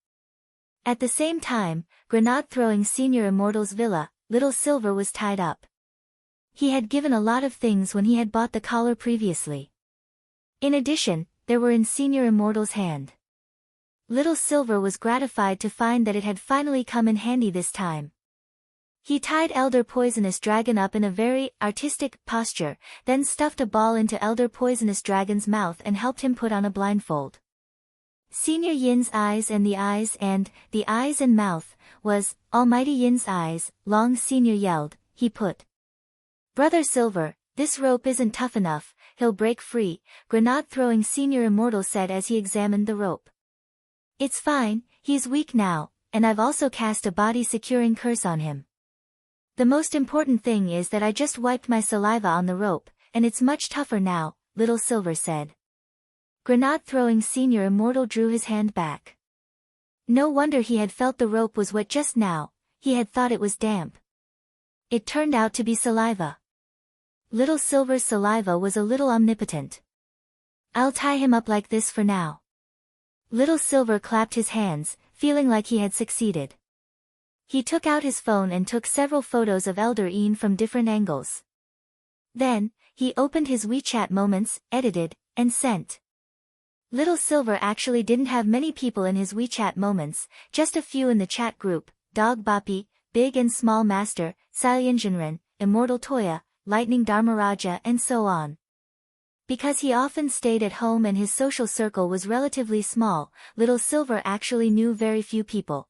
At the same time, grenade-throwing Senior Immortal's villa, Little Silver was tied up. He had given a lot of things when he had bought the collar previously. In addition, there were in Senior Immortal's hand. Little Silver was gratified to find that it had finally come in handy this time. He tied Elder Poisonous Dragon up in a very artistic posture, then stuffed a ball into Elder Poisonous Dragon's mouth and helped him put on a blindfold. Senior Yin's eyes and the eyes and mouth, was Almighty Yin's eyes. Long Senior yelled, he put. Brother Silver, this rope isn't tough enough, he'll break free, grenade-throwing Senior Immortal said as he examined the rope. It's fine, he's weak now, and I've also cast a body-securing curse on him. The most important thing is that I just wiped my saliva on the rope, and it's much tougher now, Little Silver said. Grenade-throwing Senior Immortal drew his hand back. No wonder he had felt the rope was wet just now, he had thought it was damp. It turned out to be saliva. Little Silver's saliva was a little omnipotent. I'll tie him up like this for now. Little Silver clapped his hands, feeling like he had succeeded. He took out his phone and took several photos of Elder Een from different angles. Then, he opened his WeChat moments, edited, and sent. Little Silver actually didn't have many people in his WeChat moments, just a few in the chat group, Dog Bapi, Big and Small Master, Salyanjinran, Immortal Toya, Lightning Dharmaraja and so on. Because he often stayed at home and his social circle was relatively small, Little Silver actually knew very few people.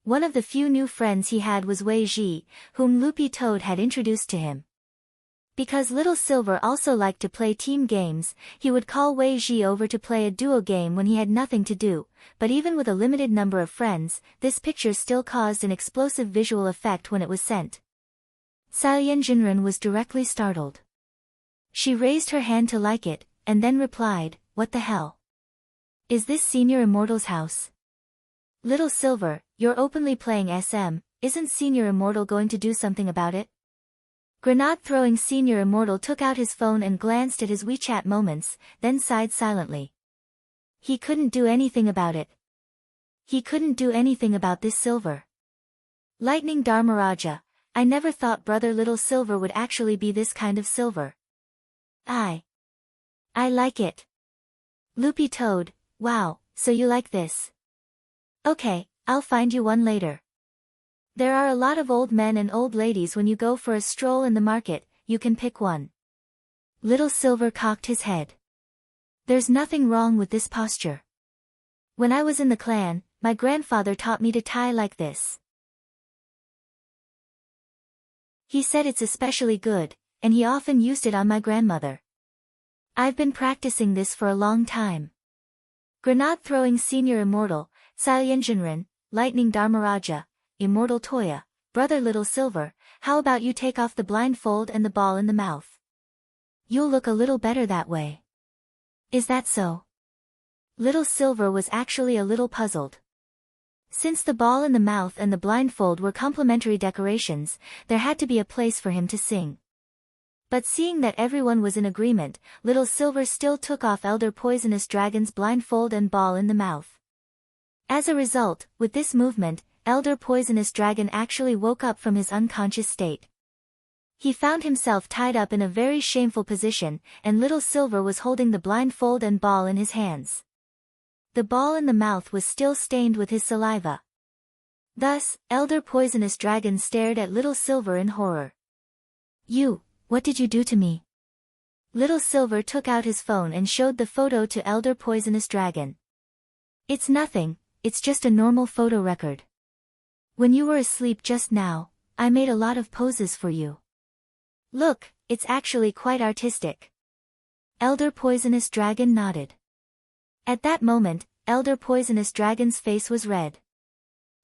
One of the few new friends he had was Wei Ji, whom Loopy Toad had introduced to him. Because Little Silver also liked to play team games, he would call Wei Ji over to play a duo game when he had nothing to do, but even with a limited number of friends, this picture still caused an explosive visual effect when it was sent. Salyanjinran was directly startled. She raised her hand to like it, and then replied, "What the hell? Is this Senior Immortal's house?" Little Silver, you're openly playing SM, isn't Senior Immortal going to do something about it? Grenade-throwing Senior Immortal took out his phone and glanced at his WeChat moments, then sighed silently. He couldn't do anything about it. He couldn't do anything about this Silver. Lightning Dharmaraja, I never thought Brother Little Silver would actually be this kind of silver. I like it. Loopy Toad, wow, so you like this. Okay, I'll find you one later. There are a lot of old men and old ladies when you go for a stroll in the market, you can pick one. Little Silver cocked his head. There's nothing wrong with this posture. When I was in the clan, my grandfather taught me to tie like this. He said it's especially good, and he often used it on my grandmother. I've been practicing this for a long time. Grenade throwing senior immortal, Silyenjanran, lightning Dharmaraja, immortal Toya, brother Little Silver, how about you take off the blindfold and the ball in the mouth? You'll look a little better that way. Is that so? Little Silver was actually a little puzzled. Since the ball in the mouth and the blindfold were complementary decorations, there had to be a place for him to sing. But seeing that everyone was in agreement, Little Silver still took off Elder Poisonous Dragon's blindfold and ball in the mouth. As a result, with this movement, Elder Poisonous Dragon actually woke up from his unconscious state. He found himself tied up in a very shameful position, and Little Silver was holding the blindfold and ball in his hands. The ball in the mouth was still stained with his saliva. Thus, Elder Poisonous Dragon stared at Little Silver in horror. What did you do to me? Little Silver took out his phone and showed the photo to Elder Poisonous Dragon. It's nothing, it's just a normal photo record. When you were asleep just now, I made a lot of poses for you. Look, it's actually quite artistic. Elder Poisonous Dragon nodded. At that moment, Elder Poisonous Dragon's face was red.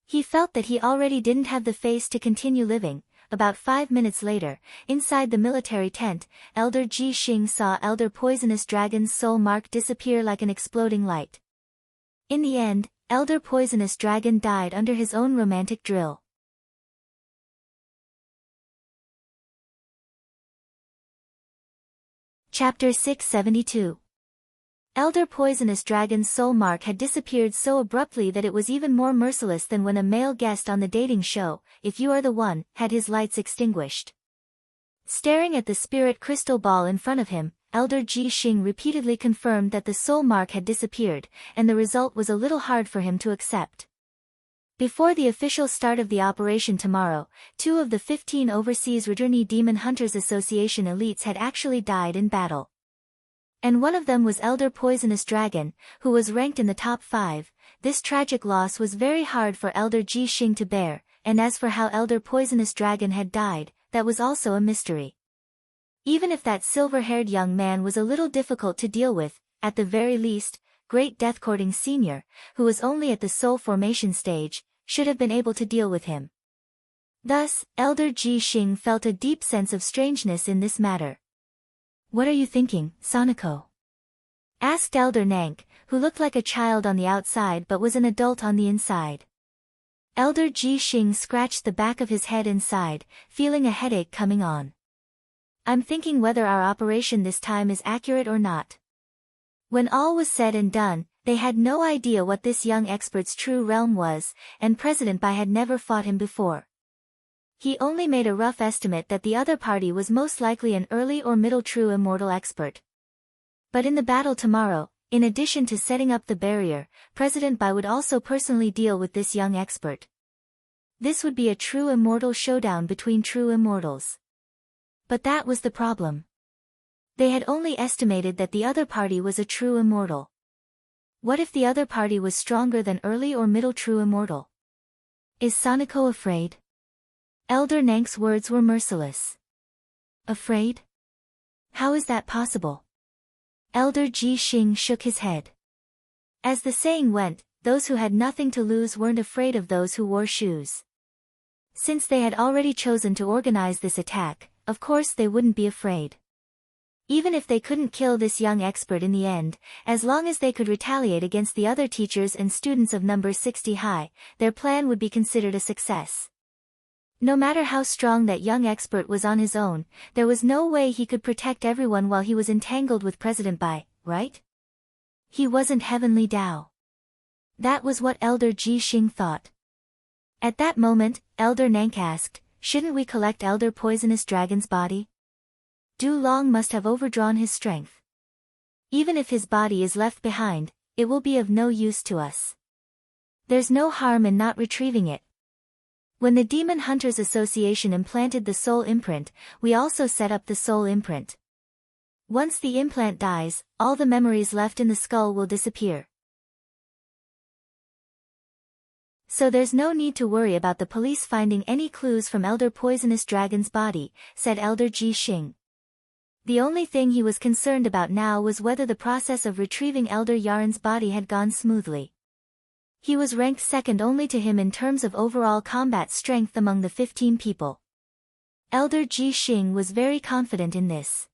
He felt that he already didn't have the face to continue living. About 5 minutes later, inside the military tent, Elder Ji Xing saw Elder Poisonous Dragon's soul mark disappear like an exploding light. In the end, Elder Poisonous Dragon died under his own romantic drill. Chapter 672. Elder Poisonous Dragon's soul mark had disappeared so abruptly that it was even more merciless than when a male guest on the dating show, If You Are the One, had his lights extinguished. Staring at the spirit crystal ball in front of him, Elder Ji Xing repeatedly confirmed that the soul mark had disappeared, and the result was a little hard for him to accept. Before the official start of the operation tomorrow, 2 of the 15 Overseas Returnee Demon Hunters Association elites had actually died in battle. And one of them was Elder Poisonous Dragon, who was ranked in the top 5. This tragic loss was very hard for Elder Ji Xing to bear, and as for how Elder Poisonous Dragon had died, that was also a mystery. Even if that silver-haired young man was a little difficult to deal with, at the very least, Great Deathcourting Sr., who was only at the soul formation stage, should have been able to deal with him. Thus, Elder Ji Xing felt a deep sense of strangeness in this matter. What are you thinking, Sanako? Asked Elder Nank, who looked like a child on the outside but was an adult on the inside. Elder Ji Xing scratched the back of his head and sighed, feeling a headache coming on. I'm thinking whether our operation this time is accurate or not. When all was said and done, they had no idea what this young expert's true realm was, and President Bai had never fought him before. He only made a rough estimate that the other party was most likely an early or middle true immortal expert. But in the battle tomorrow, in addition to setting up the barrier, President Bai would also personally deal with this young expert. This would be a true immortal showdown between true immortals. But that was the problem. They had only estimated that the other party was a true immortal. What if the other party was stronger than early or middle true immortal? Is Sanako afraid? Elder Nank's words were merciless. Afraid? How is that possible? Elder Ji Xing shook his head. As the saying went, those who had nothing to lose weren't afraid of those who wore shoes. Since they had already chosen to organize this attack, of course they wouldn't be afraid. Even if they couldn't kill this young expert in the end, as long as they could retaliate against the other teachers and students of number 60 high, their plan would be considered a success. No matter how strong that young expert was on his own, there was no way he could protect everyone while he was entangled with President Bai, right? He wasn't Heavenly Tao. That was what Elder Ji Xing thought. At that moment, Elder Nank asked, shouldn't we collect Elder Poisonous Dragon's body? Du Long must have overdrawn his strength. Even if his body is left behind, it will be of no use to us. There's no harm in not retrieving it. When the Demon Hunters Association implanted the soul imprint, we also set up the soul imprint. Once the implant dies, all the memories left in the skull will disappear. So there's no need to worry about the police finding any clues from Elder Poisonous Dragon's body, said Elder Ji Xing. The only thing he was concerned about now was whether the process of retrieving Elder Yaren's body had gone smoothly. He was ranked second only to him in terms of overall combat strength among the 15 people. Elder Ji Xing was very confident in this.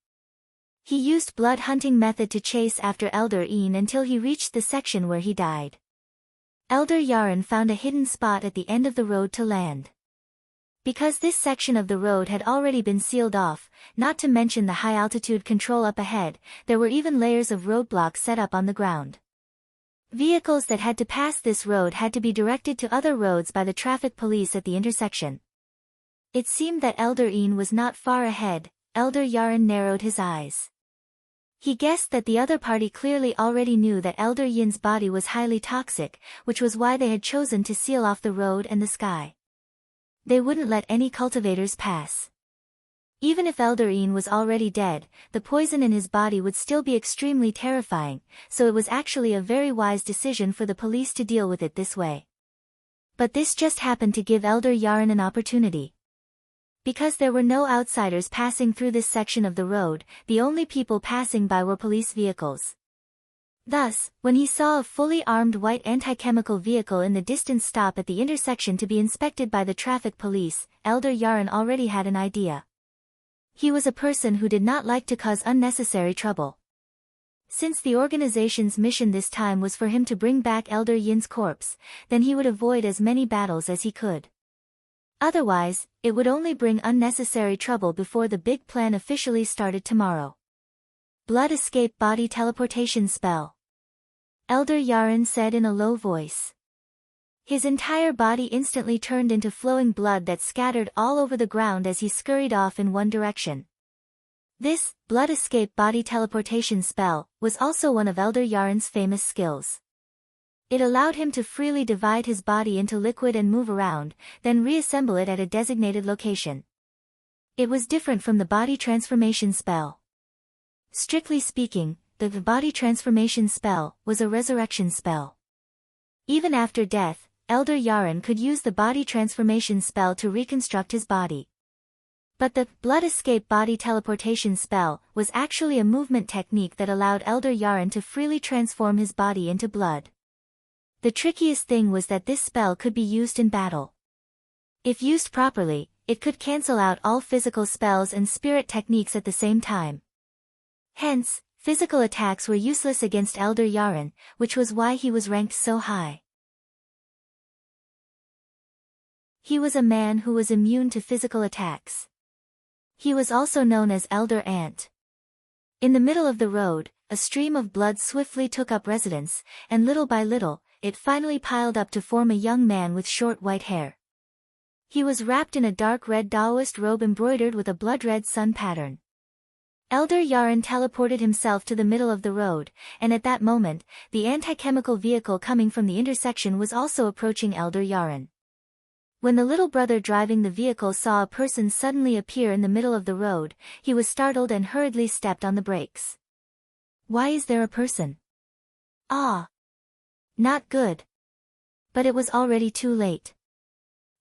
He used blood hunting method to chase after Elder Yin until he reached the section where he died. Elder Yaren found a hidden spot at the end of the road to land. Because this section of the road had already been sealed off, not to mention the high-altitude control up ahead, there were even layers of roadblocks set up on the ground. Vehicles that had to pass this road had to be directed to other roads by the traffic police at the intersection. It seemed that Elder Yin was not far ahead. Elder Yaren narrowed his eyes. He guessed that the other party clearly already knew that Elder Yin's body was highly toxic, which was why they had chosen to seal off the road and the sky. They wouldn't let any cultivators pass. Even if Elder Yin was already dead, the poison in his body would still be extremely terrifying, so it was actually a very wise decision for the police to deal with it this way. But this just happened to give Elder Yaren an opportunity. Because there were no outsiders passing through this section of the road, the only people passing by were police vehicles. Thus, when he saw a fully armed white anti-chemical vehicle in the distance stop at the intersection to be inspected by the traffic police, Elder Yaren already had an idea. He was a person who did not like to cause unnecessary trouble. Since the organization's mission this time was for him to bring back Elder Yin's corpse, then he would avoid as many battles as he could. Otherwise, it would only bring unnecessary trouble before the big plan officially started tomorrow. Blood escape body teleportation spell. Elder Yaren said in a low voice. His entire body instantly turned into flowing blood that scattered all over the ground as he scurried off in one direction. This, blood escape body teleportation spell, was also one of Elder Yaren's famous skills. It allowed him to freely divide his body into liquid and move around, then reassemble it at a designated location. It was different from the body transformation spell. Strictly speaking, the body transformation spell was a resurrection spell. Even after death, Elder Yaren could use the body transformation spell to reconstruct his body. But the blood escape body teleportation spell was actually a movement technique that allowed Elder Yaren to freely transform his body into blood. The trickiest thing was that this spell could be used in battle. If used properly, it could cancel out all physical spells and spirit techniques at the same time. Hence, physical attacks were useless against Elder Yaren, which was why he was ranked so high. He was a man who was immune to physical attacks. He was also known as Elder Ant. In the middle of the road, a stream of blood swiftly took up residence, and little by little, it finally piled up to form a young man with short white hair. He was wrapped in a dark red Taoist robe embroidered with a blood-red sun pattern. Elder Yaren teleported himself to the middle of the road, and at that moment, the anti-chemical vehicle coming from the intersection was also approaching Elder Yaren. When the little brother driving the vehicle saw a person suddenly appear in the middle of the road, he was startled and hurriedly stepped on the brakes. Why is there a person? Ah! Not good. But it was already too late.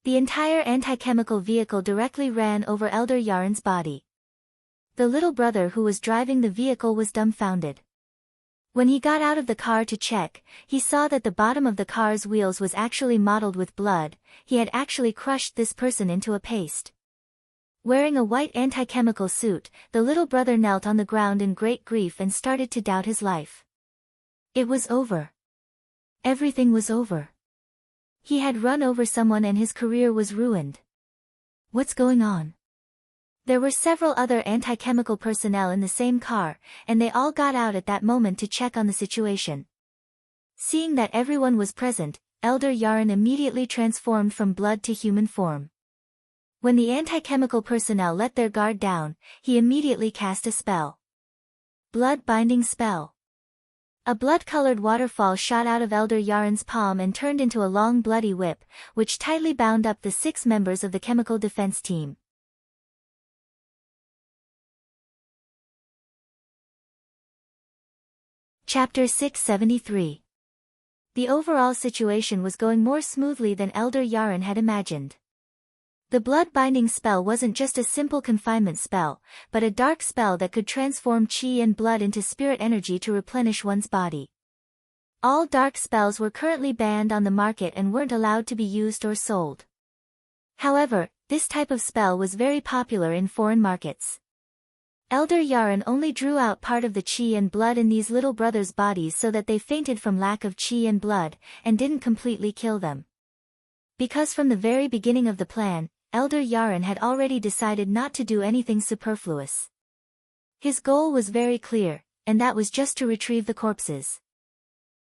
The entire anti-chemical vehicle directly ran over Elder Yaren's body. The little brother who was driving the vehicle was dumbfounded. When he got out of the car to check, he saw that the bottom of the car's wheels was actually mottled with blood. He had actually crushed this person into a paste. Wearing a white anti-chemical suit, the little brother knelt on the ground in great grief and started to doubt his life. It was over. Everything was over. He had run over someone and his career was ruined. What's going on? There were several other anti-chemical personnel in the same car, and they all got out at that moment to check on the situation. Seeing that everyone was present, Elder Yaren immediately transformed from blood to human form. When the anti-chemical personnel let their guard down, he immediately cast a spell. Blood binding spell. A blood-colored waterfall shot out of Elder Yaren's palm and turned into a long bloody whip, which tightly bound up the 6 members of the chemical defense team. Chapter 673. The overall situation was going more smoothly than Elder Yaren had imagined. The blood-binding spell wasn't just a simple confinement spell, but a dark spell that could transform chi and blood into spirit energy to replenish one's body. All dark spells were currently banned on the market and weren't allowed to be used or sold. However, this type of spell was very popular in foreign markets. Elder Yaren only drew out part of the chi and blood in these little brothers' bodies so that they fainted from lack of chi and blood, and didn't completely kill them. Because from the very beginning of the plan, Elder Yaren had already decided not to do anything superfluous. His goal was very clear, and that was just to retrieve the corpses.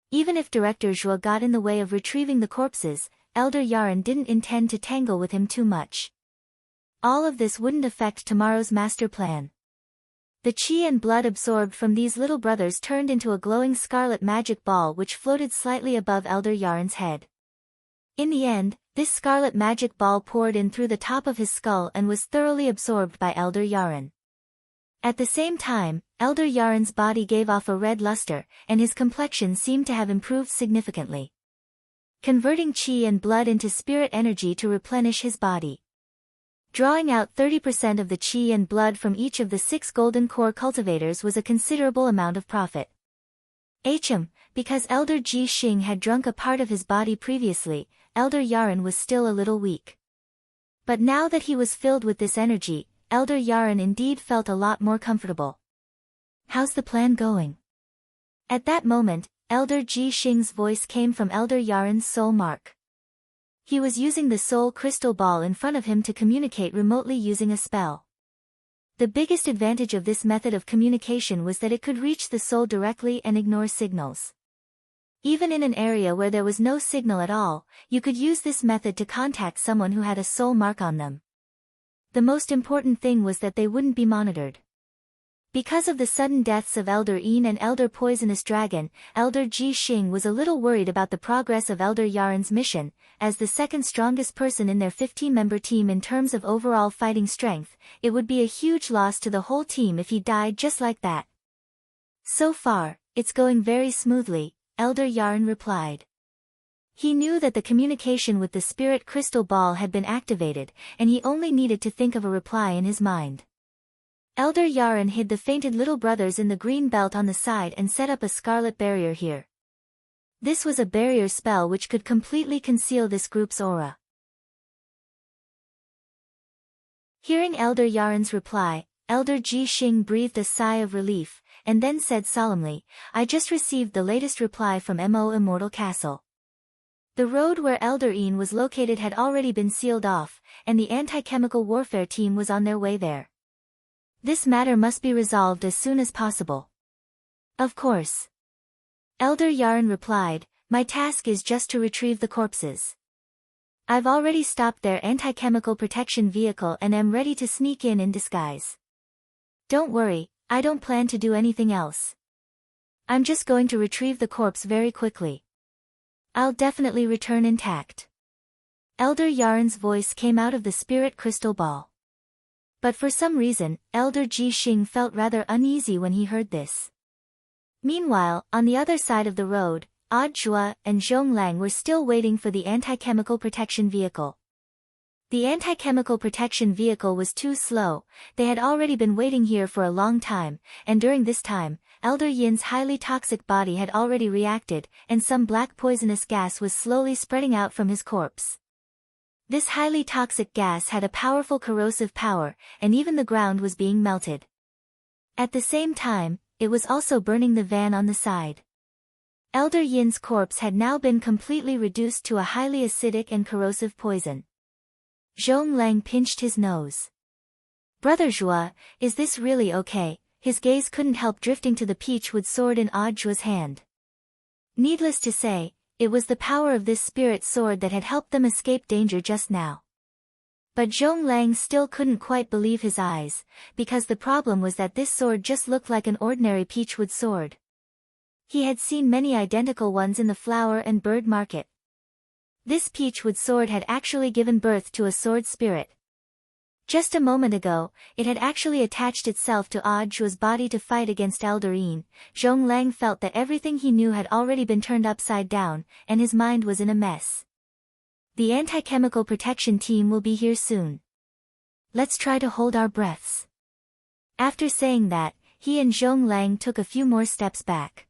Even if Director Zhuo got in the way of retrieving the corpses, Elder Yaren didn't intend to tangle with him too much. All of this wouldn't affect tomorrow's master plan. The chi and blood absorbed from these little brothers turned into a glowing scarlet magic ball which floated slightly above Elder Yaren's head. In the end, this scarlet magic ball poured in through the top of his skull and was thoroughly absorbed by Elder Yaren. At the same time, Elder Yaren's body gave off a red luster, and his complexion seemed to have improved significantly, converting chi and blood into spirit energy to replenish his body. Drawing out 30% of the chi and blood from each of the 6 golden core cultivators was a considerable amount of profit. Because Elder Ji Xing had drunk a part of his body previously, Elder Yaren was still a little weak. But now that he was filled with this energy, Elder Yaren indeed felt a lot more comfortable. "How's the plan going?" At that moment, Elder Ji Xing's voice came from Elder Yaren's soul mark. He was using the soul crystal ball in front of him to communicate remotely using a spell. The biggest advantage of this method of communication was that it could reach the soul directly and ignore signals. Even in an area where there was no signal at all, you could use this method to contact someone who had a soul mark on them. The most important thing was that they wouldn't be monitored. Because of the sudden deaths of Elder Yin and Elder Poisonous Dragon, Elder Ji Xing was a little worried about the progress of Elder Yaren's mission. As the second strongest person in their 15-member team in terms of overall fighting strength, it would be a huge loss to the whole team if he died just like that. "So far, it's going very smoothly," Elder Yaren replied. He knew that the communication with the spirit crystal ball had been activated, and he only needed to think of a reply in his mind. Elder Yaren hid the fainted little brothers in the green belt on the side and set up a scarlet barrier here. This was a barrier spell which could completely conceal this group's aura. Hearing Elder Yaren's reply, Elder Ji Xing breathed a sigh of relief, and then said solemnly, "I just received the latest reply from Mo Immortal Castle. The road where Elder Yin was located had already been sealed off, and the anti-chemical warfare team was on their way there. This matter must be resolved as soon as possible." "Of course," Elder Yaren replied, "my task is just to retrieve the corpses. I've already stopped their anti-chemical protection vehicle and am ready to sneak in disguise. Don't worry, I don't plan to do anything else. I'm just going to retrieve the corpse very quickly. I'll definitely return intact." Elder Yaren's voice came out of the spirit crystal ball. But for some reason, Elder Ji Xing felt rather uneasy when he heard this. Meanwhile, on the other side of the road, Odd Zhua and Zhong Lang were still waiting for the anti-chemical protection vehicle. The anti-chemical protection vehicle was too slow. They had already been waiting here for a long time, and during this time, Elder Yin's highly toxic body had already reacted, and some black poisonous gas was slowly spreading out from his corpse. This highly toxic gas had a powerful corrosive power, and even the ground was being melted. At the same time, it was also burning the van on the side. Elder Yin's corpse had now been completely reduced to a highly acidic and corrosive poison. Zhong Lang pinched his nose. "Brother Zhua, is this really okay?" His gaze couldn't help drifting to the peachwood sword in Odd Zhua's hand. Needless to say, it was the power of this spirit sword that had helped them escape danger just now. But Zhong Lang still couldn't quite believe his eyes, because the problem was that this sword just looked like an ordinary peachwood sword. He had seen many identical ones in the flower and bird market. This peachwood sword had actually given birth to a sword spirit. Just a moment ago, it had actually attached itself to Ajua's body to fight against Elder Yin. Zhong Lang felt that everything he knew had already been turned upside down, and his mind was in a mess. The anti-chemical protection team will be here soon. Let's try to hold our breaths. After saying that, he and Zhong Lang took a few more steps back.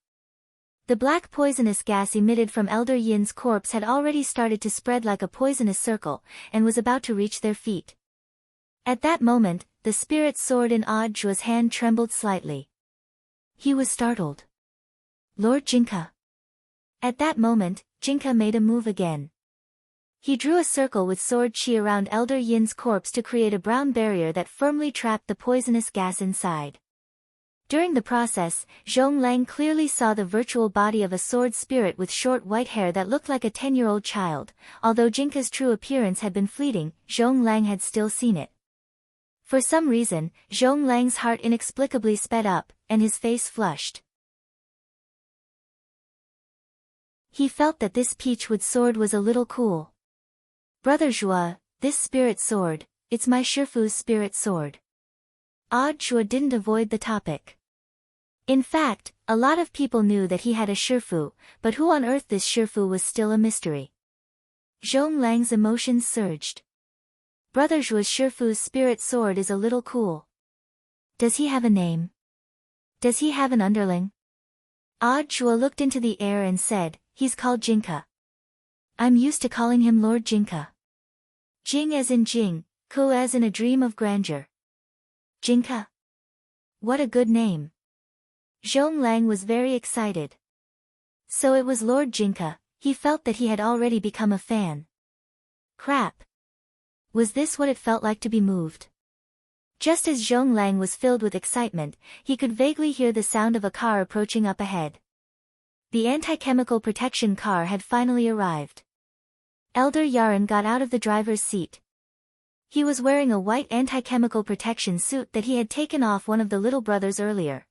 The black poisonous gas emitted from Elder Yin's corpse had already started to spread like a poisonous circle, and was about to reach their feet. At that moment, the spirit sword in Ajua's hand trembled slightly. He was startled. Lord Jinka. At that moment, Jinka made a move again. He drew a circle with sword chi around Elder Yin's corpse to create a brown barrier that firmly trapped the poisonous gas inside. During the process, Zhong Lang clearly saw the virtual body of a sword spirit with short white hair that looked like a 10-year-old child. Although Jinka's true appearance had been fleeting, Zhong Lang had still seen it. For some reason, Zhong Lang's heart inexplicably sped up, and his face flushed. He felt that this peachwood sword was a little cool. Brother Zhua, this spirit sword, it's my Shifu's spirit sword. Zhua didn't avoid the topic. In fact, a lot of people knew that he had a Shifu, but who on earth this Shifu was still a mystery. Zhong Lang's emotions surged. Brother Zhua's Shifu's spirit sword is a little cool. Does he have a name? Does he have an underling? Zhua looked into the air and said, he's called Jinka. I'm used to calling him Lord Jinka. Jing as in Jing, Ku as in a dream of grandeur. Jinka? What a good name. Zhong Lang was very excited. So it was Lord Jinka. He felt that he had already become a fan. Crap. Was this what it felt like to be moved? Just as Zhong Lang was filled with excitement, he could vaguely hear the sound of a car approaching up ahead. The anti-chemical protection car had finally arrived. Elder Yaren got out of the driver's seat. He was wearing a white anti-chemical protection suit that he had taken off one of the little brothers earlier.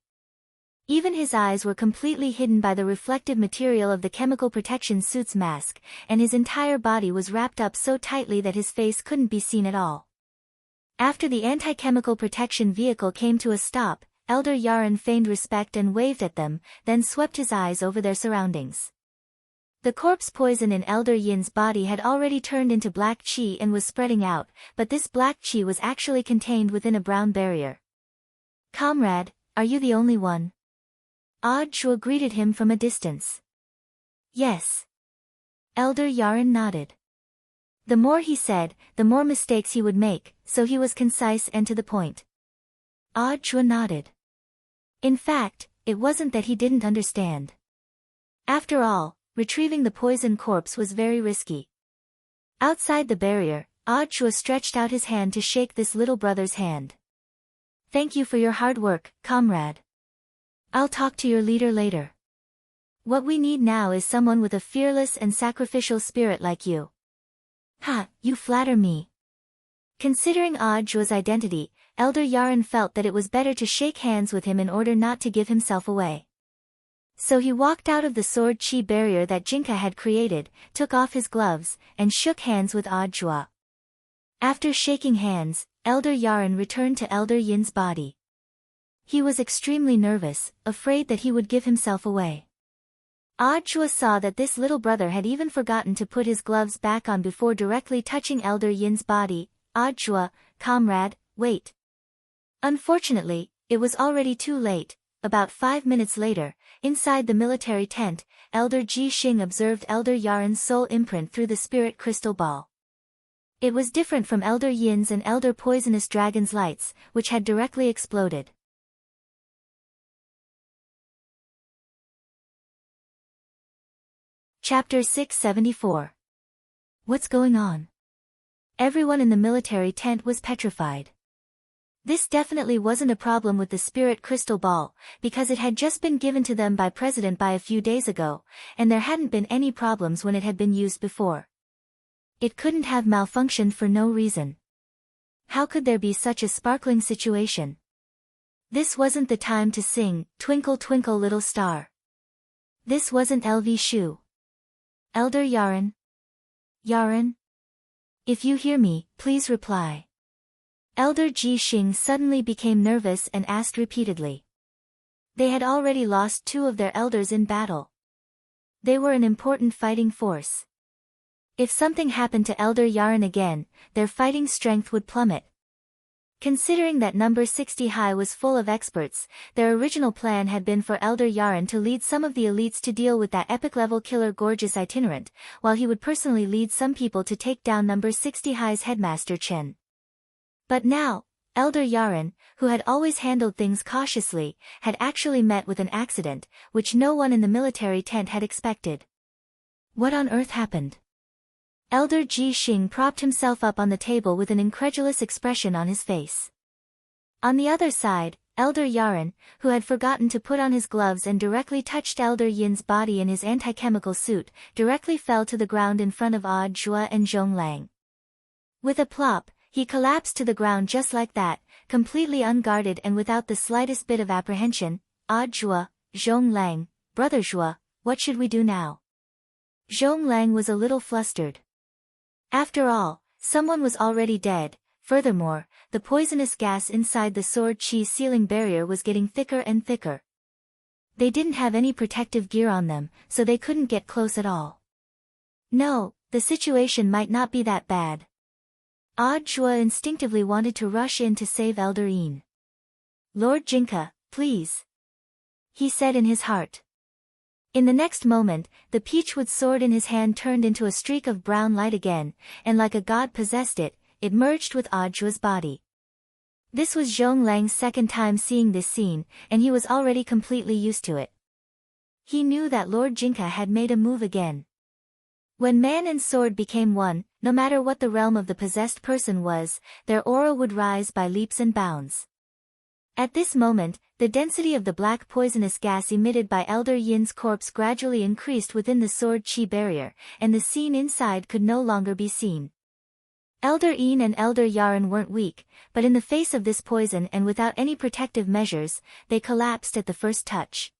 Even his eyes were completely hidden by the reflective material of the chemical protection suit's mask, and his entire body was wrapped up so tightly that his face couldn't be seen at all. After the anti-chemical protection vehicle came to a stop, Elder Yaren feigned respect and waved at them, then swept his eyes over their surroundings. The corpse poison in Elder Yin's body had already turned into black qi and was spreading out, but this black qi was actually contained within a brown barrier. Comrade, are you the only one? Zhua greeted him from a distance. Yes. Elder Yaren nodded. The more he said, the more mistakes he would make, so he was concise and to the point. Zhua nodded. In fact, it wasn't that he didn't understand. After all, retrieving the poison corpse was very risky. Outside the barrier, Zhua stretched out his hand to shake this little brother's hand. Thank you for your hard work, comrade. I'll talk to your leader later. What we need now is someone with a fearless and sacrificial spirit like you. Ha, you flatter me. Considering Zhua's identity, Elder Yaren felt that it was better to shake hands with him in order not to give himself away. So he walked out of the sword chi barrier that Jinka had created, took off his gloves, and shook hands with Zhua. After shaking hands, Elder Yaren returned to Elder Yin's body. He was extremely nervous, afraid that he would give himself away. Zhua saw that this little brother had even forgotten to put his gloves back on before directly touching Elder Yin's body. Zhua, comrade, wait. Unfortunately, it was already too late. About 5 minutes later, inside the military tent, Elder Ji Xing observed Elder Yaren's soul imprint through the spirit crystal ball. It was different from Elder Yin's and Elder Poisonous Dragon's lights, which had directly exploded. Chapter 674. What's going on? Everyone in the military tent was petrified. This definitely wasn't a problem with the spirit crystal ball, because it had just been given to them by President Bai a few days ago, and there hadn't been any problems when it had been used before. It couldn't have malfunctioned for no reason. How could there be such a sparkling situation? This wasn't the time to sing, Twinkle Twinkle Little Star. This wasn't LV Shu. Elder Yaren? Yaren? If you hear me, please reply. Elder Ji Xing suddenly became nervous and asked repeatedly. They had already lost 2 of their elders in battle. They were an important fighting force. If something happened to Elder Yaren again, their fighting strength would plummet. Considering that number 60 high was full of experts, their original plan had been for Elder Yaren to lead some of the elites to deal with that epic-level killer Gorgeous Itinerant, while he would personally lead some people to take down number 60 high's headmaster Chen. But now, Elder Yaren, who had always handled things cautiously, had actually met with an accident, which no one in the military tent had expected. What on earth happened? Elder Ji Xing propped himself up on the table with an incredulous expression on his face. On the other side, Elder Yaren, who had forgotten to put on his gloves and directly touched Elder Yin's body in his anti-chemical suit, directly fell to the ground in front of Odd Zhua and Zhong Lang. With a plop, he collapsed to the ground just like that, completely unguarded and without the slightest bit of apprehension. Odd Zhua, Zhong Lang, Brother Zhua, what should we do now? Zhong Lang was a little flustered. After all, someone was already dead. Furthermore, the poisonous gas inside the sword chi sealing barrier was getting thicker and thicker. They didn't have any protective gear on them, so they couldn't get close at all. No, the situation might not be that bad. Odd Zhua instinctively wanted to rush in to save Elder Yin. Lord Jinka, please, he said in his heart. In the next moment, the peachwood sword in his hand turned into a streak of brown light again, and like a god possessed it, it merged with Odd Zhua's body. This was Zhong Lang's second time seeing this scene, and he was already completely used to it. He knew that Lord Jinka had made a move again. When man and sword became one, no matter what the realm of the possessed person was, their aura would rise by leaps and bounds. At this moment, the density of the black poisonous gas emitted by Elder Yin's corpse gradually increased within the sword chi barrier, and the scene inside could no longer be seen. Elder Yin and Elder Yaren weren't weak, but in the face of this poison and without any protective measures, they collapsed at the first touch.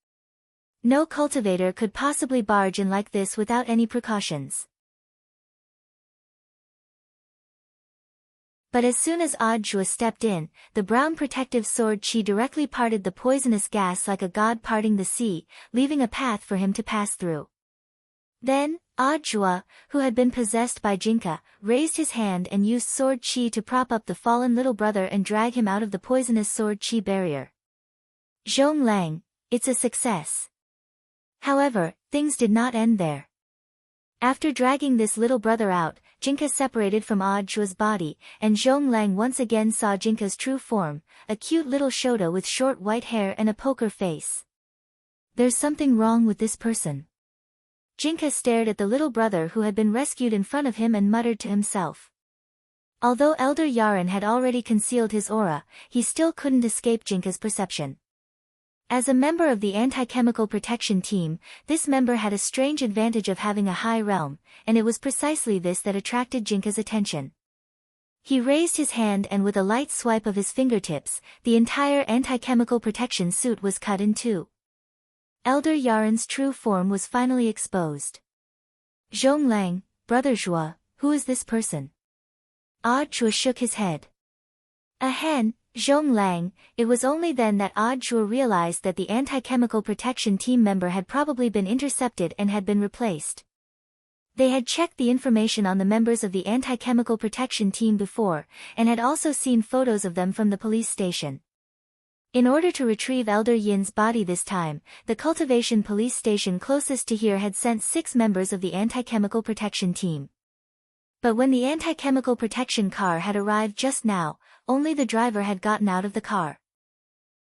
No cultivator could possibly barge in like this without any precautions. But as soon as Odd Zhua stepped in, the brown protective sword chi directly parted the poisonous gas like a god parting the sea, leaving a path for him to pass through. Then, Odd Zhua, who had been possessed by Jinka, raised his hand and used sword chi to prop up the fallen little brother and drag him out of the poisonous sword chi barrier. Zhong Lang, it's a success. However, things did not end there. After dragging this little brother out, Jinka separated from Odd Zhua's body, and Zhong Lang once again saw Jinka's true form, a cute little Shota with short white hair and a poker face. There's something wrong with this person. Jinka stared at the little brother who had been rescued in front of him and muttered to himself. Although Elder Yaren had already concealed his aura, he still couldn't escape Jinka's perception. As a member of the anti-chemical protection team, this member had a strange advantage of having a high realm, and it was precisely this that attracted Jinka's attention. He raised his hand and with a light swipe of his fingertips, the entire anti-chemical protection suit was cut in two. Elder Yaren's true form was finally exposed. Zhong Lang, Brother Zhua, who is this person? Odd Zhua shook his head. A hen, Zhong Lang. It was only then that Odd Zhua realized that the anti-chemical protection team member had probably been intercepted and had been replaced. They had checked the information on the members of the anti-chemical protection team before, and had also seen photos of them from the police station. In order to retrieve Elder Yin's body this time, the cultivation police station closest to here had sent 6 members of the anti-chemical protection team. But when the anti-chemical protection car had arrived just now, only the driver had gotten out of the car.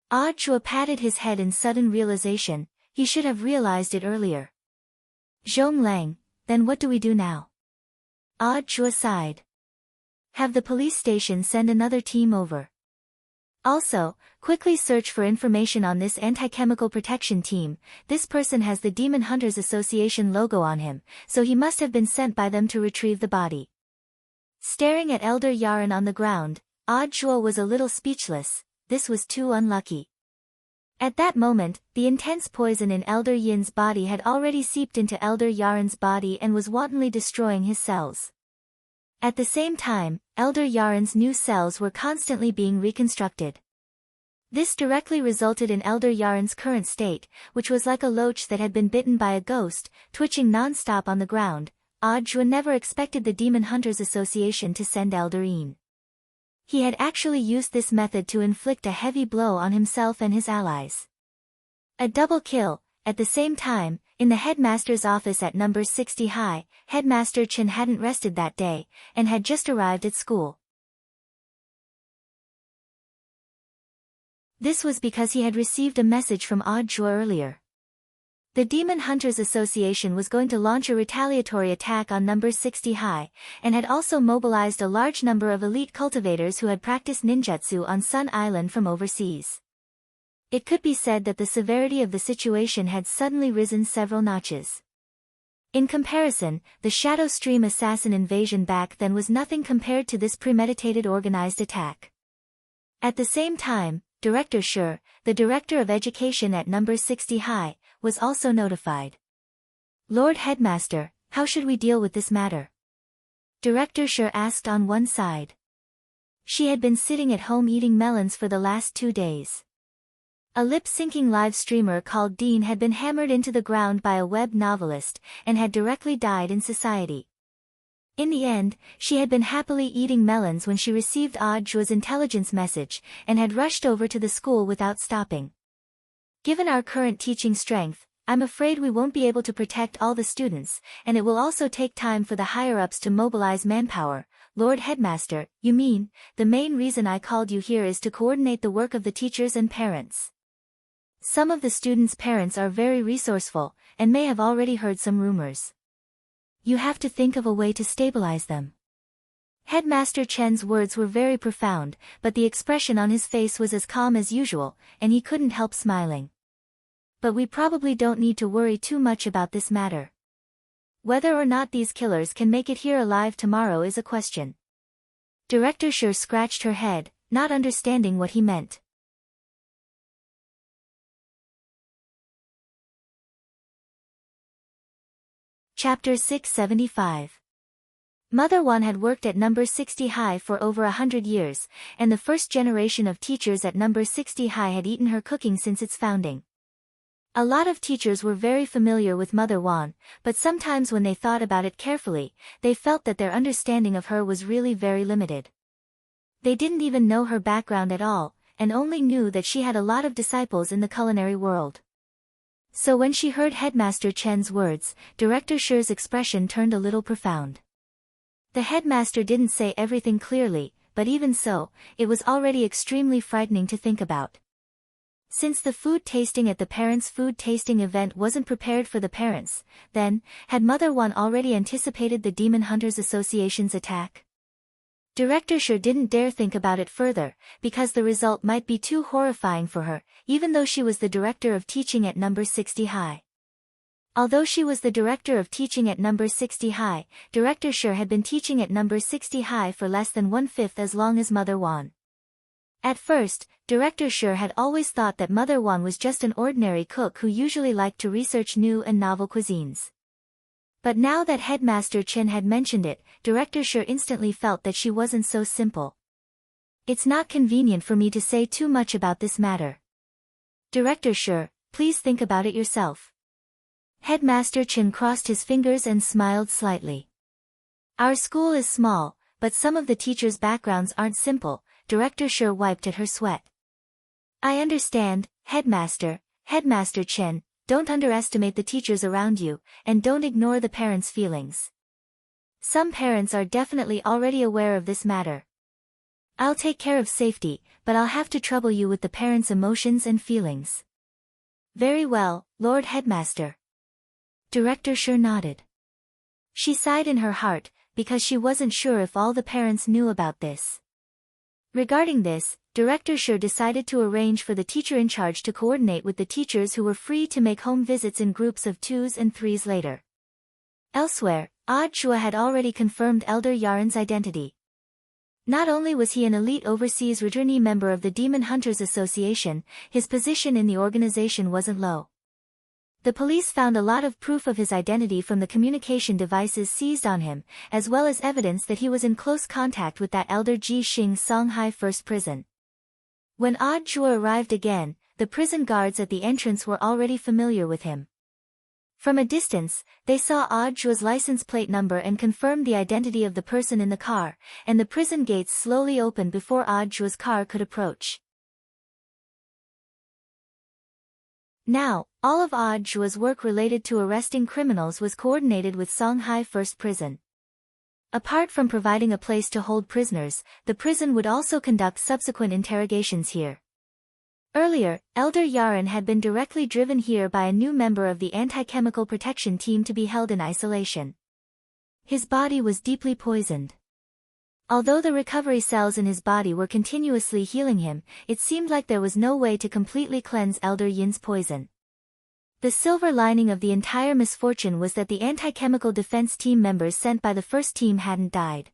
Odd Zhua patted his head in sudden realization. He should have realized it earlier. Zhong Lang, then what do we do now? Odd Zhua sighed. Have the police station send another team over. Also, quickly search for information on this anti-chemical protection team. This person has the Demon Hunters Association logo on him, so he must have been sent by them to retrieve the body. Staring at Elder Yaren on the ground, Odd Zhua was a little speechless. This was too unlucky. At that moment, the intense poison in Elder Yin's body had already seeped into Elder Yaren's body and was wantonly destroying his cells. At the same time, Elder Yaren's new cells were constantly being reconstructed. This directly resulted in Elder Yaren's current state, which was like a loach that had been bitten by a ghost, twitching non-stop on the ground. Audjua never expected the Demon Hunters Association to send Elder Yin. He had actually used this method to inflict a heavy blow on himself and his allies. A double kill. At the same time, in the headmaster's office at number 60 High, Headmaster Chen hadn't rested that day, and had just arrived at school. This was because he had received a message from Audjua earlier. The Demon Hunters Association was going to launch a retaliatory attack on number 60 High, and had also mobilized a large number of elite cultivators who had practiced ninjutsu on Sun Island from overseas. It could be said that the severity of the situation had suddenly risen several notches. In comparison, the Shadow Stream assassin invasion back then was nothing compared to this premeditated organized attack. At the same time, Director Shi, the Director of Education at number 60 High, was also notified. Lord Headmaster, how should we deal with this matter? Director Shi asked on one side. She had been sitting at home eating melons for the last 2 days. A lip-syncing live streamer called Dean had been hammered into the ground by a web novelist, and had directly died in society. In the end, she had been happily eating melons when she received Audjua's intelligence message, and had rushed over to the school without stopping. Given our current teaching strength, I'm afraid we won't be able to protect all the students, and it will also take time for the higher-ups to mobilize manpower. Lord Headmaster, you mean, the main reason I called you here is to coordinate the work of the teachers and parents. Some of the students' parents are very resourceful, and may have already heard some rumors. You have to think of a way to stabilize them. Headmaster Chen's words were very profound, but the expression on his face was as calm as usual, and he couldn't help smiling. But we probably don't need to worry too much about this matter. Whether or not these killers can make it here alive tomorrow is a question. Director Shi scratched her head, not understanding what he meant. Chapter 675. Mother Wan had worked at number 60 High for over 100 years, and the first generation of teachers at number 60 High had eaten her cooking since its founding. A lot of teachers were very familiar with Mother Wan, but sometimes when they thought about it carefully, they felt that their understanding of her was really very limited. They didn't even know her background at all, and only knew that she had a lot of disciples in the culinary world. So when she heard Headmaster Chen's words, Director Shi's expression turned a little profound. The headmaster didn't say everything clearly, but even so, it was already extremely frightening to think about. Since the food tasting at the parents' food tasting event wasn't prepared for the parents, then, had Mother Wan already anticipated the Demon Hunters Association's attack? Director Shi didn't dare think about it further, because the result might be too horrifying for her, even though she was the director of teaching at number 60 High. Although she was the director of teaching at number 60 High, Director Shi had been teaching at number 60 High for less than 1/5 as long as Mother Wan. At first, Director Shi had always thought that Mother Wan was just an ordinary cook who usually liked to research new and novel cuisines. But now that Headmaster Chen had mentioned it, Director Shi instantly felt that she wasn't so simple. It's not convenient for me to say too much about this matter. Director Shi, please think about it yourself. Headmaster Chen crossed his fingers and smiled slightly. Our school is small, but some of the teachers' backgrounds aren't simple. Director Shi wiped at her sweat. I understand, Headmaster Chen. Don't underestimate the teachers around you, and don't ignore the parents' feelings. Some parents are definitely already aware of this matter. I'll take care of safety, but I'll have to trouble you with the parents' emotions and feelings. Very well, Lord Headmaster. Director Shi nodded. She sighed in her heart, because she wasn't sure if all the parents knew about this. Regarding this, Director Shi decided to arrange for the teacher in charge to coordinate with the teachers who were free to make home visits in groups of 2s and 3s later. Elsewhere, Audjua had already confirmed Elder Yaren's identity. Not only was he an elite overseas returnee member of the Demon Hunters Association, his position in the organization wasn't low. The police found a lot of proof of his identity from the communication devices seized on him, as well as evidence that he was in close contact with that elder Ji Xing Songhai First Prison. When Odd Zhuo arrived again, the prison guards at the entrance were already familiar with him. From a distance, they saw Odd Zhuo's license plate number and confirmed the identity of the person in the car, and the prison gates slowly opened before Odd Zhuo's car could approach. Now, all of Odd Zhuo's work related to arresting criminals was coordinated with Songhai First Prison. Apart from providing a place to hold prisoners, the prison would also conduct subsequent interrogations here. Earlier, Elder Yaren had been directly driven here by a new member of the anti-chemical protection team to be held in isolation. His body was deeply poisoned. Although the recovery cells in his body were continuously healing him, it seemed like there was no way to completely cleanse Elder Yin's poison. The silver lining of the entire misfortune was that the anti-chemical defense team members sent by the first team hadn't died.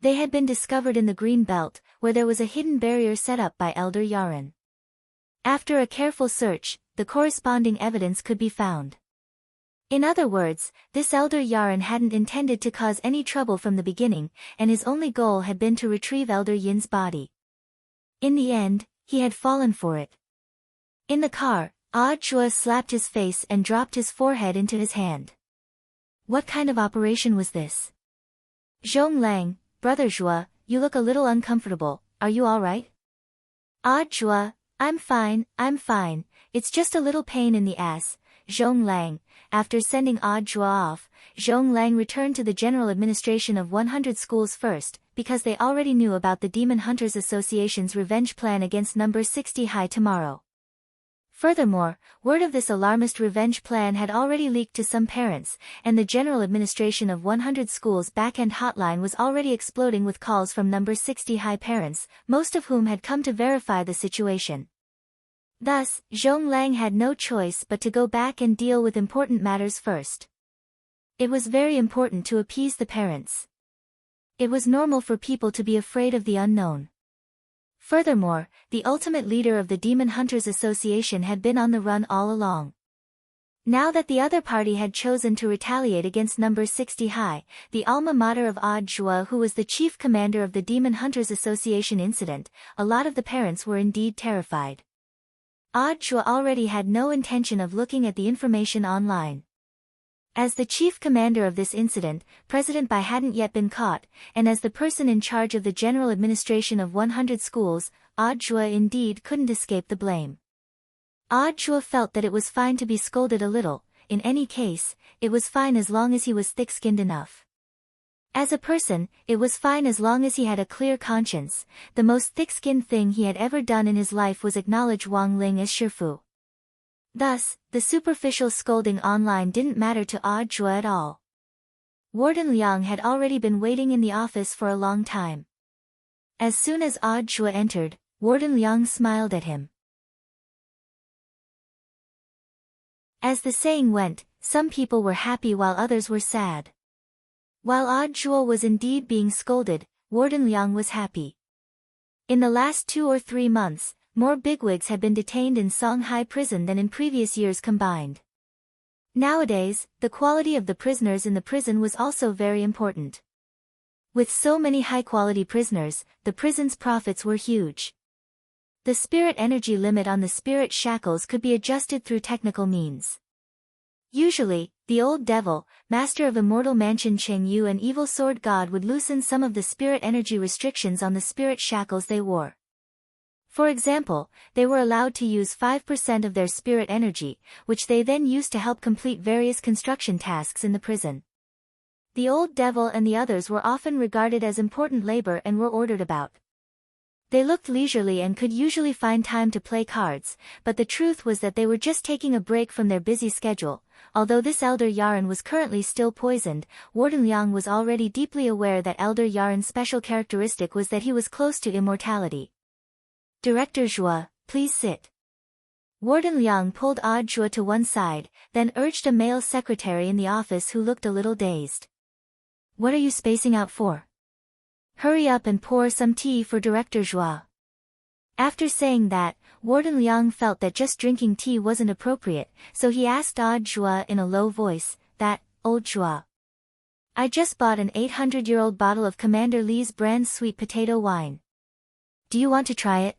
They had been discovered in the Green Belt, where there was a hidden barrier set up by Elder Yaren. After a careful search, the corresponding evidence could be found. In other words, this Elder Yaren hadn't intended to cause any trouble from the beginning, and his only goal had been to retrieve Elder Yin's body. In the end, he had fallen for it. In the car, Odd Zhuo slapped his face and dropped his forehead into his hand. What kind of operation was this? Zhong Lang, Brother Zhuo, you look a little uncomfortable, are you alright? Odd Zhuo, I'm fine, it's just a little pain in the ass. Zhong Lang. After sending Odd Zhuo off, Zhong Lang returned to the general administration of 100 schools first, because they already knew about the Demon Hunters Association's revenge plan against number 60 High tomorrow. Furthermore, word of this alarmist revenge plan had already leaked to some parents, and the general administration of 100 schools' back-end hotline was already exploding with calls from number 60 High parents, most of whom had come to verify the situation. Thus, Zhong Lang had no choice but to go back and deal with important matters first. It was very important to appease the parents. It was normal for people to be afraid of the unknown. Furthermore, the ultimate leader of the Demon Hunters Association had been on the run all along. Now that the other party had chosen to retaliate against number 60 High, the alma mater of Odd Zhuo, who was the chief commander of the Demon Hunters Association incident, a lot of the parents were indeed terrified. Odd Zhuo already had no intention of looking at the information online. As the chief commander of this incident, President Bai hadn't yet been caught, and as the person in charge of the general administration of 100 schools, Odd Zhuo indeed couldn't escape the blame. Odd Zhuo felt that it was fine to be scolded a little, in any case, it was fine as long as he was thick-skinned enough. As a person, it was fine as long as he had a clear conscience. The most thick-skinned thing he had ever done in his life was acknowledge Wang Ling as Shifu. Thus, the superficial scolding online didn't matter to Odd Zhuo at all. Warden Liang had already been waiting in the office for a long time. As soon as Odd Zhuo entered, Warden Liang smiled at him. As the saying went, some people were happy while others were sad. While Odd Zhuo was indeed being scolded, Warden Liang was happy. In the last 2 or 3 months, more bigwigs had been detained in Songhai prison than in previous years combined. Nowadays, the quality of the prisoners in the prison was also very important. With so many high-quality prisoners, the prison's profits were huge. The spirit energy limit on the spirit shackles could be adjusted through technical means. Usually, the old devil, master of immortal mansion Cheng Yu and evil sword god would loosen some of the spirit energy restrictions on the spirit shackles they wore. For example, they were allowed to use 5% of their spirit energy, which they then used to help complete various construction tasks in the prison. The old devil and the others were often regarded as important labor and were ordered about. They looked leisurely and could usually find time to play cards, but the truth was that they were just taking a break from their busy schedule. Although this Elder Yaren was currently still poisoned, Warden Liang was already deeply aware that Elder Yaren's special characteristic was that he was close to immortality. Director Zhuo, please sit. Warden Liang pulled Odd Zhuo to one side, then urged a male secretary in the office who looked a little dazed. What are you spacing out for? Hurry up and pour some tea for Director Zhuo. After saying that, Warden Liang felt that just drinking tea wasn't appropriate, so he asked Old Zhua in a low voice, "That, Old Zhua. I just bought an 800-year-old bottle of Commander Li's brand sweet potato wine. Do you want to try it?"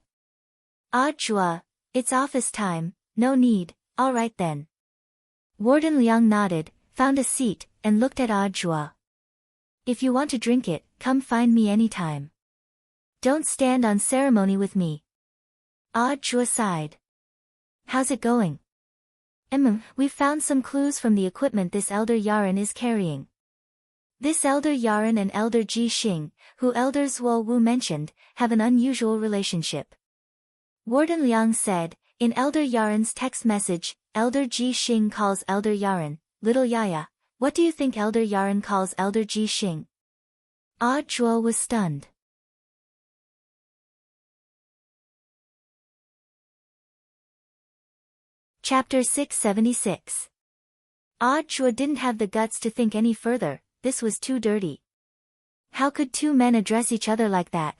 "Old Zhua, it's office time, no need, all right then." Warden Liang nodded, found a seat, and looked at Old Zhua. "If you want to drink it, come find me anytime. Don't stand on ceremony with me." Old Zhua sighed. "How's it going?" We've found some clues from the equipment this Elder Yaren is carrying." This Elder Yaren and Elder Ji Xing, who Elder Zuo Wu mentioned, have an unusual relationship. Warden Liang said, in Elder Yaren's text message, Elder Ji Xing calls Elder Yaren, "Little Yaya." What do you think Elder Yaren calls Elder Ji Xing? Old Zhuo was stunned. Chapter 676. Old Zhuo didn't have the guts to think any further, this was too dirty. How could two men address each other like that?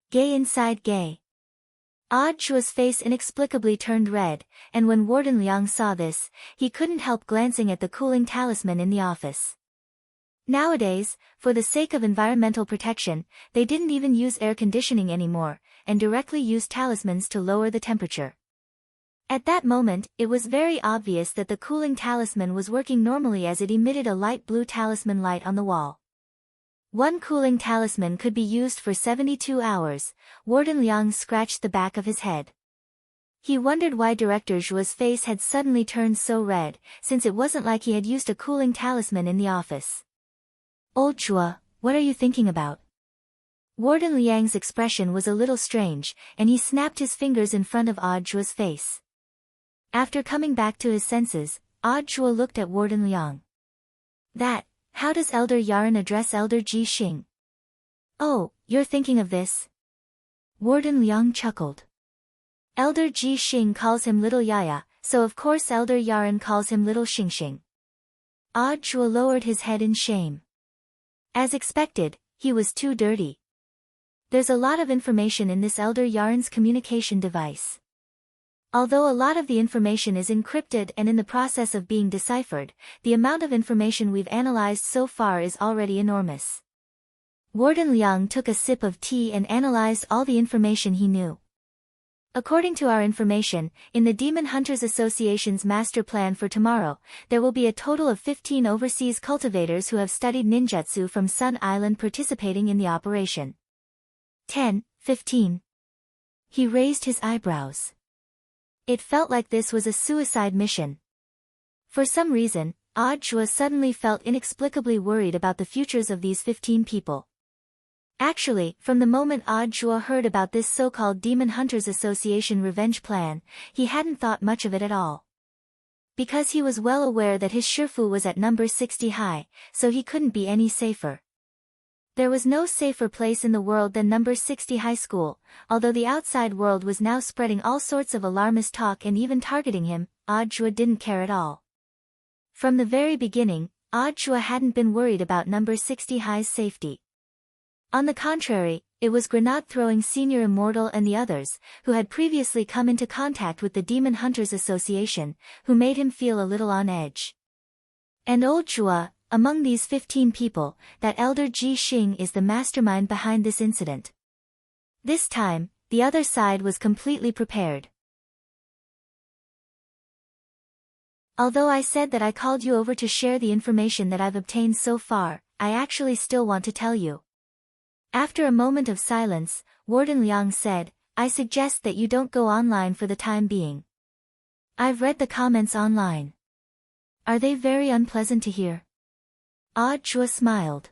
Gay inside gay. Old Zhuo's face inexplicably turned red, and when Warden Liang saw this, he couldn't help glancing at the cooling talisman in the office. Nowadays, for the sake of environmental protection, they didn't even use air conditioning anymore, and directly used talismans to lower the temperature. At that moment, it was very obvious that the cooling talisman was working normally as it emitted a light blue talisman light on the wall. One cooling talisman could be used for 72 hours, Warden Liang scratched the back of his head. He wondered why Director Zhuo's face had suddenly turned so red, since it wasn't like he had used a cooling talisman in the office. "Old Zhuo, what are you thinking about?" Warden Liang's expression was a little strange, and he snapped his fingers in front of Old Zhuo's face. After coming back to his senses, Old Zhuo looked at Warden Liang. How does Elder Yaren address Elder Ji Xing?" "Oh, you're thinking of this?" Warden Liang chuckled. "Elder Ji Xing calls him Little Yaya, so of course Elder Yaren calls him Little Xing." Old Zhuo lowered his head in shame. As expected, he was too dirty. There's a lot of information in this Elder Yaren's communication device. Although a lot of the information is encrypted and in the process of being deciphered, the amount of information we've analyzed so far is already enormous. Warden Liang took a sip of tea and analyzed all the information he knew. According to our information, in the Demon Hunters Association's master plan for tomorrow, there will be a total of 15 overseas cultivators who have studied ninjutsu from Sun Island participating in the operation. 15. He raised his eyebrows. It felt like this was a suicide mission. For some reason, Old Zhuo suddenly felt inexplicably worried about the futures of these 15 people. Actually, from the moment Old Zhuo heard about this so-called Demon Hunters Association revenge plan, he hadn't thought much of it at all. Because he was well aware that his Shifu was at number 60 high, so he couldn't be any safer. There was no safer place in the world than number 60 high school, although the outside world was now spreading all sorts of alarmist talk and even targeting him, Old Zhuo didn't care at all. From the very beginning, Old Zhuo hadn't been worried about number 60 high's safety. On the contrary, it was grenade-throwing Senior Immortal and the others, who had previously come into contact with the Demon Hunters Association, who made him feel a little on edge. And Old Zhuo, among these 15 people, that Elder Ji Xing is the mastermind behind this incident. This time, the other side was completely prepared. Although I said that I called you over to share the information that I've obtained so far, I actually still want to tell you. After a moment of silence, Warden Liang said, "I suggest that you don't go online for the time being. I've read the comments online. Are they very unpleasant to hear?" Old Zhuo smiled.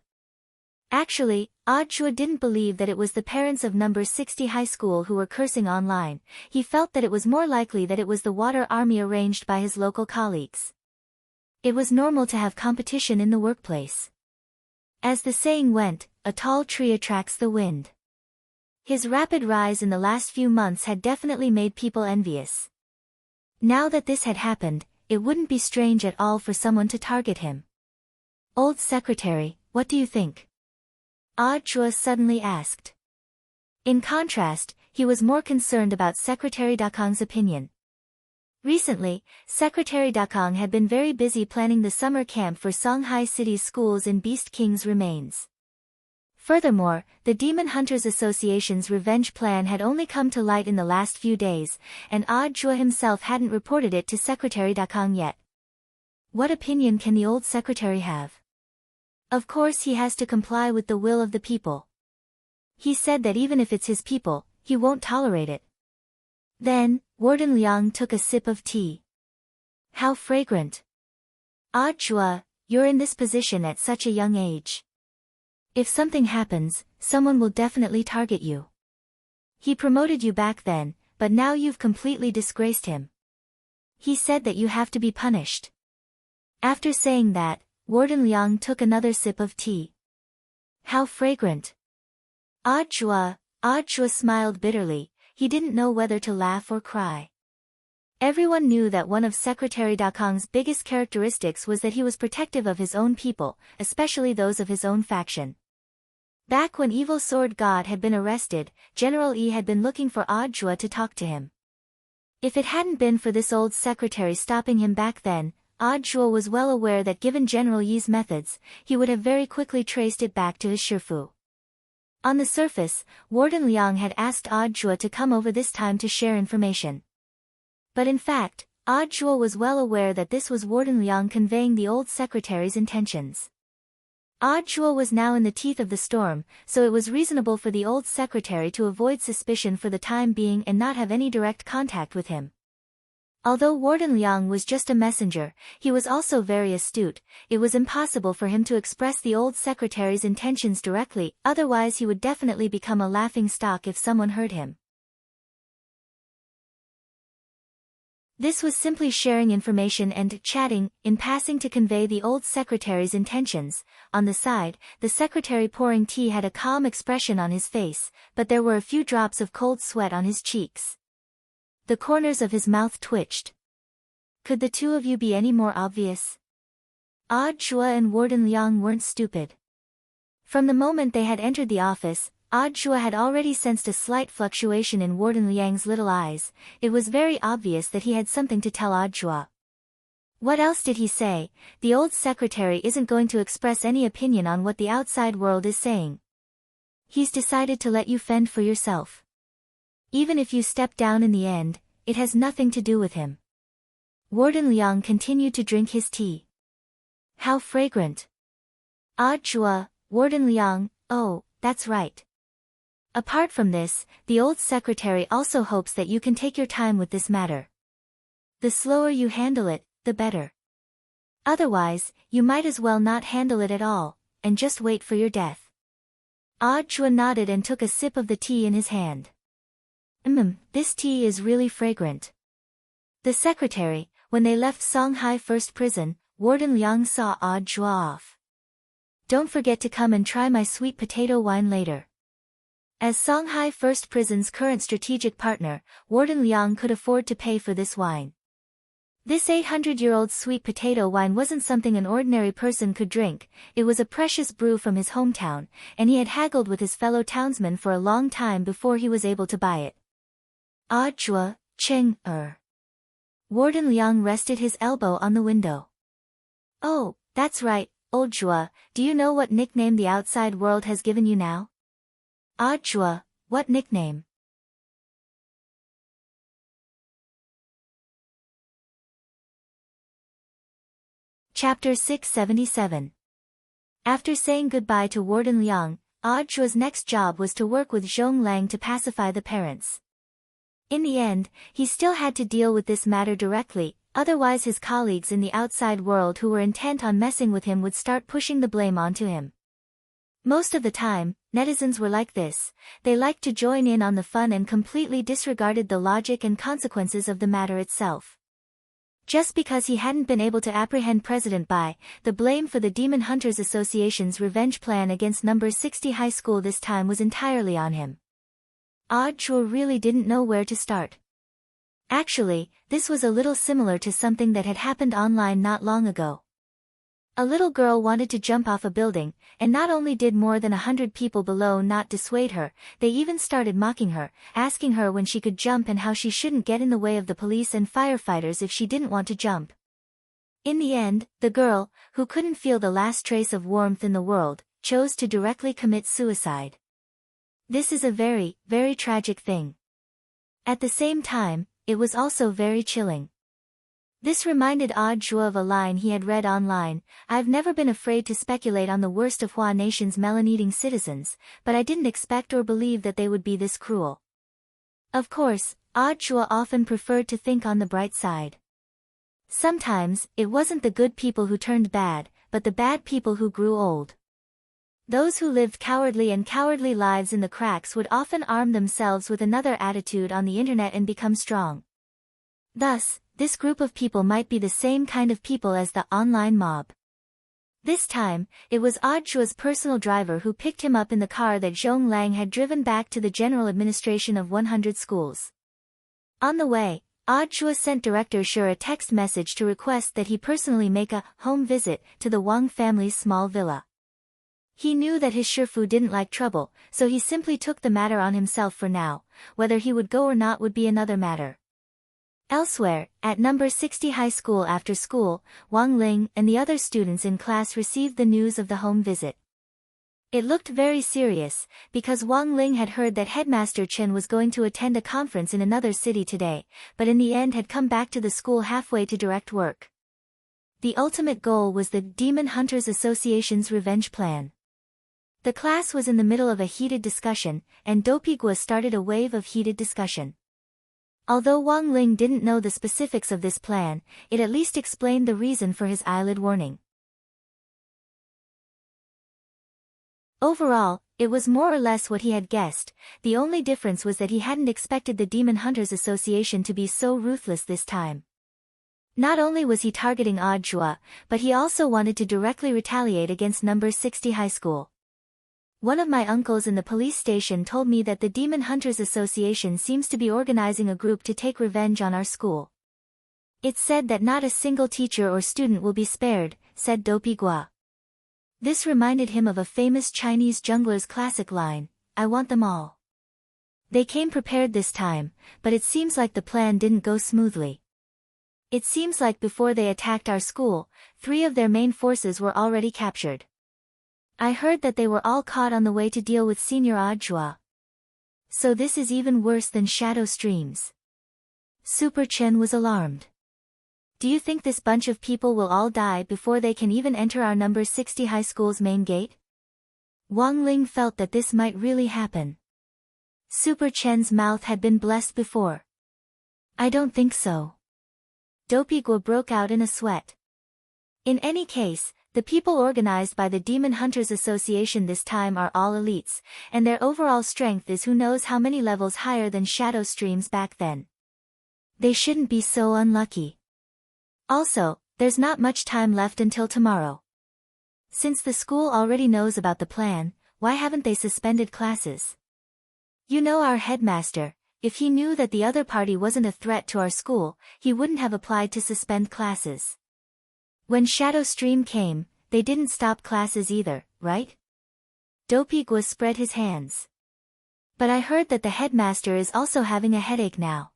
Actually, Old Zhuo didn't believe that it was the parents of number 60 high school who were cursing online. He felt that it was more likely that it was the water army arranged by his local colleagues. It was normal to have competition in the workplace. As the saying went, a tall tree attracts the wind. His rapid rise in the last few months had definitely made people envious. Now that this had happened, it wouldn't be strange at all for someone to target him. "Old secretary, what do you think?" Old Zhuo suddenly asked. In contrast, he was more concerned about Secretary Dakong's opinion. Recently, Secretary Dakong had been very busy planning the summer camp for Songhai City's schools in Beast King's remains. Furthermore, the Demon Hunters Association's revenge plan had only come to light in the last few days, and Jua himself hadn't reported it to Secretary Dakong yet. What opinion can the old secretary have? Of course he has to comply with the will of the people. He said that even if it's his people, he won't tolerate it. Then, Warden Liang took a sip of tea. How fragrant. Jua, you're in this position at such a young age. If something happens, someone will definitely target you. He promoted you back then, but now you've completely disgraced him. He said that you have to be punished. After saying that, Warden Liang took another sip of tea. How fragrant. Jua smiled bitterly, he didn't know whether to laugh or cry. Everyone knew that one of Secretary Dakong's biggest characteristics was that he was protective of his own people, especially those of his own faction. Back when Evil Sword God had been arrested, General Yi had been looking for Jua to talk to him. If it hadn't been for this old secretary stopping him back then, Jua was well aware that given General Yi's methods, he would have very quickly traced it back to his Shifu. On the surface, Warden Liang had asked Jua to come over this time to share information. But in fact, Jua was well aware that this was Warden Liang conveying the old secretary's intentions. Jua was now in the teeth of the storm, so it was reasonable for the old secretary to avoid suspicion for the time being and not have any direct contact with him. Although Warden Liang was just a messenger, he was also very astute. It was impossible for him to express the old secretary's intentions directly, otherwise he would definitely become a laughingstock if someone heard him. This was simply sharing information and chatting, in passing to convey the old secretary's intentions. On the side, the secretary pouring tea had a calm expression on his face, but there were a few drops of cold sweat on his cheeks. The corners of his mouth twitched. Could the two of you be any more obvious? Jua and Warden Liang weren't stupid. From the moment they had entered the office, Jua had already sensed a slight fluctuation in Warden Liang's little eyes. It was very obvious that he had something to tell Jua. What else did he say? The old secretary isn't going to express any opinion on what the outside world is saying. He's decided to let you fend for yourself. Even if you step down in the end, it has nothing to do with him. Warden Liang continued to drink his tea. How fragrant. Jua, Warden Liang, oh, that's right. Apart from this, the old secretary also hopes that you can take your time with this matter. The slower you handle it, the better. Otherwise, you might as well not handle it at all, and just wait for your death. Jua nodded and took a sip of the tea in his hand. This tea is really fragrant. The secretary, when they left Songhai First Prison, Warden Liang saw Jua off. Don't forget to come and try my sweet potato wine later. As Songhai First Prison's current strategic partner, Warden Liang could afford to pay for this wine. This 800-year-old sweet potato wine wasn't something an ordinary person could drink. It was a precious brew from his hometown, and he had haggled with his fellow townsmen for a long time before he was able to buy it. Jua, Warden Liang rested his elbow on the window. Oh, that's right, old Jua, do you know what nickname the outside world has given you now? Jua, what nickname? Chapter 677. After saying goodbye to Warden Liang, Jua's next job was to work with Zhong Lang to pacify the parents. In the end, he still had to deal with this matter directly, otherwise his colleagues in the outside world who were intent on messing with him would start pushing the blame onto him. Most of the time, netizens were like this. They liked to join in on the fun and completely disregarded the logic and consequences of the matter itself. Just because he hadn't been able to apprehend President Bai, the blame for the Demon Hunters Association's revenge plan against number 60 high school this time was entirely on him. Jua really didn't know where to start. Actually, this was a little similar to something that had happened online not long ago. A little girl wanted to jump off a building, and not only did more than 100 people below not dissuade her, they even started mocking her, asking her when she could jump and how she shouldn't get in the way of the police and firefighters if she didn't want to jump. In the end, the girl, who couldn't feel the last trace of warmth in the world, chose to directly commit suicide. This is a very, very tragic thing. At the same time, it was also very chilling. This reminded Audiobook of a line he had read online: "I've never been afraid to speculate on the worst of Hua Nation's melon-eating citizens, but I didn't expect or believe that they would be this cruel." Of course, Audiobook often preferred to think on the bright side. Sometimes, it wasn't the good people who turned bad, but the bad people who grew old. Those who lived cowardly lives in the cracks would often arm themselves with another attitude on the internet and become strong. Thus, this group of people might be the same kind of people as the online mob. This time, it was Audiobook's personal driver who picked him up in the car that Zhong Lang had driven back to the General Administration of 100 schools. On the way, Audiobook sent Director Sher a text message to request that he personally make a home visit to the Wang family's small villa. He knew that his Shifu didn't like trouble, so he simply took the matter on himself for now. Whether he would go or not would be another matter. Elsewhere, at number 60 high school after school, Wang Ling and the other students in class received the news of the home visit. It looked very serious, because Wang Ling had heard that Headmaster Chen was going to attend a conference in another city today, but in the end had come back to the school halfway to direct work. The ultimate goal was the Demon Hunters Association's revenge plan. The class was in the middle of a heated discussion, and Dopigua started a wave of heated discussion. Although Wang Ling didn't know the specifics of this plan, it at least explained the reason for his eyelid warning. Overall, it was more or less what he had guessed. The only difference was that he hadn't expected the Demon Hunters Association to be so ruthless this time. Not only was he targeting Audiobook, but he also wanted to directly retaliate against number 60 high school. One of my uncles in the police station told me that the Demon Hunters Association seems to be organizing a group to take revenge on our school. It's said that not a single teacher or student will be spared, said Dopigua. This reminded him of a famous Chinese jungler's classic line, "I want them all." They came prepared this time, but it seems like the plan didn't go smoothly. It seems like before they attacked our school, 3 of their main forces were already captured. I heard that they were all caught on the way to deal with Senior Audiobook. So this is even worse than Shadow Streams. Super Chen was alarmed. Do you think this bunch of people will all die before they can even enter our number 60 high school's main gate? Wang Ling felt that this might really happen. Super Chen's mouth had been blessed before. I don't think so. Dopigua broke out in a sweat. In any case, the people organized by the Demon Hunters Association this time are all elites, and their overall strength is who knows how many levels higher than Shadow Streams back then. They shouldn't be so unlucky. Also, there's not much time left until tomorrow. Since the school already knows about the plan, why haven't they suspended classes? You know our headmaster, if he knew that the other party wasn't a threat to our school, he wouldn't have applied to suspend classes. When Shadow Stream came, they didn't stop classes either, right? Dopigua spread his hands. But I heard that the headmaster is also having a headache now.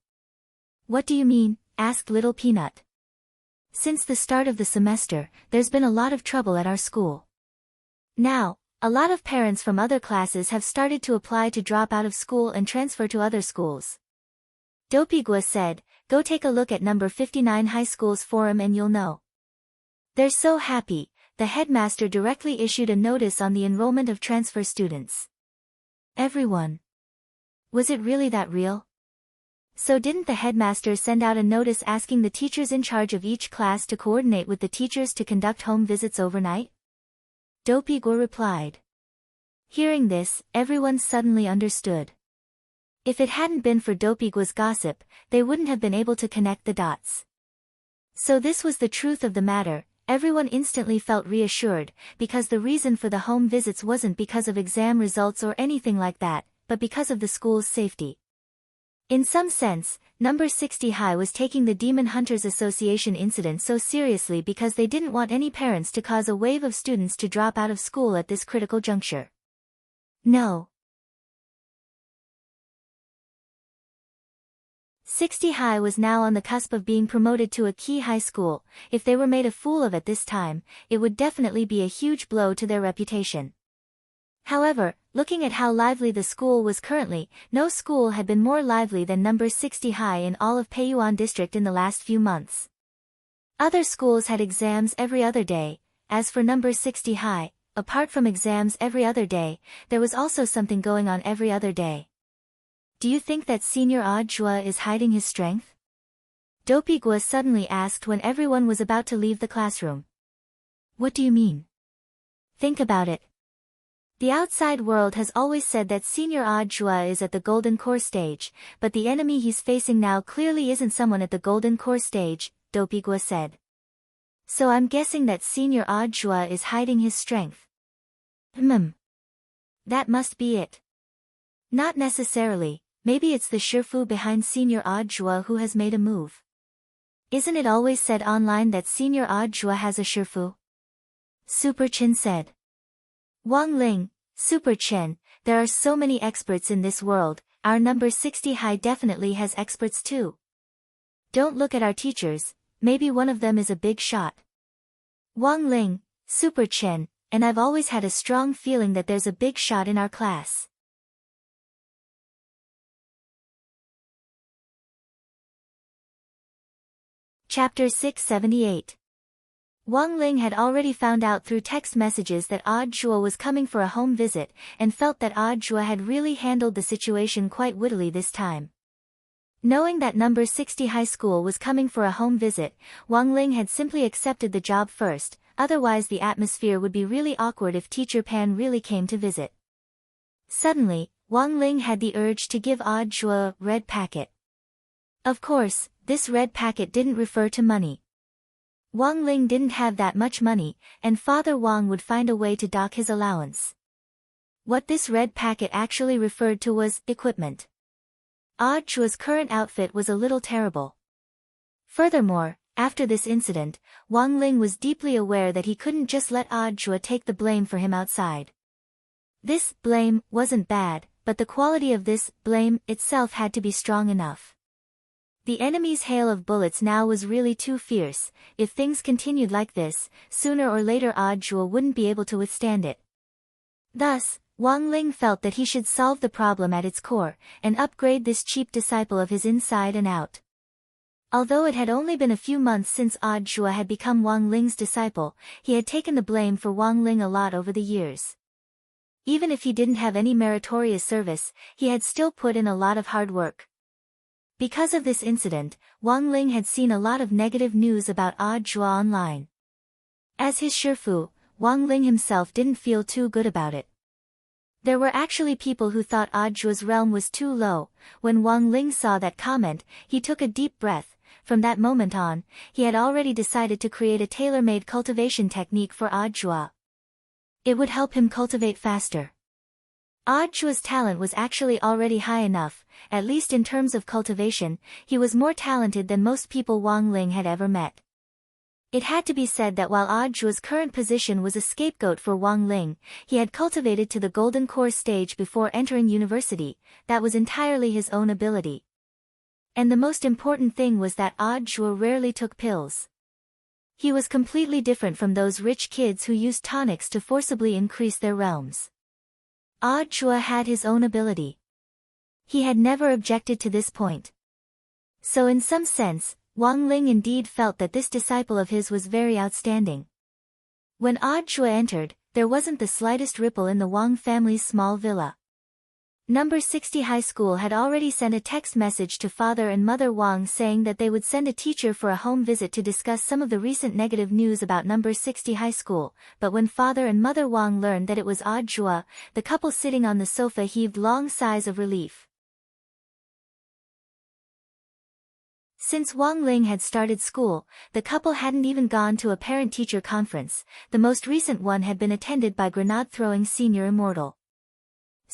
What do you mean? Asked Little Peanut. Since the start of the semester, there's been a lot of trouble at our school. Now, a lot of parents from other classes have started to apply to drop out of school and transfer to other schools. Dopigua said, go take a look at number 59 high school's forum and you'll know. They're so happy, the headmaster directly issued a notice on the enrollment of transfer students. Everyone. Was it really that real? So didn't the headmaster send out a notice asking the teachers in charge of each class to coordinate with the teachers to conduct home visits overnight? Dopigua replied. Hearing this, everyone suddenly understood. If it hadn't been for Dopigua's gossip, they wouldn't have been able to connect the dots. So this was the truth of the matter. Everyone instantly felt reassured, because the reason for the home visits wasn't because of exam results or anything like that, but because of the school's safety. In some sense, number 60 High was taking the Demon Hunters Association incident so seriously because they didn't want any parents to cause a wave of students to drop out of school at this critical juncture. No. 60 High was now on the cusp of being promoted to a key high school. If they were made a fool of at this time, it would definitely be a huge blow to their reputation. However, looking at how lively the school was currently, no school had been more lively than number 60 High in all of Peiyuan District in the last few months. Other schools had exams every other day. As for number 60 High, apart from exams every other day, there was also something going on every other day. Do you think that Senior Audjua is hiding his strength? Dopey Gua suddenly asked when everyone was about to leave the classroom. What do you mean? Think about it. The outside world has always said that Senior Audjua is at the Golden Core stage, but the enemy he's facing now clearly isn't someone at the Golden Core stage, Dopey Gua said. So I'm guessing that Senior Audjua is hiding his strength. That must be it. Not necessarily, maybe it's the Shifu behind Senior Audjua who has made a move. Isn't it always said online that Senior Audjua has a Shifu? Super Chin said. Wang Ling, Super Chen, there are so many experts in this world, our number 60 High definitely has experts too. Don't look at our teachers, maybe one of them is a big shot. Wang Ling, Super Chen, and I've always had a strong feeling that there's a big shot in our class. Chapter 678. Wang Ling had already found out through text messages that Audjua was coming for a home visit, and felt that Audjua had really handled the situation quite wittily this time. Knowing that number 60 High School was coming for a home visit, Wang Ling had simply accepted the job first, otherwise the atmosphere would be really awkward if Teacher Pan really came to visit. Suddenly, Wang Ling had the urge to give Audjua a red packet. Of course, this red packet didn't refer to money. Wang Ling didn't have that much money, and Father Wang would find a way to dock his allowance. What this red packet actually referred to was equipment. Audjua's current outfit was a little terrible. Furthermore, after this incident, Wang Ling was deeply aware that he couldn't just let Audjua take the blame for him outside. This blame wasn't bad, but the quality of this blame itself had to be strong enough. The enemy's hail of bullets now was really too fierce. If things continued like this, sooner or later Audjua wouldn't be able to withstand it. Thus, Wang Ling felt that he should solve the problem at its core, and upgrade this cheap disciple of his inside and out. Although it had only been a few months since Audjua had become Wang Ling's disciple, he had taken the blame for Wang Ling a lot over the years. Even if he didn't have any meritorious service, he had still put in a lot of hard work. Because of this incident, Wang Ling had seen a lot of negative news about Audjua online. As his Shifu, Wang Ling himself didn't feel too good about it. There were actually people who thought Audjua's realm was too low. When Wang Ling saw that comment, he took a deep breath. From that moment on, he had already decided to create a tailor-made cultivation technique for Audjua. It would help him cultivate faster. Audjua's talent was actually already high enough, at least in terms of cultivation. He was more talented than most people Wang Ling had ever met. It had to be said that while Audjua's current position was a scapegoat for Wang Ling, he had cultivated to the Golden Core stage before entering university. That was entirely his own ability. And the most important thing was that Audjua rarely took pills. He was completely different from those rich kids who used tonics to forcibly increase their realms. Audjua had his own ability. He had never objected to this point. So in some sense, Wang Ling indeed felt that this disciple of his was very outstanding. When Audjua entered, there wasn't the slightest ripple in the Wang family's small villa. Number 60 High School had already sent a text message to Father and Mother Wang saying that they would send a teacher for a home visit to discuss some of the recent negative news about Number 60 High School, but when Father and Mother Wang learned that it was Audjua, the couple sitting on the sofa heaved long sighs of relief. Since Wang Ling had started school, the couple hadn't even gone to a parent-teacher conference. The most recent one had been attended by grenade-throwing Senior Immortal.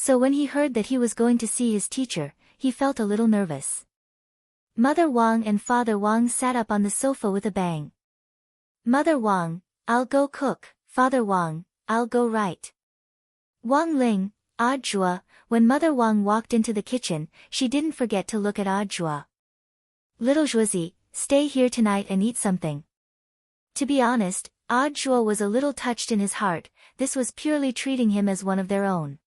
So when he heard that he was going to see his teacher, he felt a little nervous. Mother Wang and Father Wang sat up on the sofa with a bang. Mother Wang, I'll go cook. Father Wang, I'll go write. Wang Ling, Jua. When Mother Wang walked into the kitchen, she didn't forget to look at Jua. Little Zhuzi, stay here tonight and eat something. To be honest, Jua was a little touched in his heart. This was purely treating him as one of their own.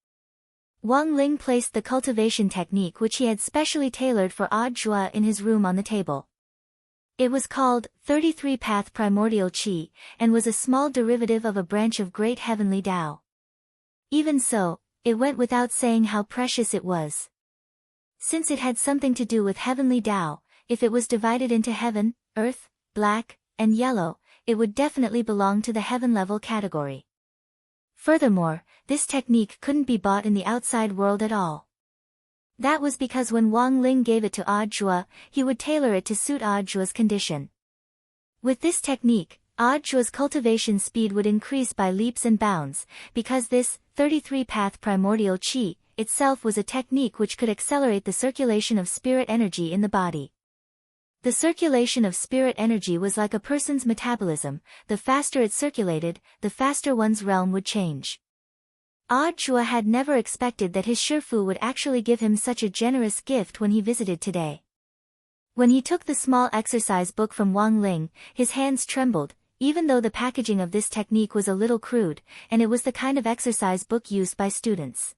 Wang Ling placed the cultivation technique which he had specially tailored for Jua in his room on the table. It was called 33-Path Primordial Qi, and was a small derivative of a branch of Great Heavenly Tao. Even so, it went without saying how precious it was. Since it had something to do with Heavenly Tao, if it was divided into heaven, earth, black, and yellow, it would definitely belong to the heaven-level category. Furthermore, this technique couldn't be bought in the outside world at all. That was because when Wang Ling gave it to Jua, he would tailor it to suit Jua's condition. With this technique, Jua's cultivation speed would increase by leaps and bounds, because this 33-Path Primordial Qi itself was a technique which could accelerate the circulation of spirit energy in the body. The circulation of spirit energy was like a person's metabolism. The faster it circulated, the faster one's realm would change. Jua had never expected that his Shifu would actually give him such a generous gift when he visited today. When he took the small exercise book from Wang Ling, his hands trembled, even though the packaging of this technique was a little crude, and it was the kind of exercise book used by students.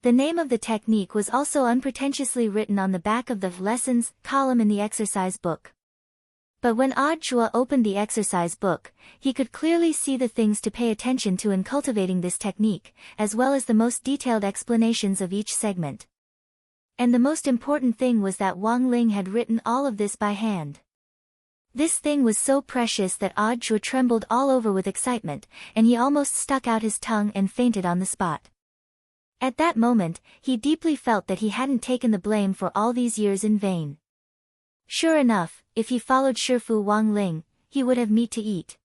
The name of the technique was also unpretentiously written on the back of the lessons column in the exercise book. But when Jua opened the exercise book, he could clearly see the things to pay attention to in cultivating this technique, as well as the most detailed explanations of each segment. And the most important thing was that Wang Ling had written all of this by hand. This thing was so precious that Jua trembled all over with excitement, and he almost stuck out his tongue and fainted on the spot. At that moment, he deeply felt that he hadn't taken the blame for all these years in vain. Sure enough, if he followed Shifu Wang Ling, he would have meat to eat.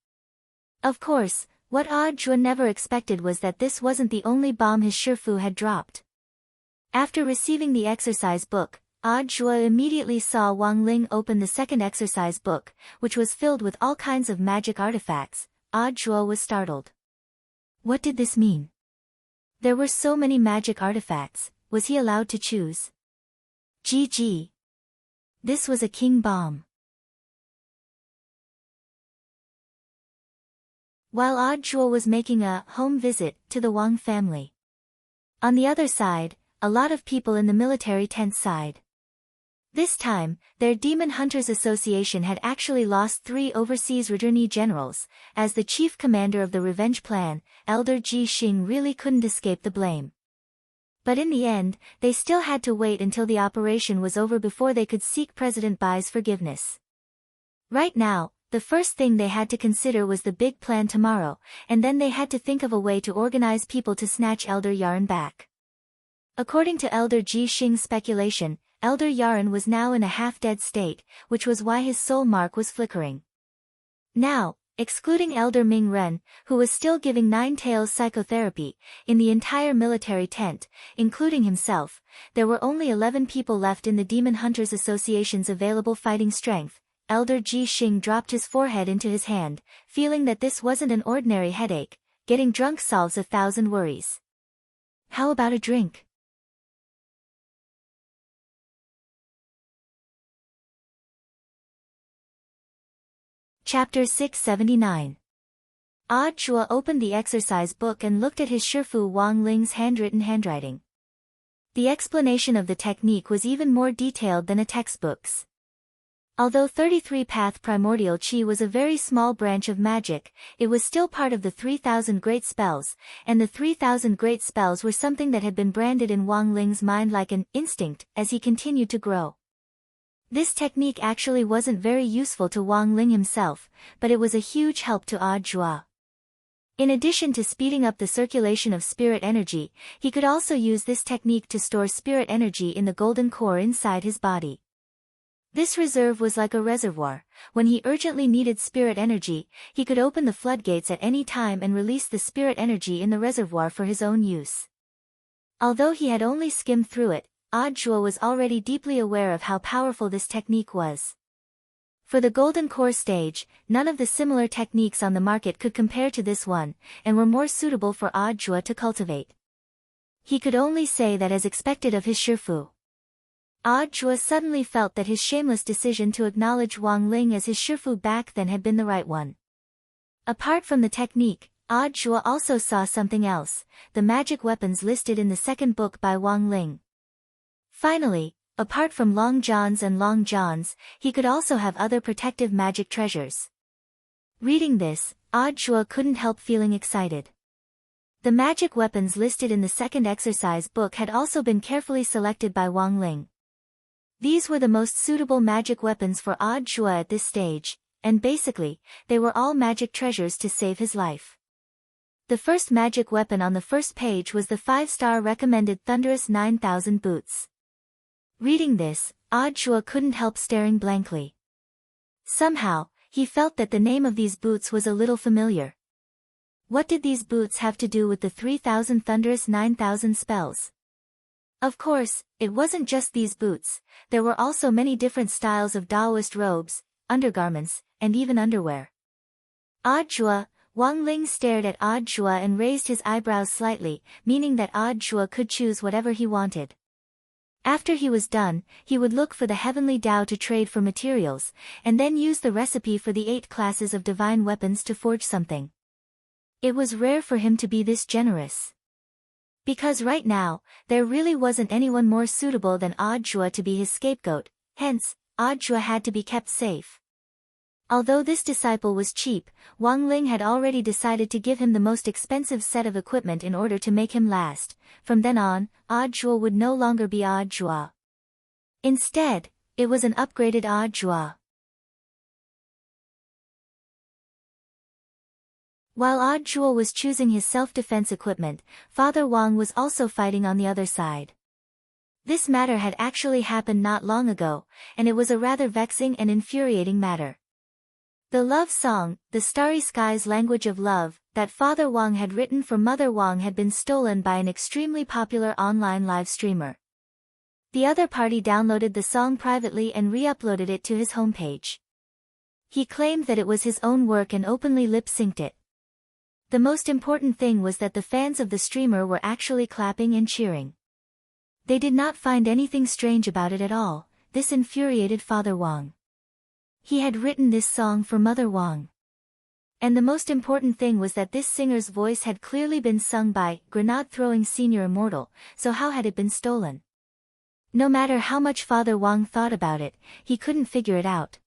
Of course, what Jua never expected was that this wasn't the only bomb his Shifu had dropped. After receiving the exercise book, Jua immediately saw Wang Ling open the second exercise book, which was filled with all kinds of magic artifacts. Jua was startled. What did this mean? There were so many magic artifacts. Was he allowed to choose? GG. This was a king bomb. While Jua was making a home visit to the Wang family. On the other side, a lot of people in the military tent side. This time, their Demon Hunters Association had actually lost 3 overseas returnee generals. As the chief commander of the revenge plan, Elder Ji Xing really couldn't escape the blame. But in the end, they still had to wait until the operation was over before they could seek President Bai's forgiveness. Right now, the first thing they had to consider was the big plan tomorrow, and then they had to think of a way to organize people to snatch Elder Yaren back. According to Elder Ji Xing's speculation, Elder Yaren was now in a half-dead state, which was why his soul mark was flickering. Now, excluding Elder Ming Ren, who was still giving Nine Tails psychotherapy, in the entire military tent, including himself, there were only 11 people left in the Demon Hunters Association's available fighting strength. Elder Ji Xing dropped his forehead into his hand, feeling that this wasn't an ordinary headache. Getting drunk solves 1,000 worries. How about a drink? Chapter 679. Jua opened the exercise book and looked at his Shifu Wang Ling's handwriting. The explanation of the technique was even more detailed than a textbook's. Although 33-Path Primordial Qi was a very small branch of magic, it was still part of the 3,000 Great Spells, and the 3,000 Great Spells were something that had been branded in Wang Ling's mind like an instinct as he continued to grow. This technique actually wasn't very useful to Wang Ling himself, but it was a huge help to Jua. In addition to speeding up the circulation of spirit energy, he could also use this technique to store spirit energy in the golden core inside his body. This reserve was like a reservoir. When he urgently needed spirit energy, he could open the floodgates at any time and release the spirit energy in the reservoir for his own use. Although he had only skimmed through it, Audjua was already deeply aware of how powerful this technique was. For the Golden Core stage, none of the similar techniques on the market could compare to this one, and were more suitable for Audjua to cultivate. He could only say that as expected of his Shifu. Audjua suddenly felt that his shameless decision to acknowledge Wang Ling as his Shifu back then had been the right one. Apart from the technique, Audjua also saw something else, the magic weapons listed in the second book by Wang Ling. Finally, apart from Long Johns and Long Johns, he could also have other protective magic treasures. Reading this, Audjua couldn't help feeling excited. The magic weapons listed in the second exercise book had also been carefully selected by Wang Ling. These were the most suitable magic weapons for Audjua at this stage, and basically, they were all magic treasures to save his life. The first magic weapon on the first page was the 5-star recommended Thunderous 9000 boots. Reading this, Audjua couldn't help staring blankly. Somehow, he felt that the name of these boots was a little familiar. What did these boots have to do with the 3000 Thunderous 9000 spells? Of course, it wasn't just these boots, there were also many different styles of Taoist robes, undergarments, and even underwear. Audjua, Wang Ling stared at Audjua and raised his eyebrows slightly, meaning that Audjua could choose whatever he wanted. After he was done, he would look for the heavenly Tao to trade for materials, and then use the recipe for the 8 classes of divine weapons to forge something. It was rare for him to be this generous. Because right now, there really wasn't anyone more suitable than Audjua to be his scapegoat, hence, Audjua had to be kept safe. Although this disciple was cheap, Wang Ling had already decided to give him the most expensive set of equipment in order to make him last. From then on, Audjua would no longer be Audjua. Instead, it was an upgraded Audjua. While Audjua was choosing his self-defense equipment, Father Wang was also fighting on the other side. This matter had actually happened not long ago, and it was a rather vexing and infuriating matter. The love song, The Starry Sky's Language of Love, that Father Wang had written for Mother Wang had been stolen by an extremely popular online live streamer. The other party downloaded the song privately and re-uploaded it to his homepage. He claimed that it was his own work and openly lip-synced it. The most important thing was that the fans of the streamer were actually clapping and cheering. They did not find anything strange about it at all. This infuriated Father Wang. He had written this song for Mother Wang. And the most important thing was that this singer's voice had clearly been sung by Grenade-Throwing Senior Immortal, so how had it been stolen? No matter how much Father Wang thought about it, he couldn't figure it out.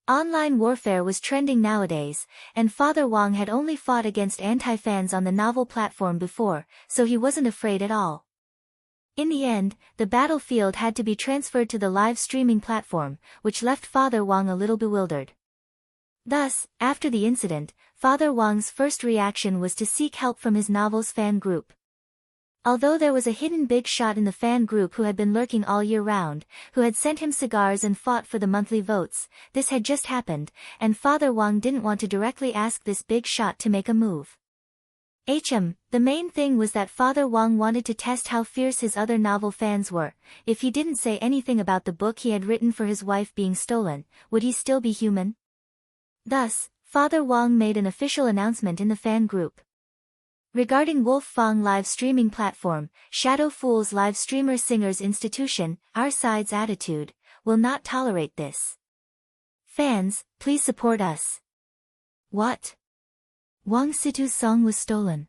Online warfare was trending nowadays, and Father Wang had only fought against anti-fans on the novel platform before, so he wasn't afraid at all. In the end, the battlefield had to be transferred to the live streaming platform, which left Father Wang a little bewildered. Thus, after the incident, Father Wang's first reaction was to seek help from his novel's fan group. Although there was a hidden big shot in the fan group who had been lurking all year round, who had sent him cigars and fought for the monthly votes, this had just happened, and Father Wang didn't want to directly ask this big shot to make a move. The main thing was that Father Wang wanted to test how fierce his other novel fans were. If he didn't say anything about the book he had written for his wife being stolen, would he still be human? Thus, Father Wang made an official announcement in the fan group. Regarding Wolf Fang live streaming platform, Shadow Fool's live streamer singers institution, our side's attitude, will not tolerate this. Fans, please support us. What? Wang Situ's song was stolen.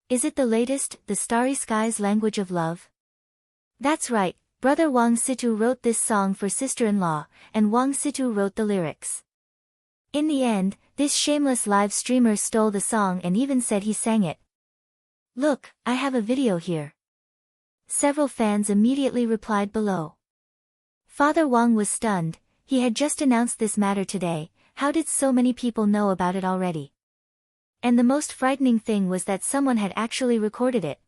Is it the latest, The Starry Sky's Language of Love? That's right, brother Wang Situ wrote this song for sister-in-law, and Wang Situ wrote the lyrics. In the end, this shameless live streamer stole the song and even said he sang it. Look, I have a video here. Several fans immediately replied below. Father Wang was stunned. He had just announced this matter today. How did so many people know about it already? And the most frightening thing was that someone had actually recorded it.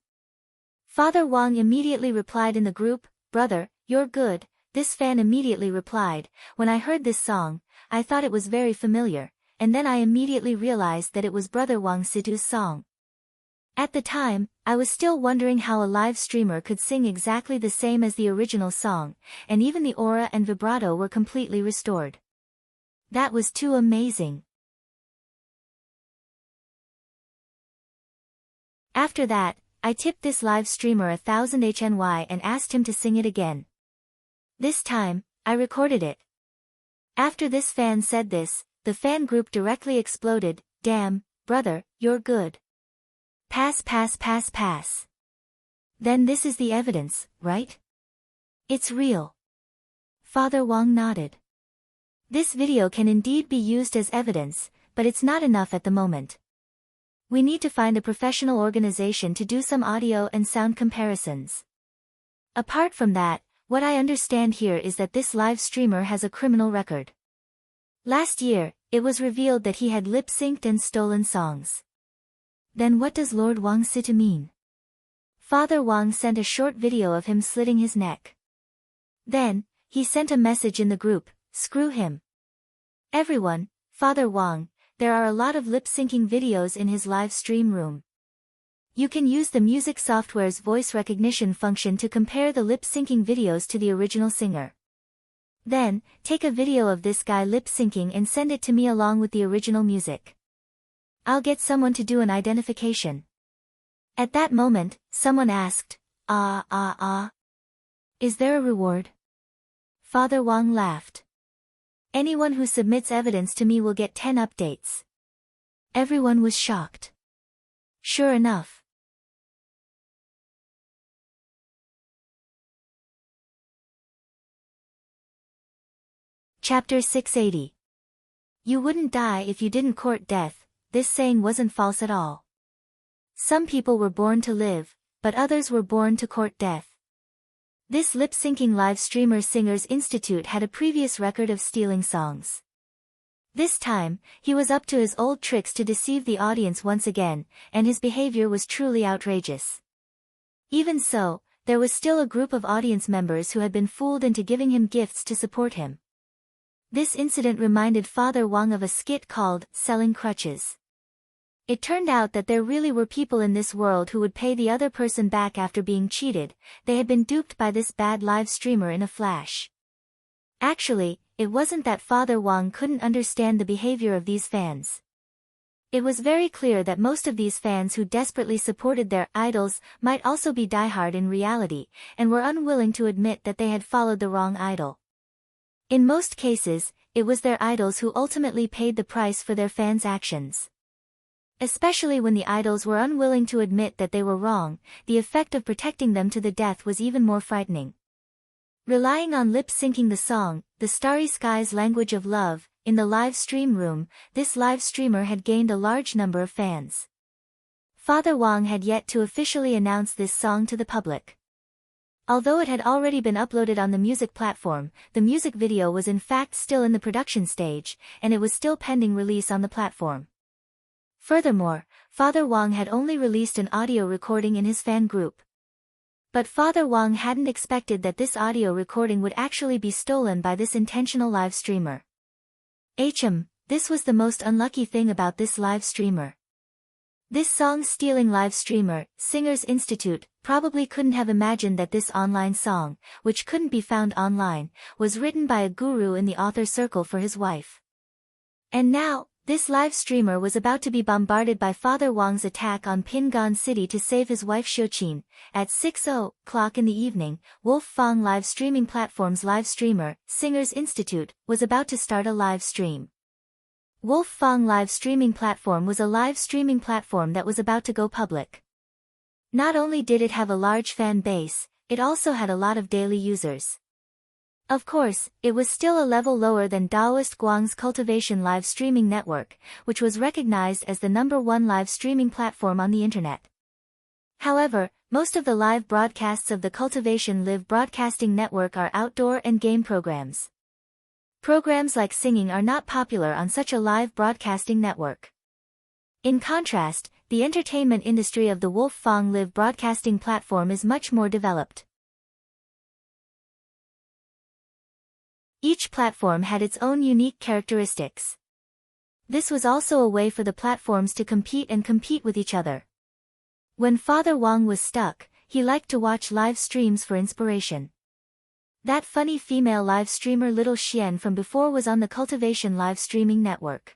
Father Wang immediately replied in the group, "Brother, you're good." This fan immediately replied, "When I heard this song, I thought it was very familiar, and then I immediately realized that it was brother Wang Situ's song." At the time, I was still wondering how a live streamer could sing exactly the same as the original song, and even the aura and vibrato were completely restored. That was too amazing. After that, I tipped this live streamer 1000 HNY and asked him to sing it again. This time, I recorded it. After this fan said this, the fan group directly exploded. Damn, brother, you're good. Pass pass pass pass. Then this is the evidence, right? It's real. Father Wong nodded. This video can indeed be used as evidence, but it's not enough at the moment. We need to find a professional organization to do some audio and sound comparisons. Apart from that, what I understand here is that this live streamer has a criminal record. Last year, it was revealed that he had lip-synced and stolen songs. Then what does Lord Wang Sita mean? Father Wang sent a short video of him slitting his neck. Then, he sent a message in the group, screw him. Everyone, Father Wang, there are a lot of lip-syncing videos in his live stream room. You can use the music software's voice recognition function to compare the lip-syncing videos to the original singer. Then, take a video of this guy lip-syncing and send it to me along with the original music. I'll get someone to do an identification. At that moment, someone asked, is there a reward? Father Wang laughed. Anyone who submits evidence to me will get 10 updates. Everyone was shocked. Sure enough. Chapter 680. You wouldn't die if you didn't court death. This saying wasn't false at all. Some people were born to live, but others were born to court death. This lip-syncing live streamer Singers Institute had a previous record of stealing songs. This time, he was up to his old tricks to deceive the audience once again, and his behavior was truly outrageous. Even so, there was still a group of audience members who had been fooled into giving him gifts to support him. This incident reminded Father Wang of a skit called Selling Crutches. It turned out that there really were people in this world who would pay the other person back after being cheated. They had been duped by this bad live streamer in a flash. Actually, it wasn't that Father Wang couldn't understand the behavior of these fans. It was very clear that most of these fans who desperately supported their idols might also be diehard in reality, and were unwilling to admit that they had followed the wrong idol. In most cases, it was their idols who ultimately paid the price for their fans' actions. Especially when the idols were unwilling to admit that they were wrong, the effect of protecting them to the death was even more frightening. Relying on lip-syncing the song, The Starry Sky's Language of Love, in the live stream room, this live streamer had gained a large number of fans. Father Wang had yet to officially announce this song to the public. Although it had already been uploaded on the music platform, the music video was in fact still in the production stage, and it was still pending release on the platform. Furthermore, Father Wang had only released an audio recording in his fan group. But Father Wang hadn't expected that this audio recording would actually be stolen by this intentional live streamer. This was the most unlucky thing about this live streamer. This song-stealing live streamer, Singers Institute, probably couldn't have imagined that this online song, which couldn't be found online, was written by a guru in the author circle for his wife. And now, this live streamer was about to be bombarded by Father Wang's attack on Pingan City to save his wife Xiuqin. At 6:00 in the evening, Wolf Fang live streaming platform's live streamer, Singers Institute, was about to start a live stream. Wolf Fang live streaming platform was a live streaming platform that was about to go public. Not only did it have a large fan base, it also had a lot of daily users. Of course, it was still a level lower than Daoist Guang's Cultivation live streaming network, which was recognized as the #1 live streaming platform on the internet. However, most of the live broadcasts of the Cultivation Live Broadcasting Network are outdoor and game programs. Programs like singing are not popular on such a live broadcasting network. In contrast, the entertainment industry of the Wolf Fang Live Broadcasting platform is much more developed. Each platform had its own unique characteristics. This was also a way for the platforms to compete with each other. When Father Wang was stuck, he liked to watch live streams for inspiration. That funny female live streamer Little Xian from before was on the Cultivation live streaming network.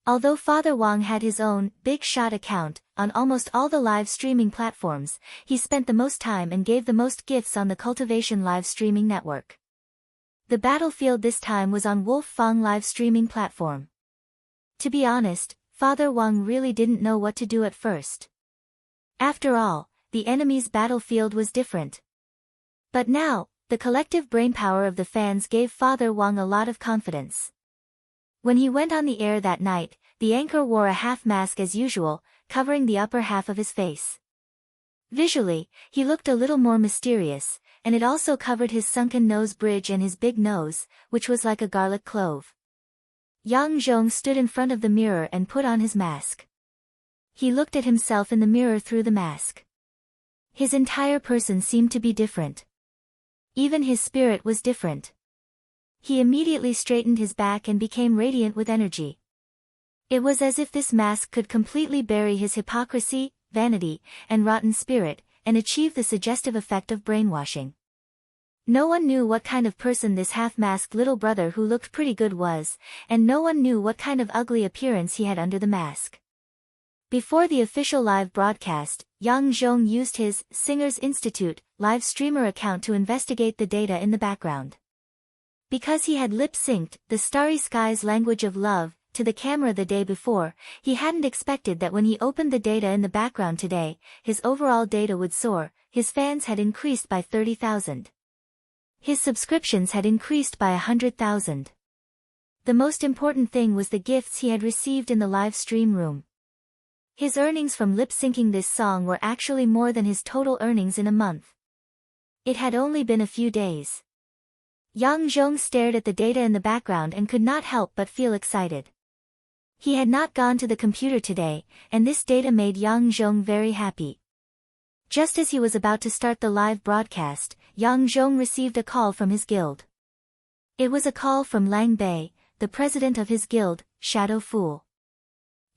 Although Father Wang had his own Big Shot account on almost all the live streaming platforms, he spent the most time and gave the most gifts on the Cultivation live streaming network. The battlefield this time was on Wolf Fang live streaming platform. To be honest, Father Wang really didn't know what to do at first. After all, the enemy's battlefield was different. But now, the collective brainpower of the fans gave Father Wang a lot of confidence. When he went on the air that night, the anchor wore a half mask as usual, covering the upper half of his face. Visually, he looked a little more mysterious, and it also covered his sunken nose bridge and his big nose, which was like a garlic clove. Yang Zhong stood in front of the mirror and put on his mask. He looked at himself in the mirror through the mask. His entire person seemed to be different. Even his spirit was different. He immediately straightened his back and became radiant with energy. It was as if this mask could completely bury his hypocrisy, vanity, and rotten spirit, and achieve the suggestive effect of brainwashing. No one knew what kind of person this half-masked little brother who looked pretty good was, and no one knew what kind of ugly appearance he had under the mask. Before the official live broadcast, Yang Zhong used his Singers Institute live streamer account to investigate the data in the background. Because he had lip-synced The Starry Sky's Language of Love to the camera the day before, he hadn't expected that when he opened the data in the background today, his overall data would soar. His fans had increased by 30,000. His subscriptions had increased by 100,000. The most important thing was the gifts he had received in the live stream room. His earnings from lip-syncing this song were actually more than his total earnings in a month. It had only been a few days. Yang Zhong stared at the data in the background and could not help but feel excited. He had not gone to the computer today, and this data made Yang Zhong very happy. Just as he was about to start the live broadcast, Yang Zhong received a call from his guild. It was a call from Lang Bei, the president of his guild, Shadow Fool.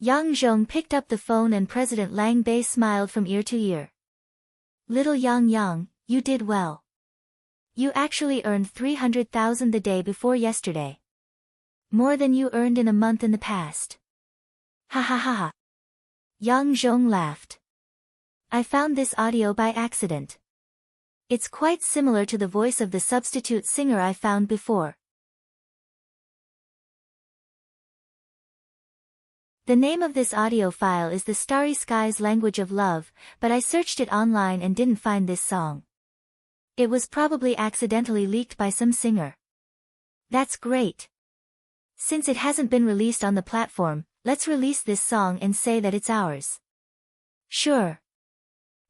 Yang Zhong picked up the phone and President Lang Bei smiled from ear to ear. Little Yang, you did well. You actually earned 300,000 the day before yesterday. More than you earned in a month in the past. Ha ha ha ha. Yang Zhong laughed. I found this audio by accident. It's quite similar to the voice of the substitute singer I found before. The name of this audio file is The Starry Sky's Language of Love, but I searched it online and didn't find this song. It was probably accidentally leaked by some singer. That's great. Since it hasn't been released on the platform, let's release this song and say that it's ours. Sure.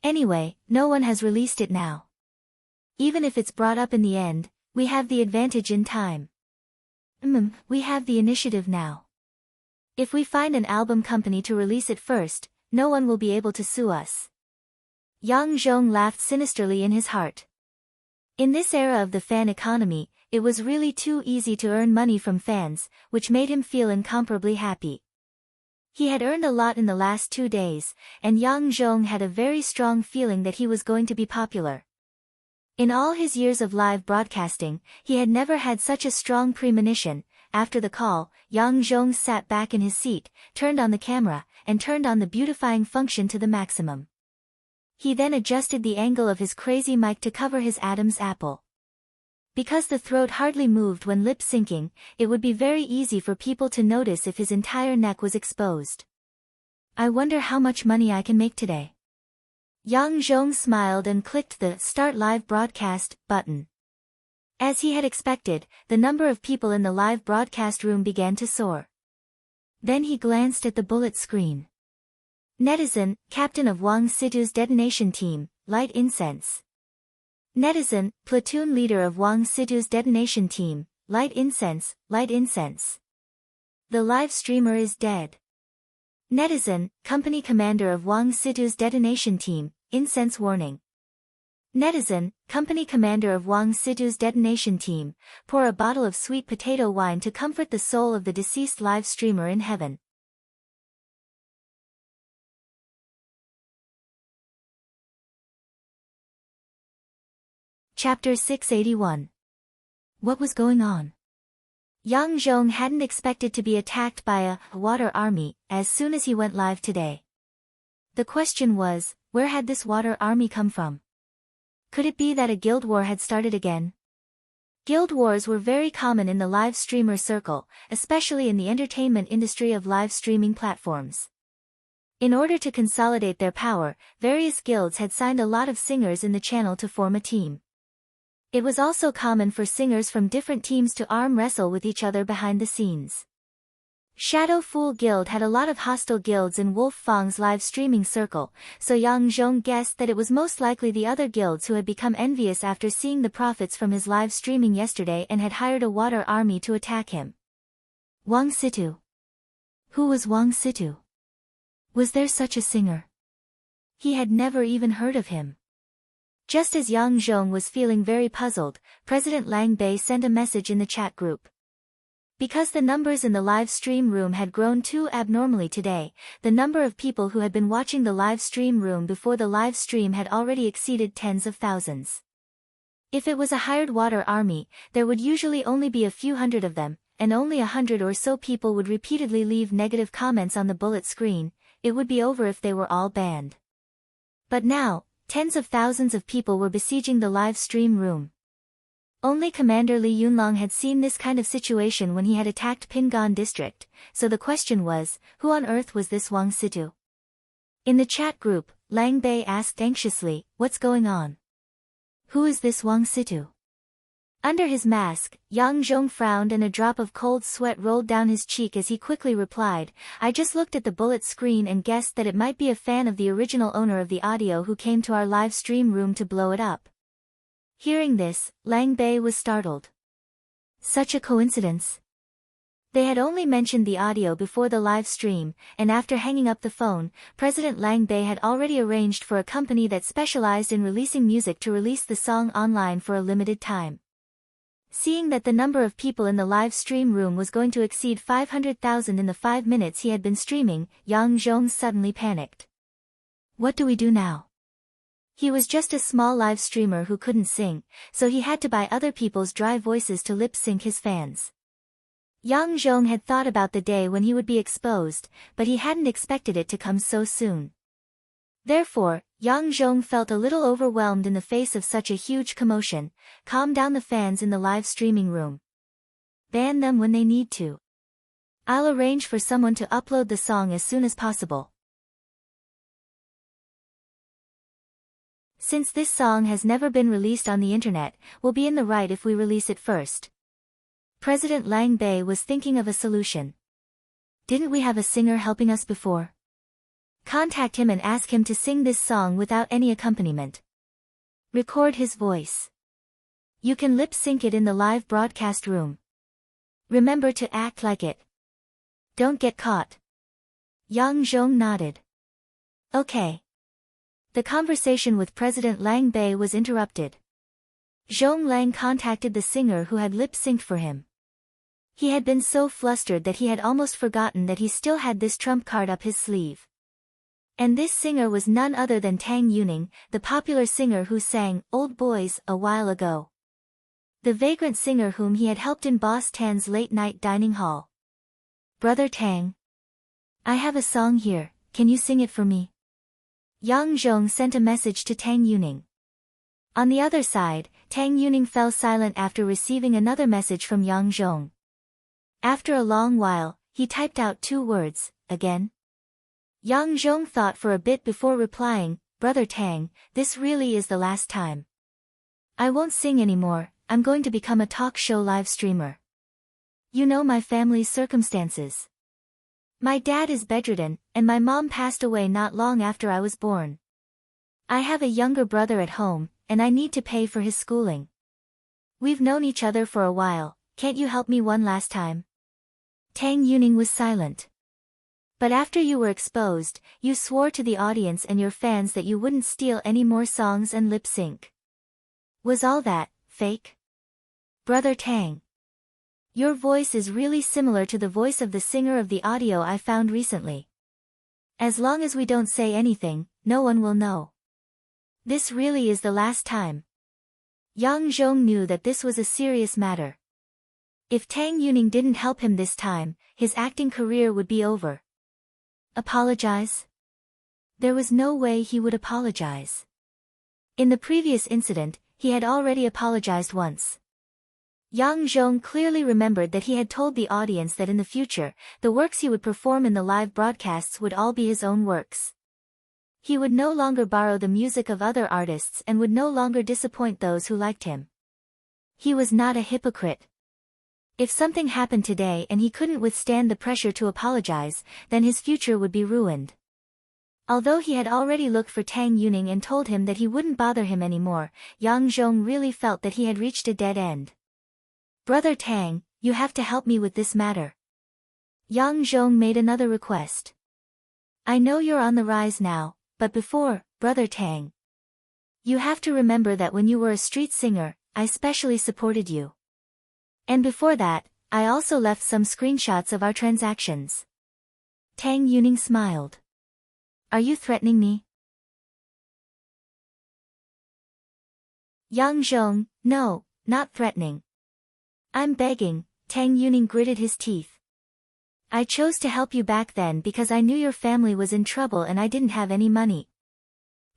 Anyway, no one has released it now. Even if it's brought up in the end, we have the advantage in time. We have the initiative now. If we find an album company to release it first, no one will be able to sue us. Yang Zhong laughed sinisterly in his heart. In this era of the fan economy, it was really too easy to earn money from fans, which made him feel incomparably happy. He had earned a lot in the last 2 days, and Yang Zhong had a very strong feeling that he was going to be popular. In all his years of live broadcasting, he had never had such a strong premonition. After the call, Yang Zhong sat back in his seat, turned on the camera, and turned on the beautifying function to the maximum. He then adjusted the angle of his crazy mic to cover his Adam's apple. Because the throat hardly moved when lip-syncing, it would be very easy for people to notice if his entire neck was exposed. I wonder how much money I can make today. Yang Zhong smiled and clicked the Start Live Broadcast button. As he had expected, the number of people in the live broadcast room began to soar. Then he glanced at the bullet screen. Netizen, captain of Wang Situ's detonation team, light incense. Netizen, platoon leader of Wang Situ's detonation team, light incense, light incense. The live streamer is dead. Netizen, company commander of Wang Situ's detonation team, incense warning. Netizen, company commander of Wang Situ's detonation team, pour a bottle of sweet potato wine to comfort the soul of the deceased live streamer in heaven. Chapter 681. What was going on? Yang Zhong hadn't expected to be attacked by a water army as soon as he went live today. The question was, where had this water army come from? Could it be that a guild war had started again? Guild wars were very common in the live streamer circle, especially in the entertainment industry of live streaming platforms. In order to consolidate their power, various guilds had signed a lot of singers in the channel to form a team. It was also common for singers from different teams to arm wrestle with each other behind the scenes. Shadow Fool Guild had a lot of hostile guilds in Wolf Fang's live streaming circle, so Yang Zhong guessed that it was most likely the other guilds who had become envious after seeing the profits from his live streaming yesterday and had hired a water army to attack him. Wang Situ. Who was Wang Situ? Was there such a singer? He had never even heard of him. Just as Yang Zhong was feeling very puzzled, President Lang Bei sent a message in the chat group. Because the numbers in the live stream room had grown too abnormally today, the number of people who had been watching the live stream room before the live stream had already exceeded tens of thousands. If it was a hired water army, there would usually only be a few hundred of them, and only 100 or so people would repeatedly leave negative comments on the bullet screen. It would be over if they were all banned. But now, tens of thousands of people were besieging the live stream room. Only Commander Li Yunlong had seen this kind of situation when he had attacked Pingan district, so the question was, who on earth was this Wang Situ? In the chat group, Lang Bei asked anxiously, what's going on? Who is this Wang Situ? Under his mask, Yang Zhong frowned and a drop of cold sweat rolled down his cheek as he quickly replied, I just looked at the bullet screen and guessed that it might be a fan of the original owner of the audio who came to our live stream room to blow it up. Hearing this, Lang Bei was startled. Such a coincidence. They had only mentioned the audio before the live stream, and after hanging up the phone, President Lang Bei had already arranged for a company that specialized in releasing music to release the song online for a limited time. Seeing that the number of people in the live stream room was going to exceed 500,000 in the 5 minutes he had been streaming, Yang Zhong suddenly panicked. What do we do now? He was just a small live streamer who couldn't sing, so he had to buy other people's dry voices to lip-sync his fans. Yang Zhong had thought about the day when he would be exposed, but he hadn't expected it to come so soon. Therefore, Yang Zhong felt a little overwhelmed in the face of such a huge commotion. Calm down the fans in the live streaming room. Ban them when they need to. I'll arrange for someone to upload the song as soon as possible. Since this song has never been released on the internet, we'll be in the right if we release it first. President Lang Bei was thinking of a solution. Didn't we have a singer helping us before? Contact him and ask him to sing this song without any accompaniment. Record his voice. You can lip-sync it in the live broadcast room. Remember to act like it. Don't get caught. Yang Zhong nodded. Okay. The conversation with President Lang Bei was interrupted. Zhong Lang contacted the singer who had lip-synced for him. He had been so flustered that he had almost forgotten that he still had this trump card up his sleeve. And this singer was none other than Tang Yuning, the popular singer who sang Old Boys a while ago. The vagrant singer whom he had helped in Boss Tan's late-night dining hall. Brother Tang. I have a song here, can you sing it for me? Yang Zhong sent a message to Tang Yuning. On the other side, Tang Yuning fell silent after receiving another message from Yang Zhong. After a long while, he typed out 2 words, again. Yang Zhong thought for a bit before replying, Brother Tang, this really is the last time. I won't sing anymore, I'm going to become a talk show live streamer. You know my family's circumstances. My dad is bedridden, and my mom passed away not long after I was born. I have a younger brother at home, and I need to pay for his schooling. We've known each other for a while, can't you help me one last time? Tang Yuning was silent. But after you were exposed, you swore to the audience and your fans that you wouldn't steal any more songs and lip-sync. Was all that fake? Brother Tang. Your voice is really similar to the voice of the singer of the audio I found recently. As long as we don't say anything, no one will know. This really is the last time. Yang Zhong knew that this was a serious matter. If Tang Yuning didn't help him this time, his acting career would be over. Apologize? There was no way he would apologize. In the previous incident, he had already apologized once. Yang Zhong clearly remembered that he had told the audience that in the future, the works he would perform in the live broadcasts would all be his own works. He would no longer borrow the music of other artists and would no longer disappoint those who liked him. He was not a hypocrite. If something happened today and he couldn't withstand the pressure to apologize, then his future would be ruined. Although he had already looked for Tang Yuning and told him that he wouldn't bother him anymore, Yang Zhong really felt that he had reached a dead end. Brother Tang, you have to help me with this matter. Yang Zhong made another request. I know you're on the rise now, but before, Brother Tang. You have to remember that when you were a street singer, I specially supported you. And before that, I also left some screenshots of our transactions. Tang Yuning smiled. Are you threatening me? Yang Zhong, no, not threatening. I'm begging, Tang Yuning gritted his teeth. I chose to help you back then because I knew your family was in trouble and I didn't have any money.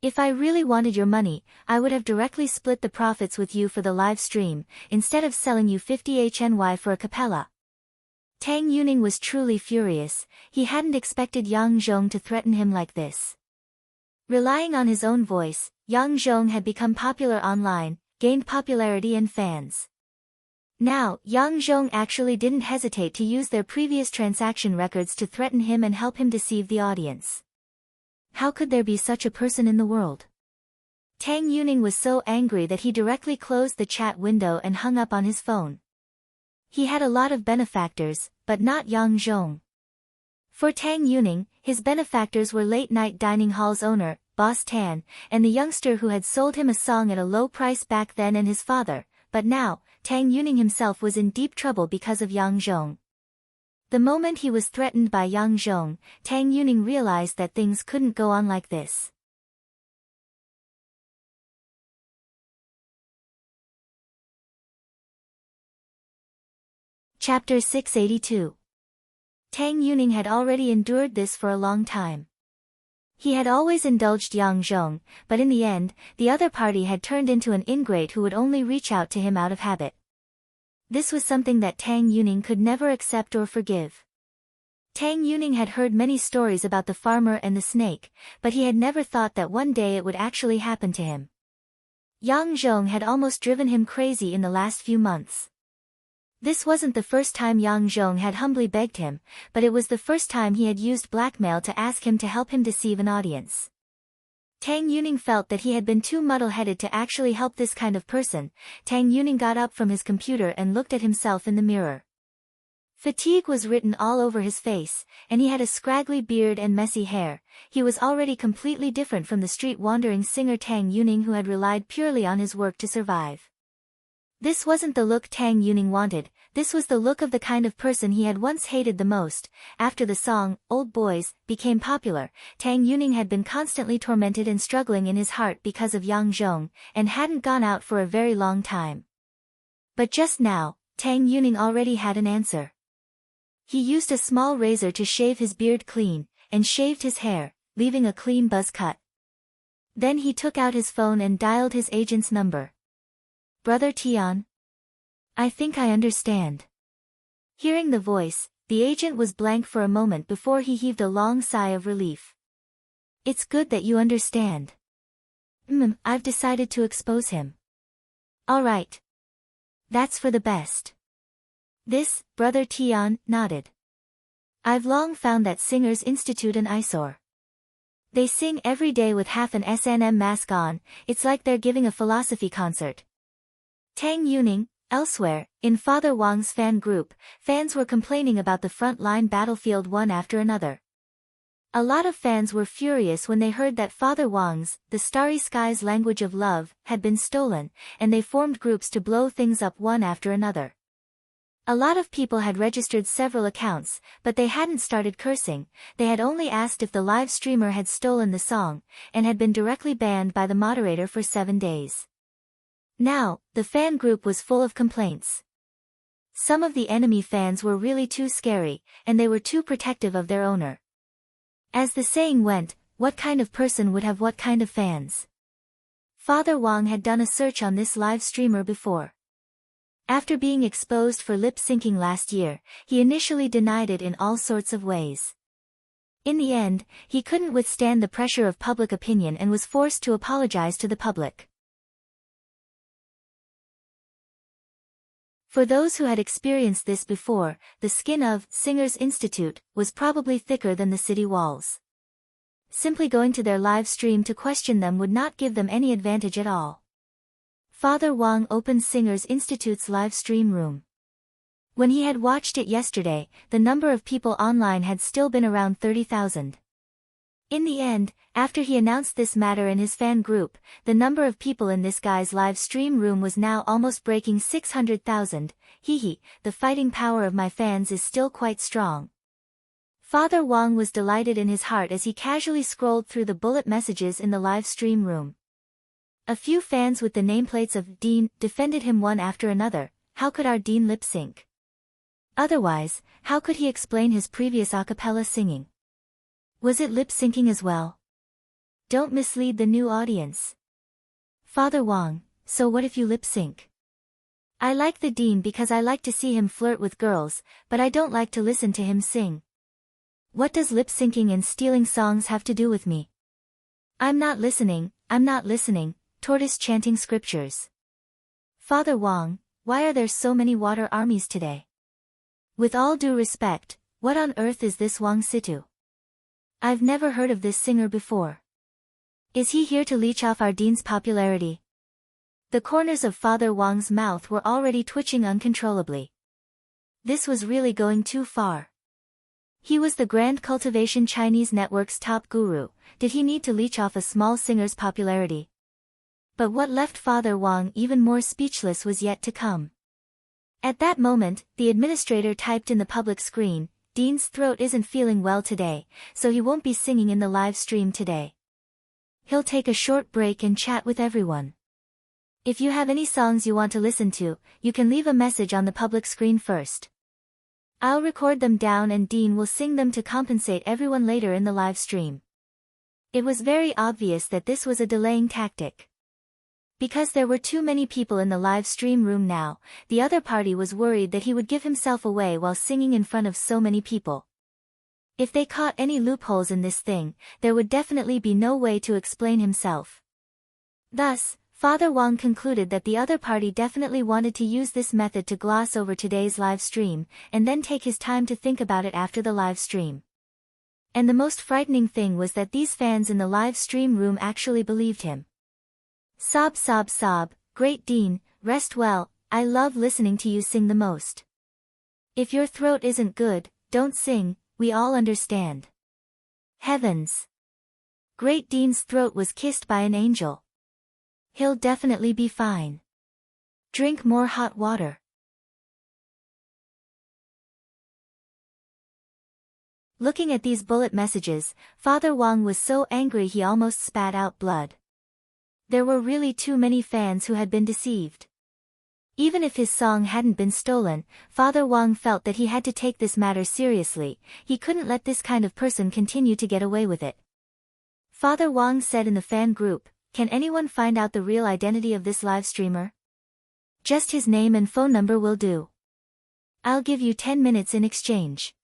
If I really wanted your money, I would have directly split the profits with you for the live stream, instead of selling you 50 HNY for a capella. Tang Yuning was truly furious. He hadn't expected Yang Zhong to threaten him like this. Relying on his own voice, Yang Zhong had become popular online, gained popularity and fans. Now, Yang Zhong actually didn't hesitate to use their previous transaction records to threaten him and help him deceive the audience. How could there be such a person in the world? Tang Yuning was so angry that he directly closed the chat window and hung up on his phone. He had a lot of benefactors, but not Yang Zhong. For Tang Yuning, his benefactors were late-night dining hall's owner, Boss Tan, and the youngster who had sold him a song at a low price back then and his father, but now, Tang Yuning himself was in deep trouble because of Yang Zhong. The moment he was threatened by Yang Zhong, Tang Yuning realized that things couldn't go on like this. Chapter 682. Tang Yuning had already endured this for a long time. He had always indulged Yang Zhong, but in the end, the other party had turned into an ingrate who would only reach out to him out of habit. This was something that Tang Yuning could never accept or forgive. Tang Yuning had heard many stories about the farmer and the snake, but he had never thought that one day it would actually happen to him. Yang Zhong had almost driven him crazy in the last few months. This wasn't the first time Yang Zhong had humbly begged him, but it was the first time he had used blackmail to ask him to help him deceive an audience. Tang Yuning felt that he had been too muddle-headed to actually help this kind of person. Tang Yuning got up from his computer and looked at himself in the mirror. Fatigue was written all over his face, and he had a scraggly beard and messy hair. He was already completely different from the street-wandering singer Tang Yuning who had relied purely on his work to survive. This wasn't the look Tang Yuning wanted, this was the look of the kind of person he had once hated the most. After the song, Old Boys, became popular, Tang Yuning had been constantly tormented and struggling in his heart because of Yang Zhong, and hadn't gone out for a very long time. But just now, Tang Yuning already had an answer. He used a small razor to shave his beard clean, and shaved his hair, leaving a clean buzz cut. Then he took out his phone and dialed his agent's number. Brother Tian? I think I understand. Hearing the voice, the agent was blank for a moment before he heaved a long sigh of relief. It's good that you understand. I've decided to expose him. All right. That's for the best. This, Brother Tian, nodded. I've long found that singers institute an eyesore. They sing every day with half an S&M mask on, it's like they're giving a philosophy concert. Tang Yuning, elsewhere, in Father Wang's fan group, fans were complaining about the front-line battlefield one after another. A lot of fans were furious when they heard that Father Wang's, the Starry Sky's language of love, had been stolen, and they formed groups to blow things up one after another. A lot of people had registered several accounts, but they hadn't started cursing, they had only asked if the live streamer had stolen the song, and had been directly banned by the moderator for 7 days. Now, the fan group was full of complaints. Some of the enemy fans were really too scary, and they were too protective of their owner. As the saying went, what kind of person would have what kind of fans? Father Wang had done a search on this live streamer before. After being exposed for lip-syncing last year, he initially denied it in all sorts of ways. In the end, he couldn't withstand the pressure of public opinion and was forced to apologize to the public. For those who had experienced this before, the skin of Singers Institute was probably thicker than the city walls. Simply going to their live stream to question them would not give them any advantage at all. Father Wang opened Singers Institute's live stream room. When he had watched it yesterday, the number of people online had still been around 30,000. In the end, after he announced this matter in his fan group, the number of people in this guy's live stream room was now almost breaking 600,000. Hehe, the fighting power of my fans is still quite strong. Father Wang was delighted in his heart as he casually scrolled through the bullet messages in the live stream room. A few fans with the nameplates of Dean defended him one after another. How could our Dean lip sync? Otherwise, how could he explain his previous a cappella singing? Was it lip-syncing as well? Don't mislead the new audience. Father Wang, so what if you lip-sync? I like the Dean because I like to see him flirt with girls, but I don't like to listen to him sing. What does lip-syncing and stealing songs have to do with me? I'm not listening, tortoise chanting scriptures. Father Wang, why are there so many water armies today? With all due respect, what on earth is this Wang Situ? I've never heard of this singer before. Is he here to leech off our Dean's popularity? The corners of Father Wang's mouth were already twitching uncontrollably. This was really going too far. He was the Grand Cultivation Chinese Network's top guru. Did he need to leech off a small singer's popularity? But what left Father Wang even more speechless was yet to come. At that moment, the administrator typed in the public screen, Dean's throat isn't feeling well today, so he won't be singing in the live stream today. He'll take a short break and chat with everyone. If you have any songs you want to listen to, you can leave a message on the public screen first. I'll record them down and Dean will sing them to compensate everyone later in the live stream. It was very obvious that this was a delaying tactic. Because there were too many people in the live stream room now, the other party was worried that he would give himself away while singing in front of so many people. If they caught any loopholes in this thing, there would definitely be no way to explain himself. Thus, Father Wang concluded that the other party definitely wanted to use this method to gloss over today's live stream, and then take his time to think about it after the live stream. And the most frightening thing was that these fans in the live stream room actually believed him. Sob sob sob, great Dean, rest well, I love listening to you sing the most. If your throat isn't good, don't sing, we all understand. Heavens! Great Dean's throat was kissed by an angel. He'll definitely be fine. Drink more hot water. Looking at these bullet messages, Father Wang was so angry he almost spat out blood. There were really too many fans who had been deceived. Even if his song hadn't been stolen, Father Wang felt that he had to take this matter seriously. He couldn't let this kind of person continue to get away with it. Father Wang said in the fan group, "Can anyone find out the real identity of this live streamer? Just his name and phone number will do. I'll give you 10 minutes in exchange."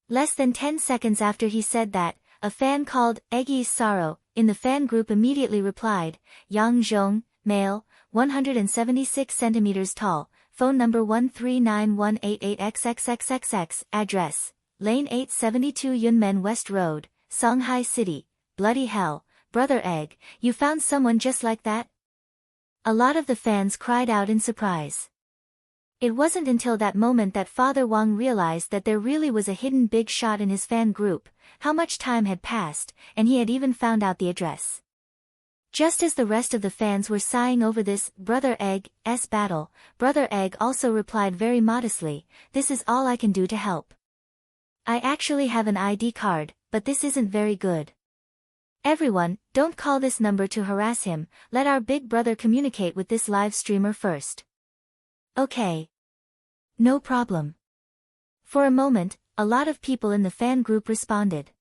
Less than 10 seconds after he said that, a fan called Eggy's Sorrow in the fan group immediately replied, Yang Zhong, male, 176 centimeters tall, phone number 1391888XXXXX, address, Lane 872 Yunmen West Road, Songhai City, bloody hell, brother Egg, you found someone just like that? A lot of the fans cried out in surprise. It wasn't until that moment that Father Wang realized that there really was a hidden big shot in his fan group. How much time had passed, and he had even found out the address. Just as the rest of the fans were sighing over this Brother Egg's battle, Brother Egg also replied very modestly, "This is all I can do to help. I actually have an ID card, but this isn't very good. Everyone, don't call this number to harass him, let our big brother communicate with this live streamer first. Okay. No problem. For a moment, a lot of people in the fan group responded.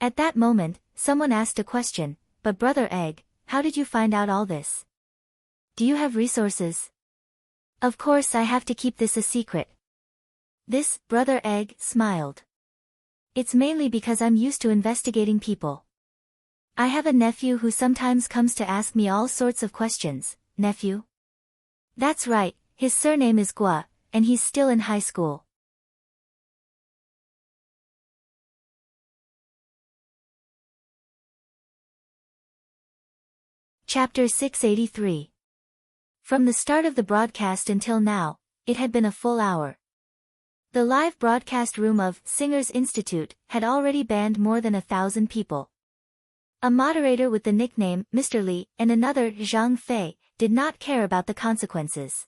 At that moment, someone asked a question, but Brother Egg, how did you find out all this? Do you have resources? Of course I have to keep this a secret. This, Brother Egg, smiled. It's mainly because I'm used to investigating people. I have a nephew who sometimes comes to ask me all sorts of questions. Nephew? That's right, his surname is Gua, and he's still in high school. Chapter 683. From the start of the broadcast until now, it had been a full hour. The live broadcast room of Singers Institute had already banned more than 1,000 people. A moderator with the nickname Mr. Li and another Zhang Fei did not care about the consequences.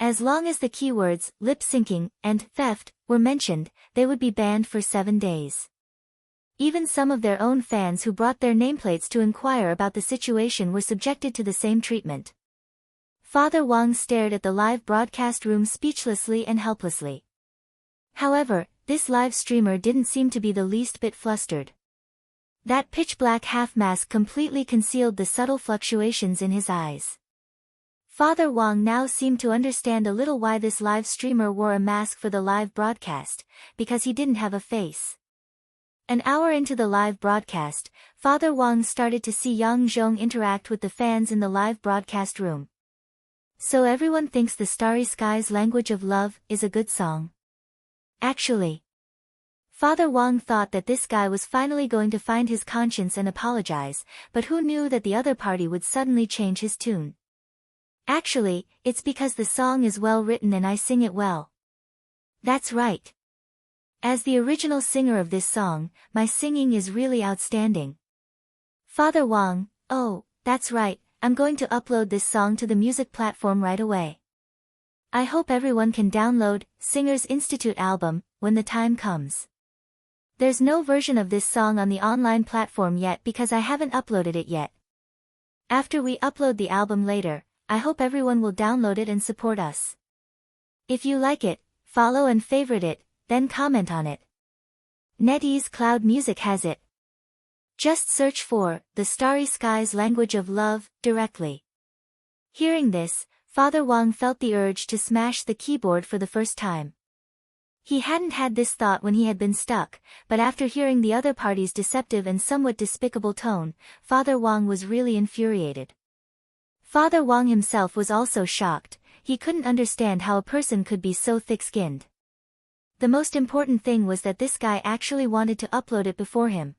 As long as the keywords lip-syncing and theft were mentioned, they would be banned for 7 days. Even some of their own fans who brought their nameplates to inquire about the situation were subjected to the same treatment. Father Wang stared at the live broadcast room speechlessly and helplessly. However, this live streamer didn't seem to be the least bit flustered. That pitch-black half-mask completely concealed the subtle fluctuations in his eyes. Father Wang now seemed to understand a little why this live streamer wore a mask for the live broadcast, because he didn't have a face. An hour into the live broadcast, Father Wang started to see Yang Zhong interact with the fans in the live broadcast room. So everyone thinks the Starry Sky's Language of Love is a good song. Actually, Father Wang thought that this guy was finally going to find his conscience and apologize, but who knew that the other party would suddenly change his tune? Actually, it's because the song is well written and I sing it well. That's right. As the original singer of this song, my singing is really outstanding. Father Wang, oh, that's right, I'm going to upload this song to the music platform right away. I hope everyone can download Singers Institute album when the time comes. There's no version of this song on the online platform yet because I haven't uploaded it yet. After we upload the album later, I hope everyone will download it and support us. If you like it, follow and favorite it, then comment on it. NetEase Cloud Music has it. Just search for The Starry Sky's Language of Love directly. Hearing this, Father Wang felt the urge to smash the keyboard for the first time. He hadn't had this thought when he had been stuck, but after hearing the other party's deceptive and somewhat despicable tone, Father Wang was really infuriated. Father Wang himself was also shocked. He couldn't understand how a person could be so thick-skinned. The most important thing was that this guy actually wanted to upload it before him.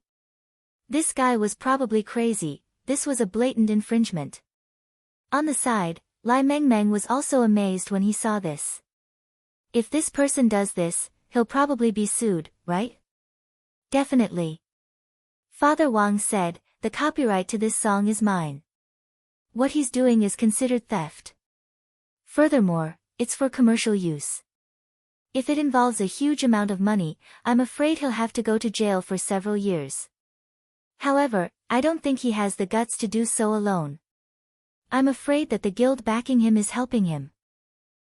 This guy was probably crazy. This was a blatant infringement. On the side, Lai Mengmeng was also amazed when he saw this. If this person does this, he'll probably be sued, right? Definitely. Father Wang said, the copyright to this song is mine. What he's doing is considered theft. Furthermore, it's for commercial use. If it involves a huge amount of money, I'm afraid he'll have to go to jail for several years. However, I don't think he has the guts to do so alone. I'm afraid that the guild backing him is helping him.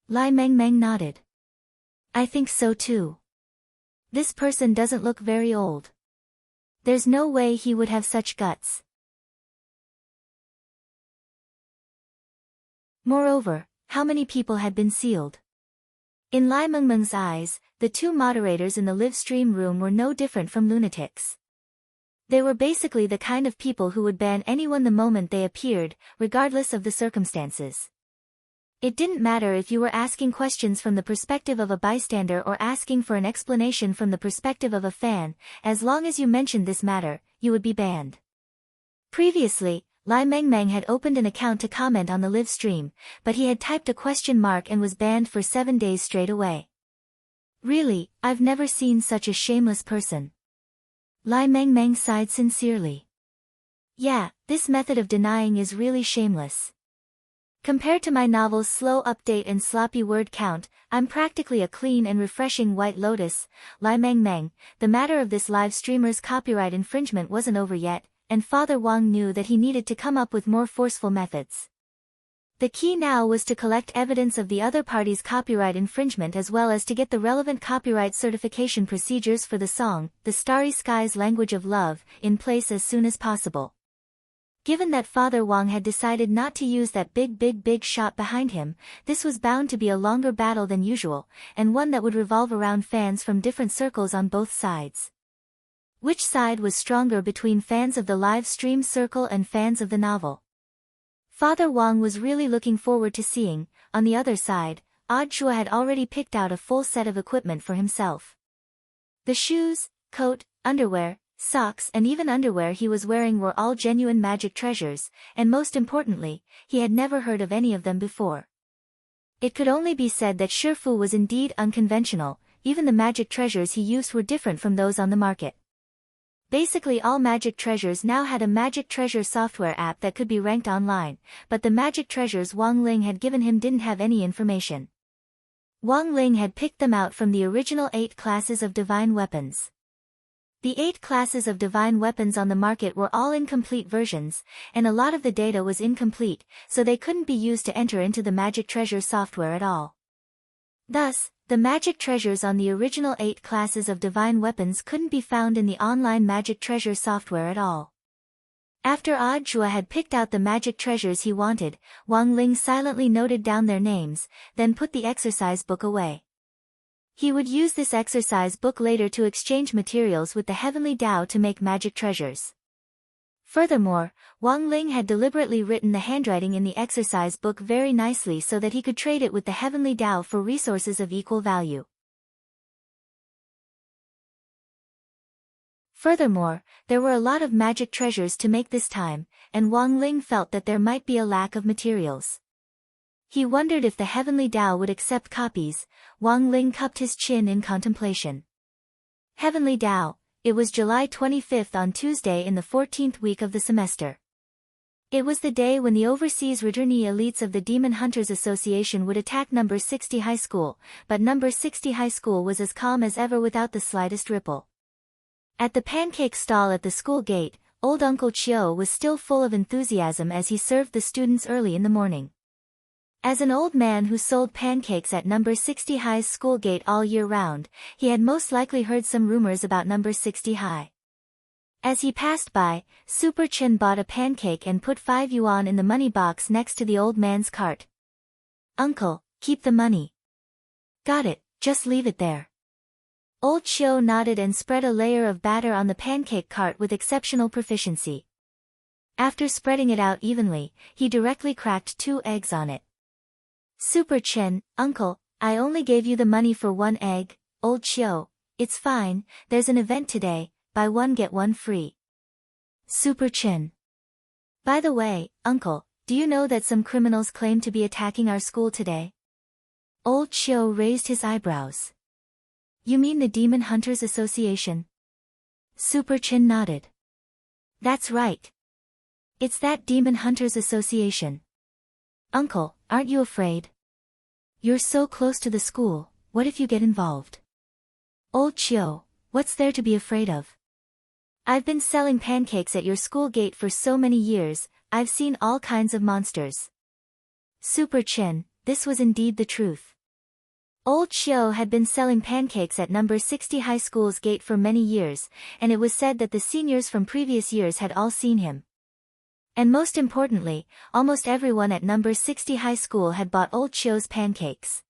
Lai Mengmeng nodded. I think so too. This person doesn't look very old. There's no way he would have such guts. Moreover, how many people had been sealed? In Lai Mengmeng's eyes, the two moderators in the live stream room were no different from lunatics. They were basically the kind of people who would ban anyone the moment they appeared, regardless of the circumstances. It didn't matter if you were asking questions from the perspective of a bystander or asking for an explanation from the perspective of a fan, as long as you mentioned this matter, you would be banned. Previously, Lai Mengmeng had opened an account to comment on the live stream, but he had typed a question mark and was banned for 7 days straight away. Really, I've never seen such a shameless person. Lai Mengmeng sighed sincerely. Yeah, this method of denying is really shameless. Compared to my novel's slow update and sloppy word count, I'm practically a clean and refreshing white lotus. Lai Mengmeng, the matter of this live streamer's copyright infringement wasn't over yet. and Father Wang knew that he needed to come up with more forceful methods. The key now was to collect evidence of the other party's copyright infringement as well as to get the relevant copyright certification procedures for the song, The Starry Sky's Language of Love, in place as soon as possible. Given that Father Wang had decided not to use that big shot behind him, this was bound to be a longer battle than usual, and one that would revolve around fans from different circles on both sides. Which side was stronger between fans of the live stream circle and fans of the novel? Father Wang was really looking forward to seeing. On the other side, Audiobook had already picked out a full set of equipment for himself. The shoes, coat, underwear, socks and even underwear he was wearing were all genuine magic treasures, and most importantly, he had never heard of any of them before. It could only be said that Shifu was indeed unconventional. Even the magic treasures he used were different from those on the market. Basically all magic treasures now had a magic treasure software app that could be ranked online, but the magic treasures Wang Ling had given him didn't have any information. Wang Ling had picked them out from the original 8 classes of divine weapons. The 8 classes of divine weapons on the market were all incomplete versions, and a lot of the data was incomplete, so they couldn't be used to enter into the magic treasure software at all. Thus, the magic treasures on the original 8 classes of divine weapons couldn't be found in the online magic treasure software at all. After Audiobook had picked out the magic treasures he wanted, Wang Ling silently noted down their names, then put the exercise book away. He would use this exercise book later to exchange materials with the Heavenly Tao to make magic treasures. Furthermore, Wang Ling had deliberately written the handwriting in the exercise book very nicely so that he could trade it with the Heavenly Tao for resources of equal value. Furthermore, there were a lot of magic treasures to make this time, and Wang Ling felt that there might be a lack of materials. He wondered if the Heavenly Tao would accept copies. Wang Ling cupped his chin in contemplation. Heavenly Tao. It was July 25th on Tuesday in the 14th week of the semester. It was the day when the overseas returnee elites of the Demon Hunters Association would attack number 60 high school, but number 60 high school was as calm as ever without the slightest ripple. At the pancake stall at the school gate, old Uncle Chio was still full of enthusiasm as he served the students early in the morning. As an old man who sold pancakes at number 60 High's school gate all year round, he had most likely heard some rumors about number 60 High. As he passed by, Super Chin bought a pancake and put 5 yuan in the money box next to the old man's cart. "Uncle, keep the money." "Got it, just leave it there." Old Chio nodded and spread a layer of batter on the pancake cart with exceptional proficiency. After spreading it out evenly, he directly cracked 2 eggs on it. "Super Chin, Uncle, I only gave you the money for 1 egg, Old Chio, it's fine, there's an event today, buy 1 get 1 free." Super Chin. "By the way, Uncle, do you know that some criminals claim to be attacking our school today?" Old Chio raised his eyebrows. "You mean the Demon Hunters Association?" Super Chin nodded. "That's right. It's that Demon Hunters Association. Uncle, aren't you afraid? You're so close to the school, what if you get involved?" "Old Chio, what's there to be afraid of? I've been selling pancakes at your school gate for so many years, I've seen all kinds of monsters." Super Chin, this was indeed the truth. Old Chio had been selling pancakes at number 60 high school's gate for many years, and it was said that the seniors from previous years had all seen him. And most importantly, almost everyone at number 60 high school had bought Old Chio's pancakes.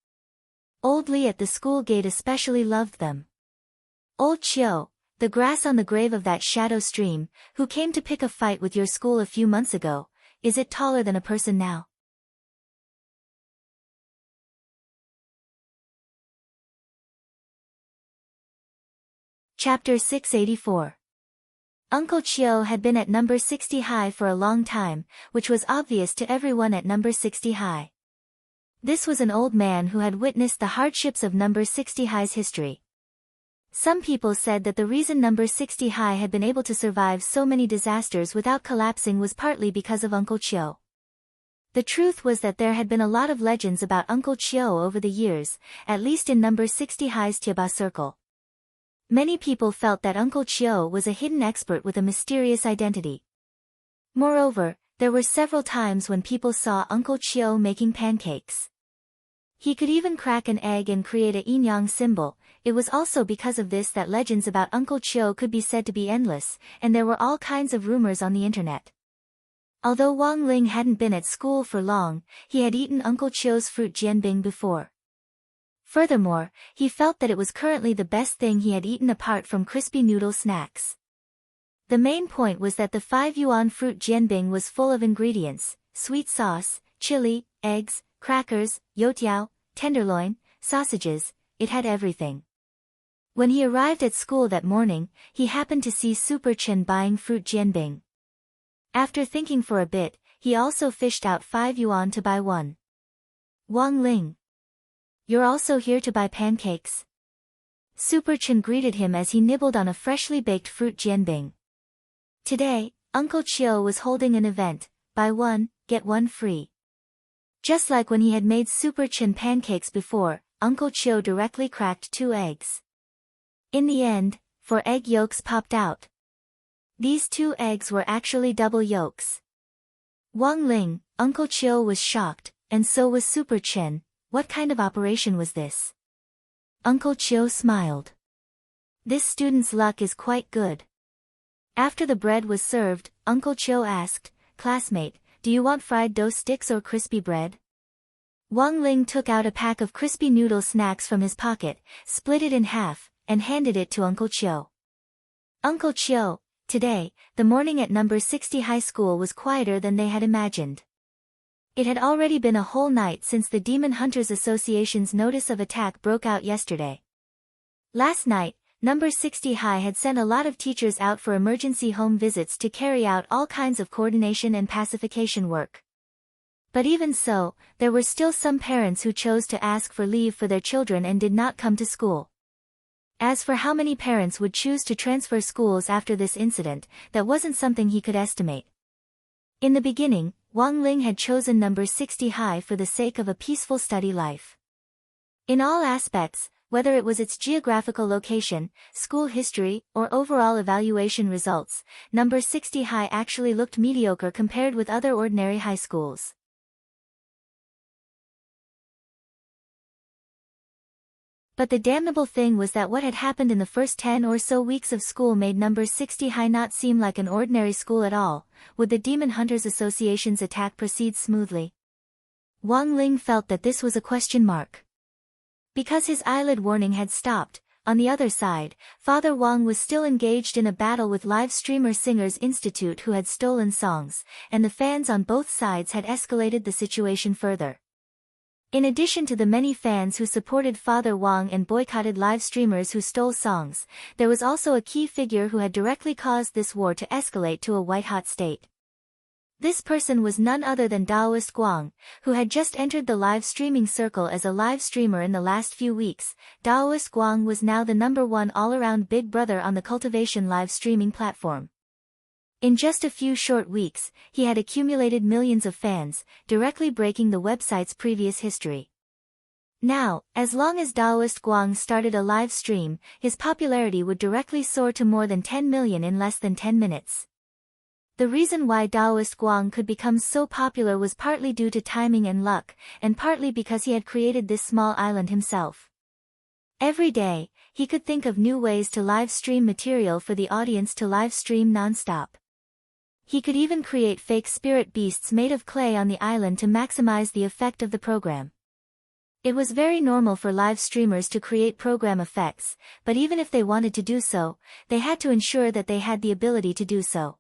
Old Lee at the school gate especially loved them. "Old Chio, the grass on the grave of that shadow stream, who came to pick a fight with your school a few months ago, is it taller than a person now?" Chapter 684. Uncle Chio had been at number 60 high for a long time, which was obvious to everyone at number 60 high. This was an old man who had witnessed the hardships of number 60 high's history. Some people said that the reason number 60 high had been able to survive so many disasters without collapsing was partly because of Uncle Chio. The truth was that there had been a lot of legends about Uncle Chio over the years, at least in number 60 high's Tiaba circle. Many people felt that Uncle Chio was a hidden expert with a mysterious identity. Moreover, there were several times when people saw Uncle Chio making pancakes. He could even crack an egg and create a yin-yang symbol. It was also because of this that legends about Uncle Chio could be said to be endless, and there were all kinds of rumors on the internet. Although Wang Ling hadn't been at school for long, he had eaten Uncle Chio's fruit jianbing before. Furthermore, he felt that it was currently the best thing he had eaten apart from crispy noodle snacks. The main point was that the 5 yuan fruit jianbing was full of ingredients: sweet sauce, chili, eggs, crackers, youtiao, tenderloin, sausages. It had everything. When he arrived at school that morning, he happened to see Super Chen buying fruit jianbing. After thinking for a bit, he also fished out 5 yuan to buy one. "Wang Ling, you're also here to buy pancakes?" Super Chen greeted him as he nibbled on a freshly baked fruit jianbing. Today, Uncle Chio was holding an event: buy one, get one free. Just like when he had made Super Chen pancakes before, Uncle Chio directly cracked 2 eggs. In the end, 4 egg yolks popped out. These 2 eggs were actually double yolks. Wang Ling, Uncle Chio was shocked, and so was Super Chen. What kind of operation was this? Uncle Chio smiled. This student's luck is quite good. After the bread was served, Uncle Chio asked, "Classmate, do you want fried dough sticks or crispy bread?" Wang Ling took out a pack of crispy noodle snacks from his pocket, split it in half, and handed it to Uncle Chio. "Uncle Chio, today, the morning at number 60 high school was quieter than they had imagined. It had already been a whole night since the Demon Hunters Association's notice of attack broke out yesterday. Last night, number 60 high had sent a lot of teachers out for emergency home visits to carry out all kinds of coordination and pacification work. But even so, there were still some parents who chose to ask for leave for their children and did not come to school. As for how many parents would choose to transfer schools after this incident, that wasn't something he could estimate. In the beginning, Wang Ling had chosen number 60 high for the sake of a peaceful study life. In all aspects, whether it was its geographical location, school history, or overall evaluation results, number 60 high actually looked mediocre compared with other ordinary high schools. But the damnable thing was that what had happened in the first 10 or so weeks of school made number 60 high not seem like an ordinary school at all. Would the Demon Hunters Association's attack proceed smoothly? Wang Ling felt that this was a question mark. Because his eyelid warning had stopped, on the other side, Father Wang was still engaged in a battle with live streamer Singers Institute who had stolen songs, and the fans on both sides had escalated the situation further. In addition to the many fans who supported Father Wang and boycotted live streamers who stole songs, there was also a key figure who had directly caused this war to escalate to a white-hot state. This person was none other than Daoist Guang, who had just entered the live streaming circle as a live streamer in the last few weeks. Daoist Guang was now the #1 all-around big brother on the Cultivation live streaming platform. In just a few short weeks, he had accumulated millions of fans, directly breaking the website's previous history. Now, as long as Daoist Guang started a live stream, his popularity would directly soar to more than 10 million in less than 10 minutes. The reason why Daoist Guang could become so popular was partly due to timing and luck, and partly because he had created this small island himself. Every day, he could think of new ways to live stream material for the audience to live stream non-stop. He could even create fake spirit beasts made of clay on the island to maximize the effect of the program. It was very normal for live streamers to create program effects, but even if they wanted to do so, they had to ensure that they had the ability to do so.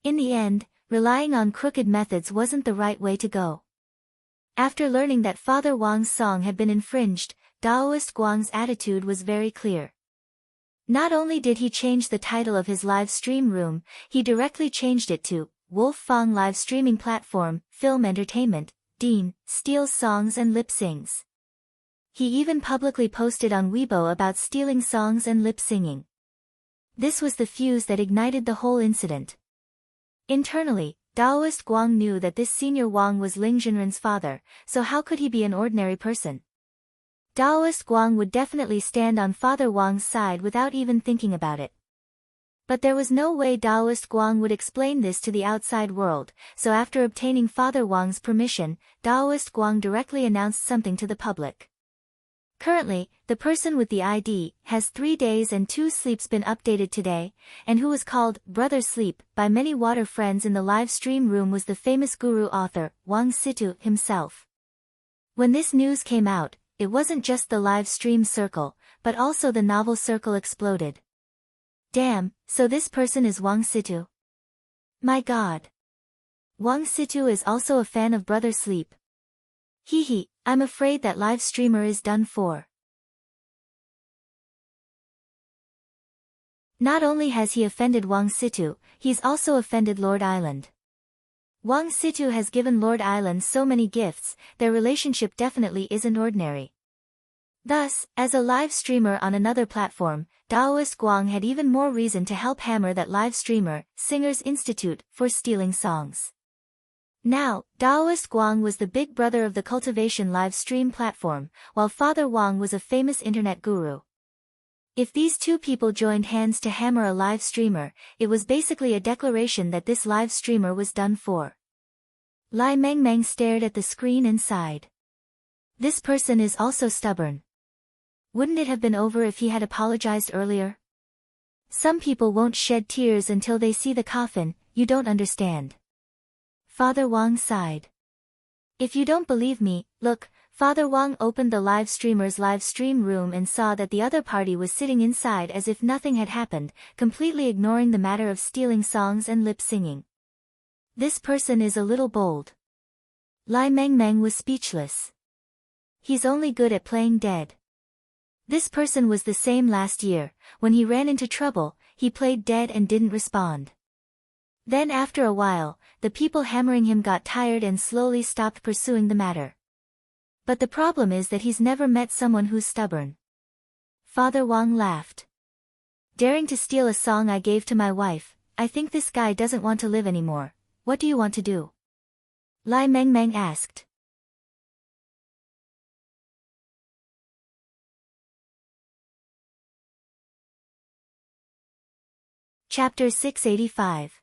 In the end, relying on crooked methods wasn't the right way to go. After learning that Father Wang's song had been infringed, Daoist Guang's attitude was very clear. Not only did he change the title of his live stream room, he directly changed it to Wolf Fang Live Streaming Platform, Film Entertainment, Dean, steals songs and lip-sings. He even publicly posted on Weibo about stealing songs and lip-singing. This was the fuse that ignited the whole incident. Internally, Daoist Guang knew that this senior Wang was Ling Zhenren's father, so how could he be an ordinary person? Daoist Guang would definitely stand on Father Wang's side without even thinking about it. But there was no way Taoist Guang would explain this to the outside world, so after obtaining Father Wang's permission, Taoist Guang directly announced something to the public. Currently, the person with the ID has 3 days and 2 sleeps been updated today, and who was called Brother Sleep by many water friends in the live stream room was the famous guru author, Wang Situ, himself. When this news came out, it wasn't just the live stream circle, but also the novel circle exploded. Damn, so this person is Wang Situ. My god. Wang Situ is also a fan of Brother Sleep. Hehe, I'm afraid that live streamer is done for. Not only has he offended Wang Situ, he's also offended Lord Island. Wang Situ has given Lord Island so many gifts, their relationship definitely isn't ordinary. Thus, as a live streamer on another platform, Taoist Guang had even more reason to help hammer that live streamer, Singers Institute, for stealing songs. Now, Taoist Guang was the big brother of the cultivation live stream platform, while Father Wang was a famous internet guru. If these two people joined hands to hammer a live streamer, it was basically a declaration that this live streamer was done for. Lai Mengmeng stared at the screen and sighed. This person is also stubborn. Wouldn't it have been over if he had apologized earlier? Some people won't shed tears until they see the coffin, you don't understand. Father Wang sighed. If you don't believe me, look, Father Wang opened the live streamer's live stream room and saw that the other party was sitting inside as if nothing had happened, completely ignoring the matter of stealing songs and lip singing. This person is a little bold. Lai Mengmeng was speechless. He's only good at playing dead. This person was the same last year, when he ran into trouble, he played dead and didn't respond. Then after a while, the people hammering him got tired and slowly stopped pursuing the matter. But the problem is that he's never met someone who's stubborn. Father Wang laughed. Daring to steal a song I gave to my wife, I think this guy doesn't want to live anymore. What do you want to do? Lai Mengmeng asked. Chapter 685.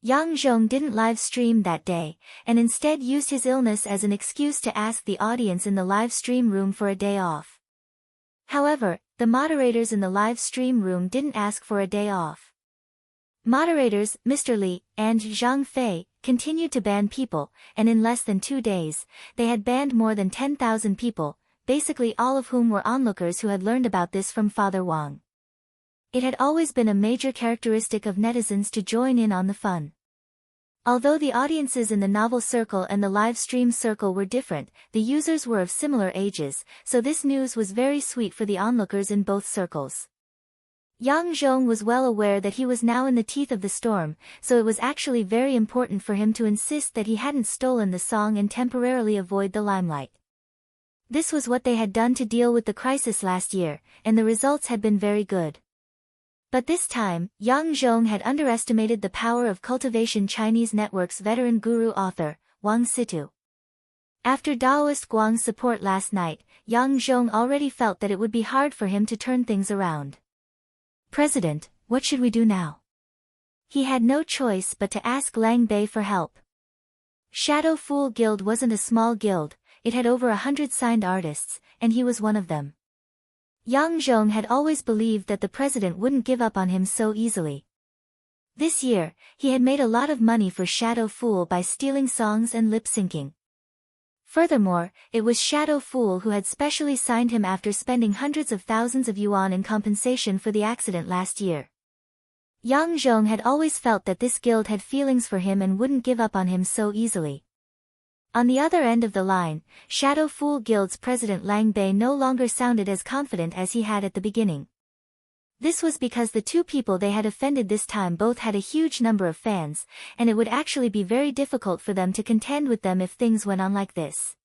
Yang Zhong didn't live stream that day, and instead used his illness as an excuse to ask the audience in the live stream room for a day off. However, the moderators in the live stream room didn't ask for a day off. Moderators, Mr. Li, and Zhang Fei, continued to ban people, and in less than 2 days, they had banned more than 10,000 people, basically all of whom were onlookers who had learned about this from Father Wang. It had always been a major characteristic of netizens to join in on the fun. Although the audiences in the novel circle and the live stream circle were different, the users were of similar ages, so this news was very sweet for the onlookers in both circles. Yang Zhong was well aware that he was now in the teeth of the storm, so it was actually very important for him to insist that he hadn't stolen the song and temporarily avoid the limelight. This was what they had done to deal with the crisis last year, and the results had been very good. But this time, Yang Zhong had underestimated the power of Cultivation Chinese Network's veteran guru author, Wang Situ. After Taoist Guang's support last night, Yang Zhong already felt that it would be hard for him to turn things around. President, what should we do now? He had no choice but to ask Lang Bei for help. Shadow Fool Guild wasn't a small guild, it had over 100 signed artists, and he was one of them. Yang Zhong had always believed that the president wouldn't give up on him so easily. This year, he had made a lot of money for Shadow Fool by stealing songs and lip-syncing. Furthermore, it was Shadow Fool who had specially signed him after spending hundreds of thousands of yuan in compensation for the accident last year. Yang Zhong had always felt that this guild had feelings for him and wouldn't give up on him so easily. On the other end of the line, Shadow Fool Guild's president Lang Bei no longer sounded as confident as he had at the beginning. This was because the two people they had offended this time both had a huge number of fans, and it would actually be very difficult for them to contend with them if things went on like this.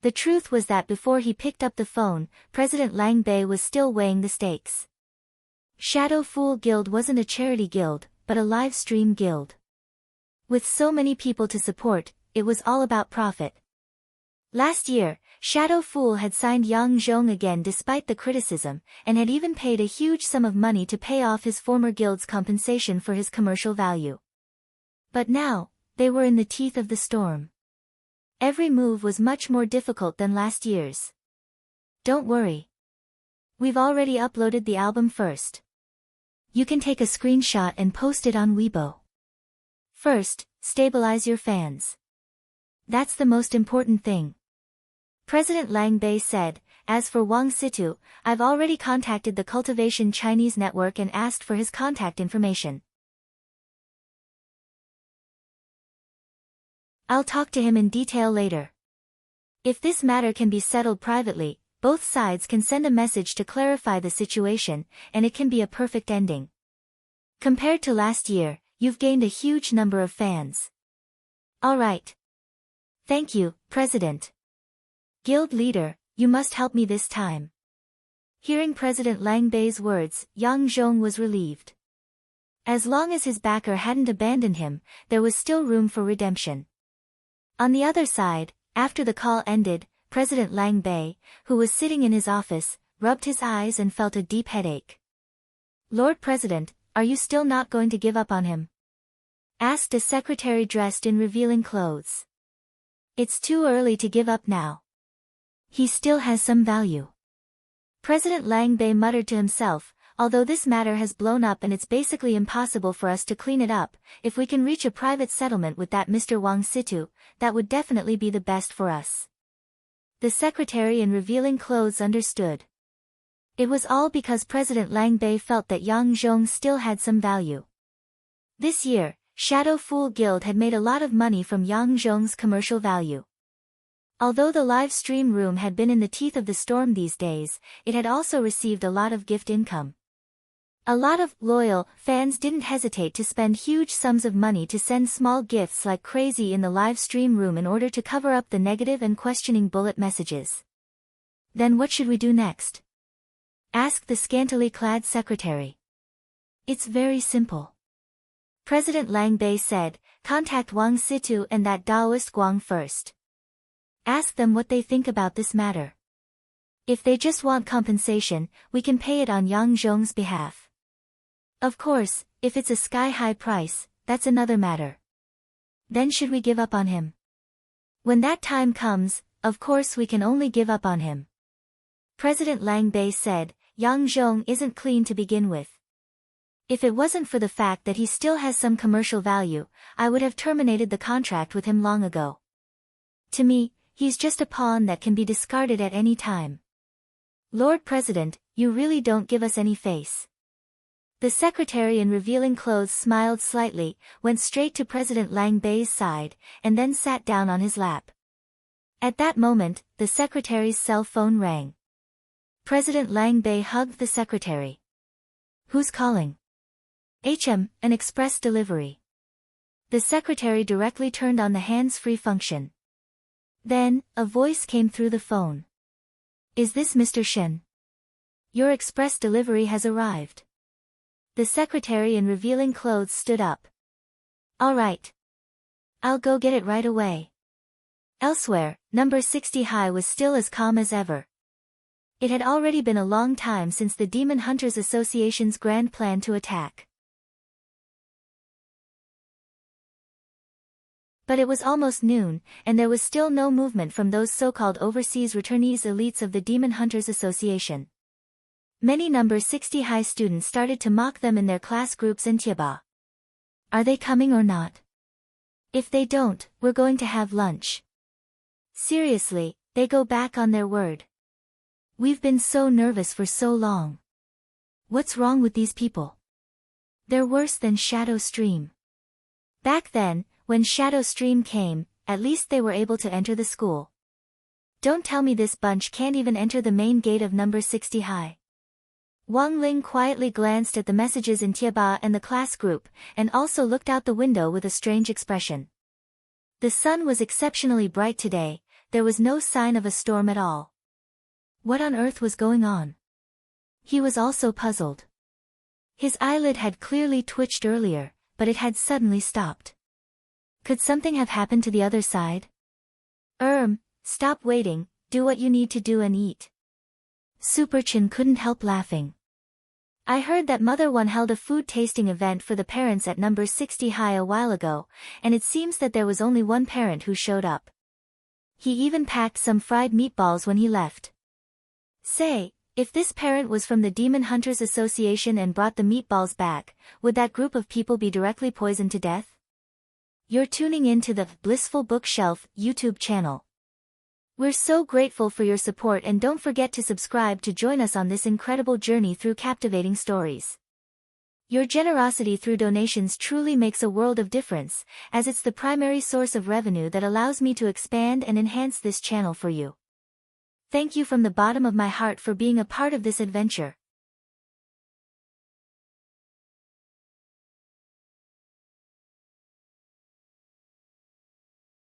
The truth was that before he picked up the phone, President Lang Bei was still weighing the stakes. Shadow Fool Guild wasn't a charity guild, but a live stream guild. With so many people to support, it was all about profit. Last year, Shadow Fool had signed Yang Zhong again despite the criticism, and had even paid a huge sum of money to pay off his former guild's compensation for his commercial value. But now, they were in the teeth of the storm. Every move was much more difficult than last year's. Don't worry. We've already uploaded the album first. You can take a screenshot and post it on Weibo. First, stabilize your fans. That's the most important thing. President Lang Bei said. As for Wang Situ, I've already contacted the Cultivation Chinese Network and asked for his contact information. I'll talk to him in detail later. If this matter can be settled privately, both sides can send a message to clarify the situation, and it can be a perfect ending. Compared to last year, you've gained a huge number of fans. All right. Thank you, President. Guild leader, you must help me this time. Hearing President Lang Bei's words, Yang Zhong was relieved. As long as his backer hadn't abandoned him, there was still room for redemption. On the other side, after the call ended, President Lang Bei, who was sitting in his office, rubbed his eyes and felt a deep headache. Lord President, are you still not going to give up on him? Asked a secretary dressed in revealing clothes. It's too early to give up now. He still has some value. President Lang Bei muttered to himself, although this matter has blown up and it's basically impossible for us to clean it up, if we can reach a private settlement with that Mr. Wang Situ, that would definitely be the best for us. The secretary in revealing clothes understood. It was all because President Lang Bei felt that Yang Zhong still had some value. This year, Shadow Fool Guild had made a lot of money from Yang Zhong's commercial value. Although the live stream room had been in the teeth of the storm these days, it had also received a lot of gift income. A lot of loyal fans didn't hesitate to spend huge sums of money to send small gifts like crazy in the live stream room in order to cover up the negative and questioning bullet messages. Then what should we do next? Asked the scantily clad secretary. It's very simple. President Lang Bei said, contact Wang Situ and that Daoist Guang first. Ask them what they think about this matter. If they just want compensation, we can pay it on Yang Zhong's behalf. Of course, if it's a sky-high price, that's another matter. Then should we give up on him? When that time comes, of course we can only give up on him. President Lang Bei said, Yang Zhong isn't clean to begin with. If it wasn't for the fact that he still has some commercial value, I would have terminated the contract with him long ago. To me, he's just a pawn that can be discarded at any time. Lord President, you really don't give us any face. The secretary in revealing clothes smiled slightly, went straight to President Lang Bei's side, and then sat down on his lap. At that moment, the secretary's cell phone rang. President Lang Bei hugged the secretary. Who's calling? An express delivery. The secretary directly turned on the hands-free function. Then, a voice came through the phone. Is this Mr. Shen? Your express delivery has arrived. The secretary in revealing clothes stood up. All right. I'll go get it right away. Elsewhere, number 60 High was still as calm as ever. It had already been a long time since the Demon Hunters Association's grand plan to attack. But it was almost noon, and there was still no movement from those so-called overseas returnees elites of the Demon Hunters Association. Many number 60 High students started to mock them in their class groups in Tieba. Are they coming or not? If they don't, we're going to have lunch. Seriously, they go back on their word. We've been so nervous for so long. What's wrong with these people? They're worse than Shadow Stream. Back then, when Shadow Stream came, at least they were able to enter the school. Don't tell me this bunch can't even enter the main gate of number 60 High. Wang Ling quietly glanced at the messages in Tieba and the class group, and also looked out the window with a strange expression. The sun was exceptionally bright today, there was no sign of a storm at all. What on earth was going on? He was also puzzled. His eyelid had clearly twitched earlier, but it had suddenly stopped. Could something have happened to the other side? Stop waiting, do what you need to do and eat. Superchin couldn't help laughing. I heard that Mother One held a food tasting event for the parents at number 60 high a while ago, and it seems that there was only one parent who showed up. He even packed some fried meatballs when he left. Say, if this parent was from the Demon Hunters Association and brought the meatballs back, would that group of people be directly poisoned to death? You're tuning in to the Blissful Bookshelf YouTube channel. We're so grateful for your support, and don't forget to subscribe to join us on this incredible journey through captivating stories. Your generosity through donations truly makes a world of difference, as it's the primary source of revenue that allows me to expand and enhance this channel for you. Thank you from the bottom of my heart for being a part of this adventure.